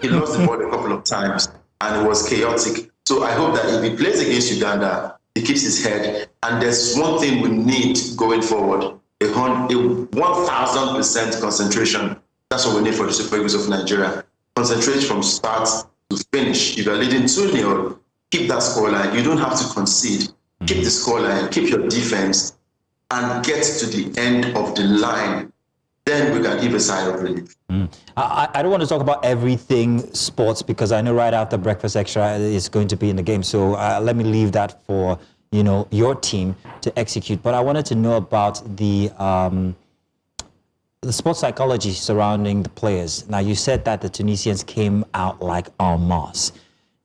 Speaker 12: He lost the ball a couple of times and it was chaotic. So I hope that if he plays against Uganda, he keeps his head. And there's one thing we need going forward, a 1,000% concentration. That's what we need for the Super Eagles of Nigeria. Concentrate from start to finish. If you're leading 2-0, keep that scoreline. You don't have to concede. Keep the scoreline, keep your defense, and get to the end of the line. Then we can give a sign of relief.
Speaker 1: I don't want to talk about everything sports, because I know right after Breakfast Extra is going to be in the game. So let me leave that for your team to execute. But I wanted to know about the sports psychology surrounding the players. Now, you said that the Tunisians came out like en masse.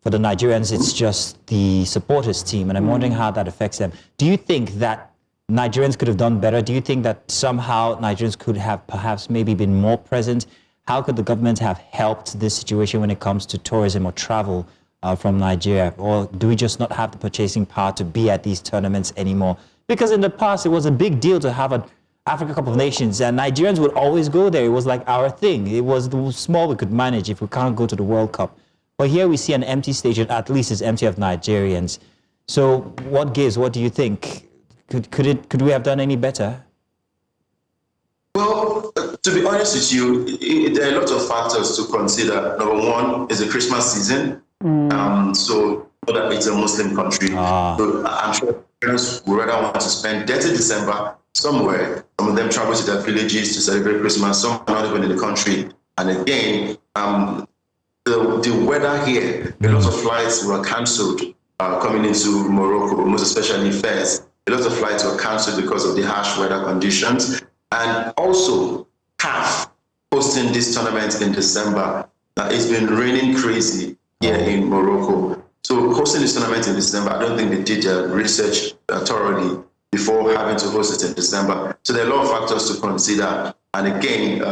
Speaker 1: For the Nigerians, it's just the supporters team, and I'm wondering how that affects them. Do you think that Nigerians could have done better? Do you think that somehow Nigerians could have perhaps maybe been more present? How could the government have helped this situation when it comes to tourism or travel from Nigeria? Or do we just not have the purchasing power to be at these tournaments anymore? Because in the past, it was a big deal to have an Africa Cup of Nations, and Nigerians would always go there. It was like our thing. It was the small we could manage if we can't go to the World Cup. But here we see an empty stage, and at least it's empty of Nigerians. So what gives? What do you think? Could we have done any better?
Speaker 12: Well, to be honest with you, there are a lot of factors to consider. Number one is the Christmas season. So that it's a Muslim country. So I'm sure parents would rather want to spend 30 December somewhere. Some of them travel to their villages to celebrate Christmas. Some are not even in the country. And again, the weather here, a lot of flights were cancelled coming into Morocco, most especially Fez. A lot of flights were cancelled because of the harsh weather conditions. And also, CAF hosting this tournament in December. It's been raining crazy here in Morocco. So hosting this tournament in December, I don't think they did their research thoroughly before having to host it in December. So there are a lot of factors to consider. And again,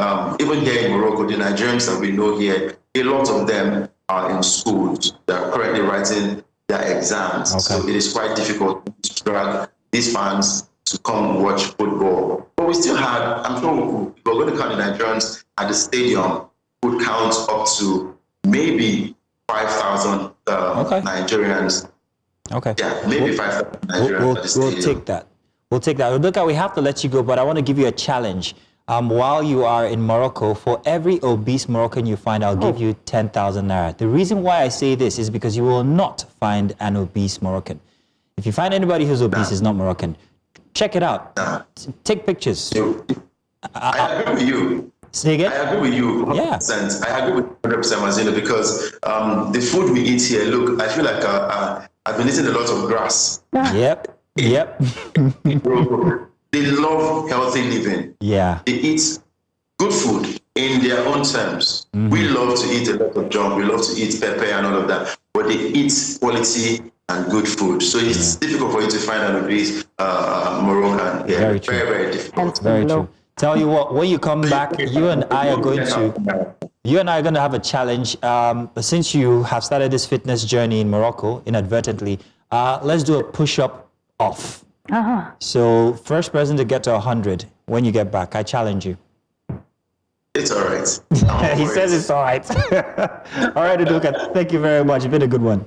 Speaker 12: even here in Morocco, the Nigerians that we know here, a lot of them are in schools. They are currently writing their exams. So it is quite difficult to drag these fans to come watch football. But we still had, I'm sure we're going to count the Nigerians at the stadium, would count up to maybe 5,000 Nigerians.
Speaker 1: Okay.
Speaker 12: Yeah, maybe 5,000 Nigerians at the stadium.
Speaker 1: We'll take that. We'll take that. Look, we have to let you go, but I want to give you a challenge. While you are in Morocco, for every obese Moroccan you find, I'll give you 10,000 naira. The reason why I say this is because you will not find an obese Moroccan. If you find anybody who's obese, is not Moroccan. Check it out. Take pictures.
Speaker 12: I agree with you.
Speaker 1: Say again?
Speaker 12: I agree with you 100%. Yeah. I agree with 100%, Mazino, because the food we eat here, look, I feel like I've been eating a lot of grass.
Speaker 1: Yep.
Speaker 12: They love healthy living.
Speaker 1: Yeah.
Speaker 12: They eat good food in their own terms. Mm-hmm. We love to eat a lot of junk. We love to eat pepper and all of that. But they eat quality and good food. So it's difficult for you to find an obese Moroccan here.
Speaker 1: Very true.
Speaker 12: Very difficult.
Speaker 1: Very true. Tell you what, when you come back, you and I are going to have a challenge. Since you have started this fitness journey in Morocco inadvertently, let's do a push-up off. So first person to get to 100 when you get back, I challenge you.
Speaker 12: It's all right.
Speaker 1: He says it's all right. All right, Udoka, thank you very much. It's been a good one.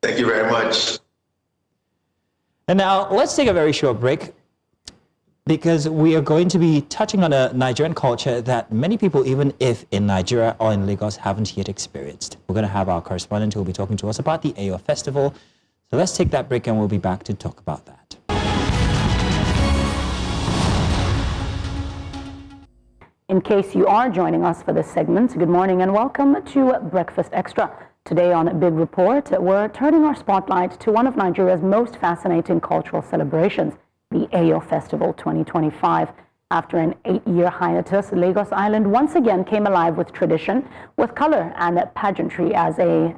Speaker 12: Thank you very much.
Speaker 1: And now let's take a very short break, because we are going to be touching on a Nigerian culture that many people, even if in Nigeria or in Lagos, haven't yet experienced. We're going to have our correspondent who will be talking to us about the Ayo Festival. So let's take that break and we'll be back to talk about that.
Speaker 2: In case you are joining us for this segment, good morning and welcome to Breakfast Extra. Today on Big Report, we're turning our spotlight to one of Nigeria's most fascinating cultural celebrations, the Ayo Festival 2025. After an 8-year hiatus, Lagos Island once again came alive with tradition, with color and pageantry as the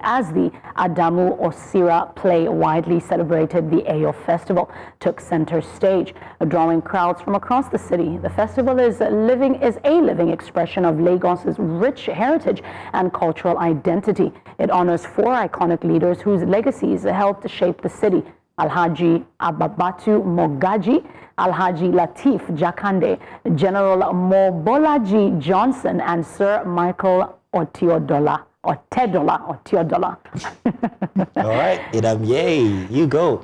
Speaker 2: Adamu Osira play widely celebrated. The Ayo Festival took center stage, drawing crowds from across the city. The festival is a living expression of Lagos's rich heritage and cultural identity. It honors 4 iconic leaders whose legacies helped shape the city: Alhaji Ababatu Mogaji, Alhaji Latif Jakande, General Mobolaji Johnson, and Sir Michael Oteodola. All
Speaker 1: right, yay, you go.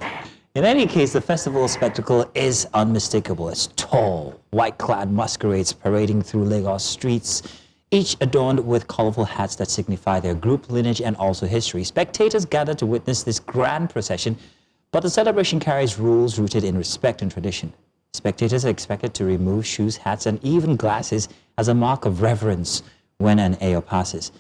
Speaker 1: In any case, the festival spectacle is unmistakable. It's tall, white-clad masquerades parading through Lagos streets, each adorned with colorful hats that signify their group, lineage, and also history. Spectators gather to witness this grand procession, but the celebration carries rules rooted in respect and tradition. Spectators are expected to remove shoes, hats, and even glasses as a mark of reverence when an Ayo passes.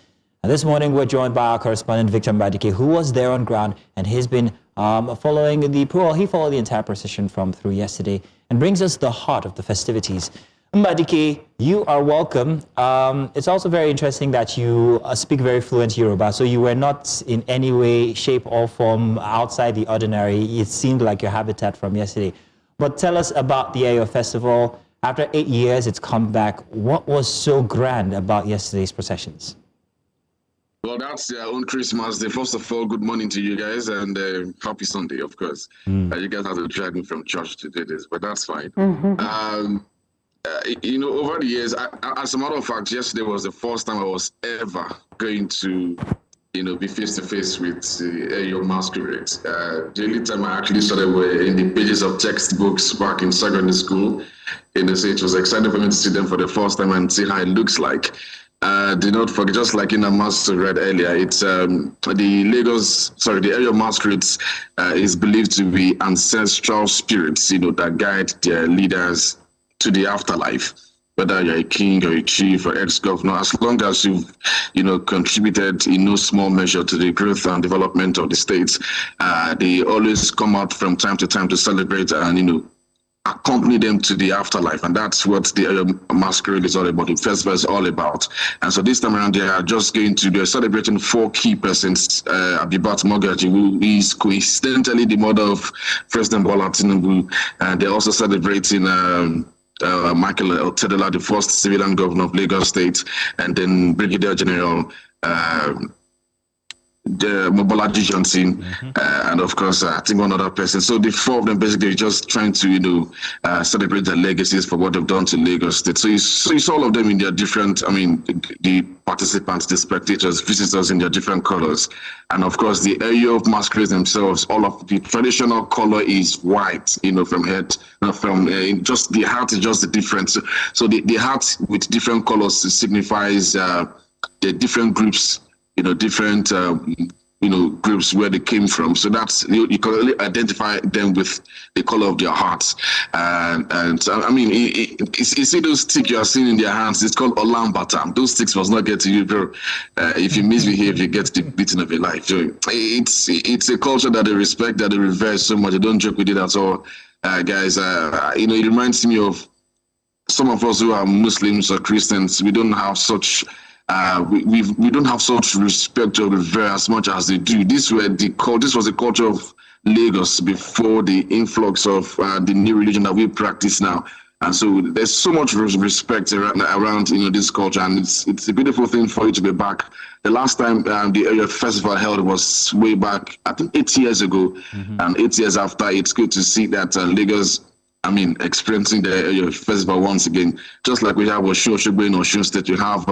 Speaker 1: And this morning, we're joined by our correspondent, Victor Mbadike, who was there on ground, and he's been following he followed the entire procession through yesterday and brings us the heart of the festivities. Mbadike, you are welcome. It's also very interesting that you speak very fluent Yoruba, so you were not in any way, shape, or form outside the ordinary. It seemed like your habitat from yesterday. But tell us about the Ayo Festival. After 8 years, it's come back. What was so grand about yesterday's processions?
Speaker 13: Well, that's their own Christmas Day. First of all, good morning to you guys, and happy Sunday, of course. You guys have to drag me from church to do this, but that's fine. Mm-hmm. Over the years, as a matter of fact, yesterday was the first time I was ever going to, be face-to-face with Ayo masquerades. The only time I actually started were in the pages of textbooks back in secondary school. So it was exciting for me to see them for the first time and see how it looks like. Do not forget, just like Master read earlier, it's the Ayo masquerades is believed to be ancestral spirits, that guide their leaders to the afterlife. Whether you're a king or a chief or ex-governor, as long as you've, contributed in no small measure to the growth and development of the states, they always come out from time to time to celebrate and, accompany them to the afterlife. And that's what the masquerade is all about. The festival is all about. And so this time around, they're celebrating 4 key persons. Abibat Mogaji, who is coincidentally the mother of President Bola Tinubu. And they're also celebrating Michael Otedola, the first civilian governor of Lagos State, and then Brigadier General Mobolaji Johnson, and of course, I think one other person. So the 4 of them basically just trying to, celebrate their legacies for what they've done to Lagos State. So it's all of them in their different, the participants, the spectators, visitors in their different colors. And of course, the Ayo masquerades themselves, all of the traditional color is white, from head, from just the hat is just the difference. So the hat with different colors signifies the different groups, different groups where they came from. So that's you can only identify them with the color of their hearts. And I mean, you see those sticks you are seeing in their hands. It's called Olambatam. Those sticks must not get to you, bro. If you misbehave, you get the beating of your life. So it's a culture that they respect, that they revere so much. They don't joke with it at all, guys. It reminds me of some of us who are Muslims or Christians. We don't have such. We don't have such respect or revere as much as they do. This was the culture of Lagos before the influx of the new religion that we practice now, and so there's so much respect around this culture, and it's a beautiful thing for you to be back. The last time the Area Festival held was way back, I think 8 years ago, and 8 years after, it's good to see that Lagos. Experiencing the Area Festival once again, just like we have Osun Osogbo in Osun State, you have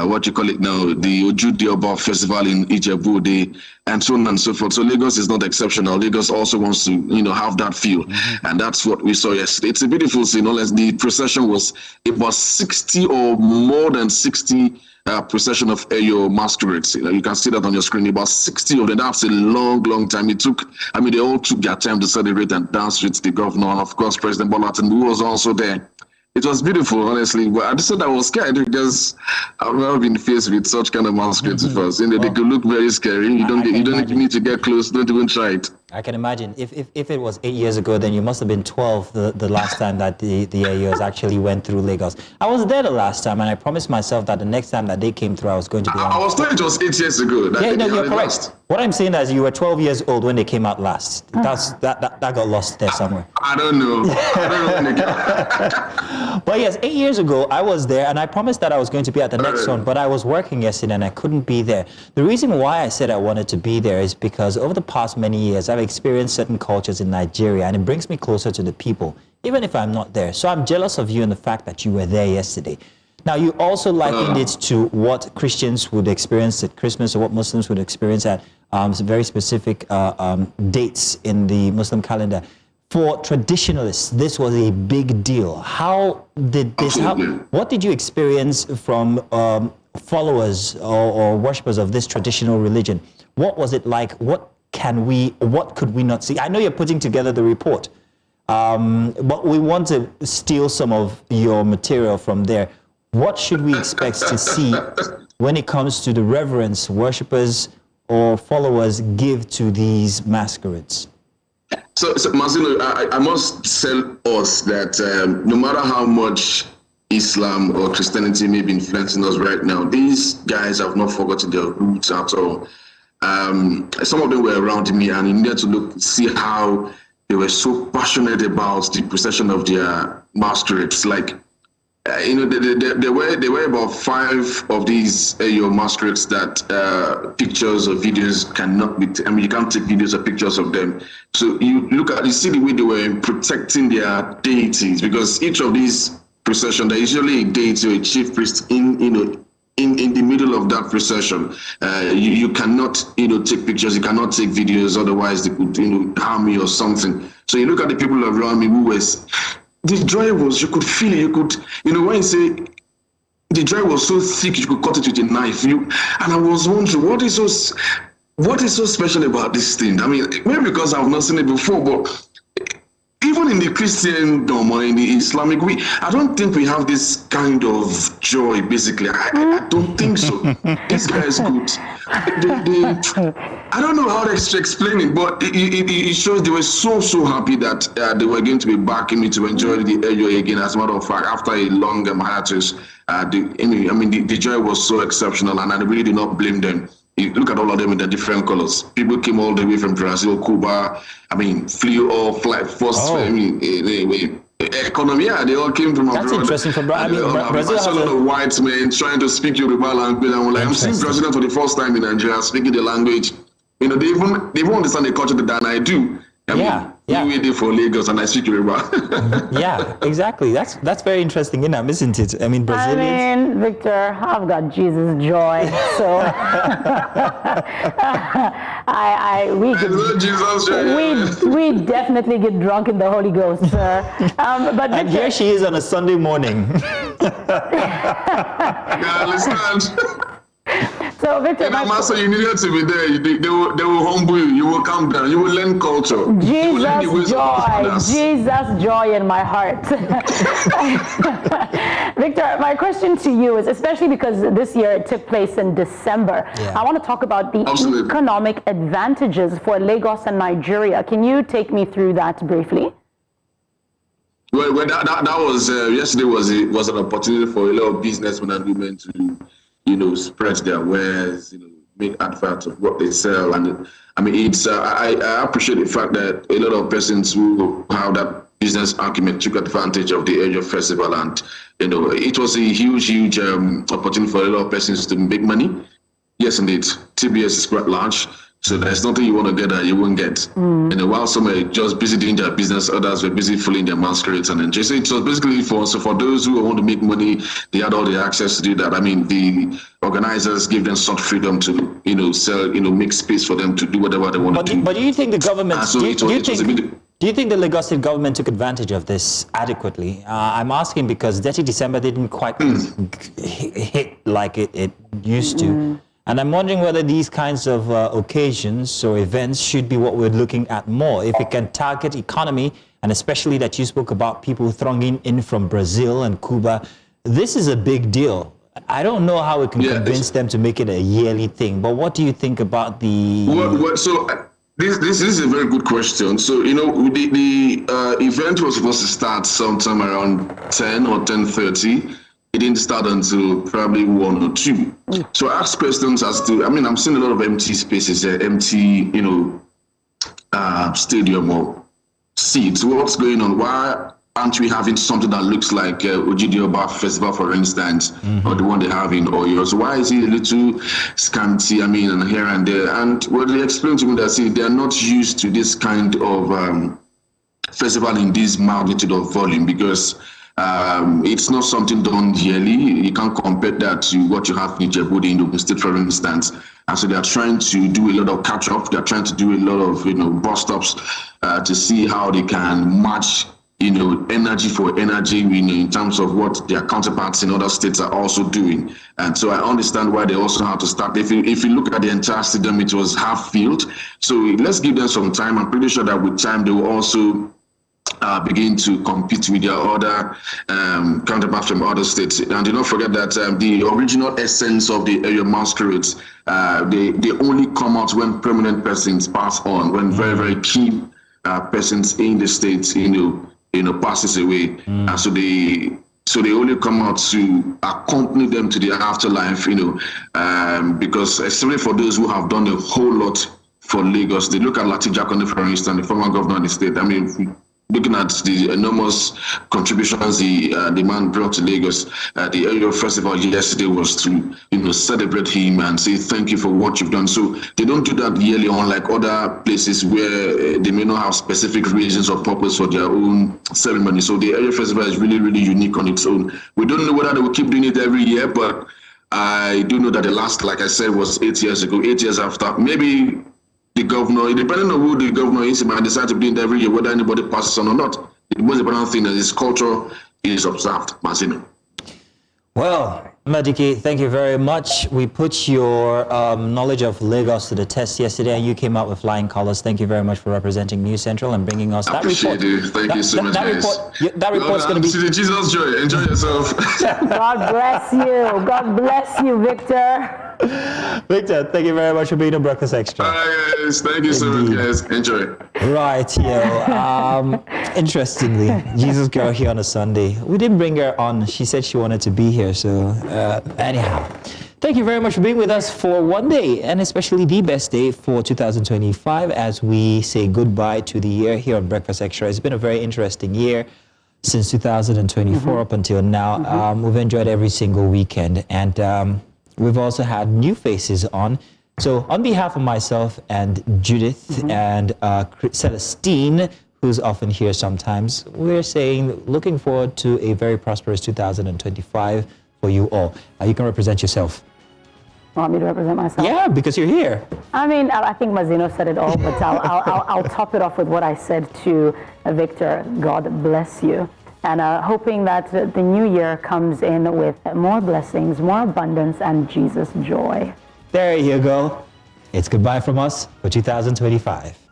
Speaker 13: what you call it now, the Ojude Oba Festival in Ijebu-Ode, and so on and so forth. So Lagos is not exceptional. Lagos also wants to, have that feel, and that's what we saw yesterday. It's a beautiful scene. Unless the procession was 60 or more than 60 procession of Eyo masquerades. You can see that on your screen. About 60 of them. That's a long, long time. They all took their time to celebrate and dance with the governor, and of course President Bola Tinubu was also there. It was beautiful, honestly. But I just said I was scared because I've never been faced with such kind of masquerades before. They could look very scary. You don't even need to get close. Don't even try it.
Speaker 1: I can imagine. If it was 8 years ago, then you must have been 12 the last time that the AUs actually went through Lagos. I was there the last time, and I promised myself that the next time that they came through, I was going to be on.
Speaker 13: I was told it was 8 years ago.
Speaker 1: You're correct. What I'm saying is you were 12 years old when they came out last. That got lost there somewhere.
Speaker 13: I don't know.
Speaker 1: But yes, 8 years ago, I was there, and I promised that I was going to be at the next one, but I was working yesterday, and I couldn't be there. The reason why I said I wanted to be there is because over the past many years, I've experienced certain cultures in Nigeria, and it brings me closer to the people, even if I'm not there. So I'm jealous of you and the fact that you were there yesterday. Now, you also likened it to what Christians would experience at Christmas or what Muslims would experience at some very specific dates in the Muslim calendar. For traditionalists, this was a big deal. How did this happen? What did you experience from followers or worshippers of this traditional religion? What was it like? What could we not see? I know you're putting together the report, but we want to steal some of your material from there. What should we expect to see when it comes to the reverence worshippers or followers give to these masquerades?
Speaker 13: So Marcelo, I must tell us that no matter how much Islam or Christianity may be influencing us right now, these guys have not forgotten their roots at all. Some of them were around me, and you needed to see how they were so passionate about the procession of their masquerades. Like, there were about 5 of these masquerades that pictures or videos cannot be. You can't take videos or pictures of them. So you see the way they were protecting their deities, because each of these procession, there is usually a deity or a chief priest in the middle of that procession. You cannot take pictures, you cannot take videos, otherwise they could harm you or something. So you look at the people around me who was, the joy was, you could feel it, you could, when you say the joy was so thick you could cut it with a knife. And I was wondering, what is so special about this thing? Maybe because I've not seen it before, but even in the Christendom or in the Islamic, I don't think we have this kind of joy, basically. I don't think so. These guys could. I don't know how to explain it, but it shows they were so happy that they were going to be back in me to enjoy the Eyo again. As a matter of fact, after a long hiatus, the joy was so exceptional, and I really do not blame them. You look at all of them in the different colors. People came all the way from Brazil, Cuba. Flew all flight first. Economy, they all came from abroad.
Speaker 1: That's interesting. From Brazil
Speaker 13: has a lot of white men trying to speak Yoruba language. I'm seeing Brazilians for the first time in Nigeria speaking the language. They even understand the culture than I do. You waited for Lagos and I speak Yoruba.
Speaker 1: Yeah, exactly. That's very interesting, isn't it? Brazilians.
Speaker 2: Victor, I've got Jesus joy, so we definitely get drunk in the Holy Ghost, sir. But Victor,
Speaker 1: and here she is on a Sunday morning.
Speaker 2: So Victor,
Speaker 13: Master, you needed to be there. They will humble you. You will calm down. You will learn culture.
Speaker 2: Jesus joy in my heart. Victor, my question to you is, especially because this year it took place in December, I want to talk about the economic advantages for Lagos and Nigeria. Can you take me through that briefly?
Speaker 13: Well, that was yesterday was an opportunity for a lot of businessmen and women to, spread their wares, make adverts of what they sell. And I mean, it's I appreciate the fact that a lot of persons who have that business argument took advantage of the Ayo Festival, and it was a huge opportunity for a lot of persons to make money. Yes, indeed, TBS is quite large. So there's nothing you want to get that you won't get. While some are just busy doing their business, others were busy filling their masquerades and enjoy. So it was basically for those who want to make money, they had all the access to do that. I mean, the organizers give them such freedom to, sell, make space for them to do whatever they want to do.
Speaker 1: But do you think the government, do you think the Lagos State government took advantage of this adequately? I'm asking because Dirty December didn't quite hit like it used to. And I'm wondering whether these kinds of occasions or events should be what we're looking at more. If it can target economy, and especially that you spoke about people thronging in from Brazil and Cuba, this is a big deal. I don't know how we can convince them to make it a yearly thing, but what do you think about the...
Speaker 13: This is a very good question. So, the event was supposed to start sometime around 10 or 10:30. It didn't start until probably 1 or 2. So I asked questions as to, I'm seeing a lot of empty spaces, empty, stadium or seats. What's going on? Why aren't we having something that looks like Ojidioba Festival, for instance, or the one they have in Oyo? So why is it a little scanty, and here and there? And what they explained to me that, they're not used to this kind of festival in this magnitude of volume, because it's not something done yearly. You can't compare that to what you have in Djibouti, in Ogun State, for instance. And so they are trying to do a lot of catch up. They're trying to do a lot of bus stops to see how they can match energy for energy, in terms of what their counterparts in other states are also doing. And so I understand why they also have to start. If you look at the entire stadium, it was half filled. So let's give them some time. I'm pretty sure that with time they will also begin to compete with their other counterparts from other states. And do not forget that the original essence of the Ayo masquerades, they only come out when prominent persons pass on, when very, very key persons in the states, passes away. And so they only come out to accompany them to their afterlife, because especially for those who have done a whole lot for Lagos. They look at Lati Jakone, for instance, the former governor of the state. Looking at the enormous contributions the man brought to Lagos, the Ayo Festival yesterday was to celebrate him and say thank you for what you've done. So they don't do that yearly, unlike other places where they may not have specific reasons or purpose for their own ceremony. So the Ayo Festival is really, really unique on its own. We don't know whether they will keep doing it every year, but I do know that the last, like I said, was 8 years ago. 8 years after, maybe the governor, depending on who the governor is, he might decide to do it every year, whether anybody passes on or not. The most important thing is culture is observed, Masino.
Speaker 1: Well, Madiki, thank you very much. We put your knowledge of Lagos to the test yesterday, and you came out with flying colors. Thank you very much for representing News Central and bringing us that report.
Speaker 13: Appreciate it. Thank you so much, guys.
Speaker 1: That report's going to be...
Speaker 13: Jesus joy. Enjoy yourself.
Speaker 2: God bless you. God bless you, Victor.
Speaker 1: Victor, thank you very much for being on Breakfast Extra.
Speaker 13: Yes, thank you so much, guys. Enjoy.
Speaker 1: Right, interestingly, Jesus girl here on a Sunday. We didn't bring her on. She said she wanted to be here. So anyhow, thank you very much for being with us for one day, and especially the best day for 2025 as we say goodbye to the year here on Breakfast Extra. It's been a very interesting year since 2024 up until now. We've enjoyed every single weekend, and we've also had new faces on. So on behalf of myself and Judith and Celestine, who's often here sometimes, we're saying looking forward to a very prosperous 2025 for you all. You can represent yourself.
Speaker 2: Want me to represent myself?
Speaker 1: Yeah, because you're here.
Speaker 2: I think Mazino said it all, but I'll top it off with what I said to Victor. God bless you. And hoping that the new year comes in with more blessings, more abundance, and Jesus' joy.
Speaker 1: There you go. It's goodbye from us for 2025.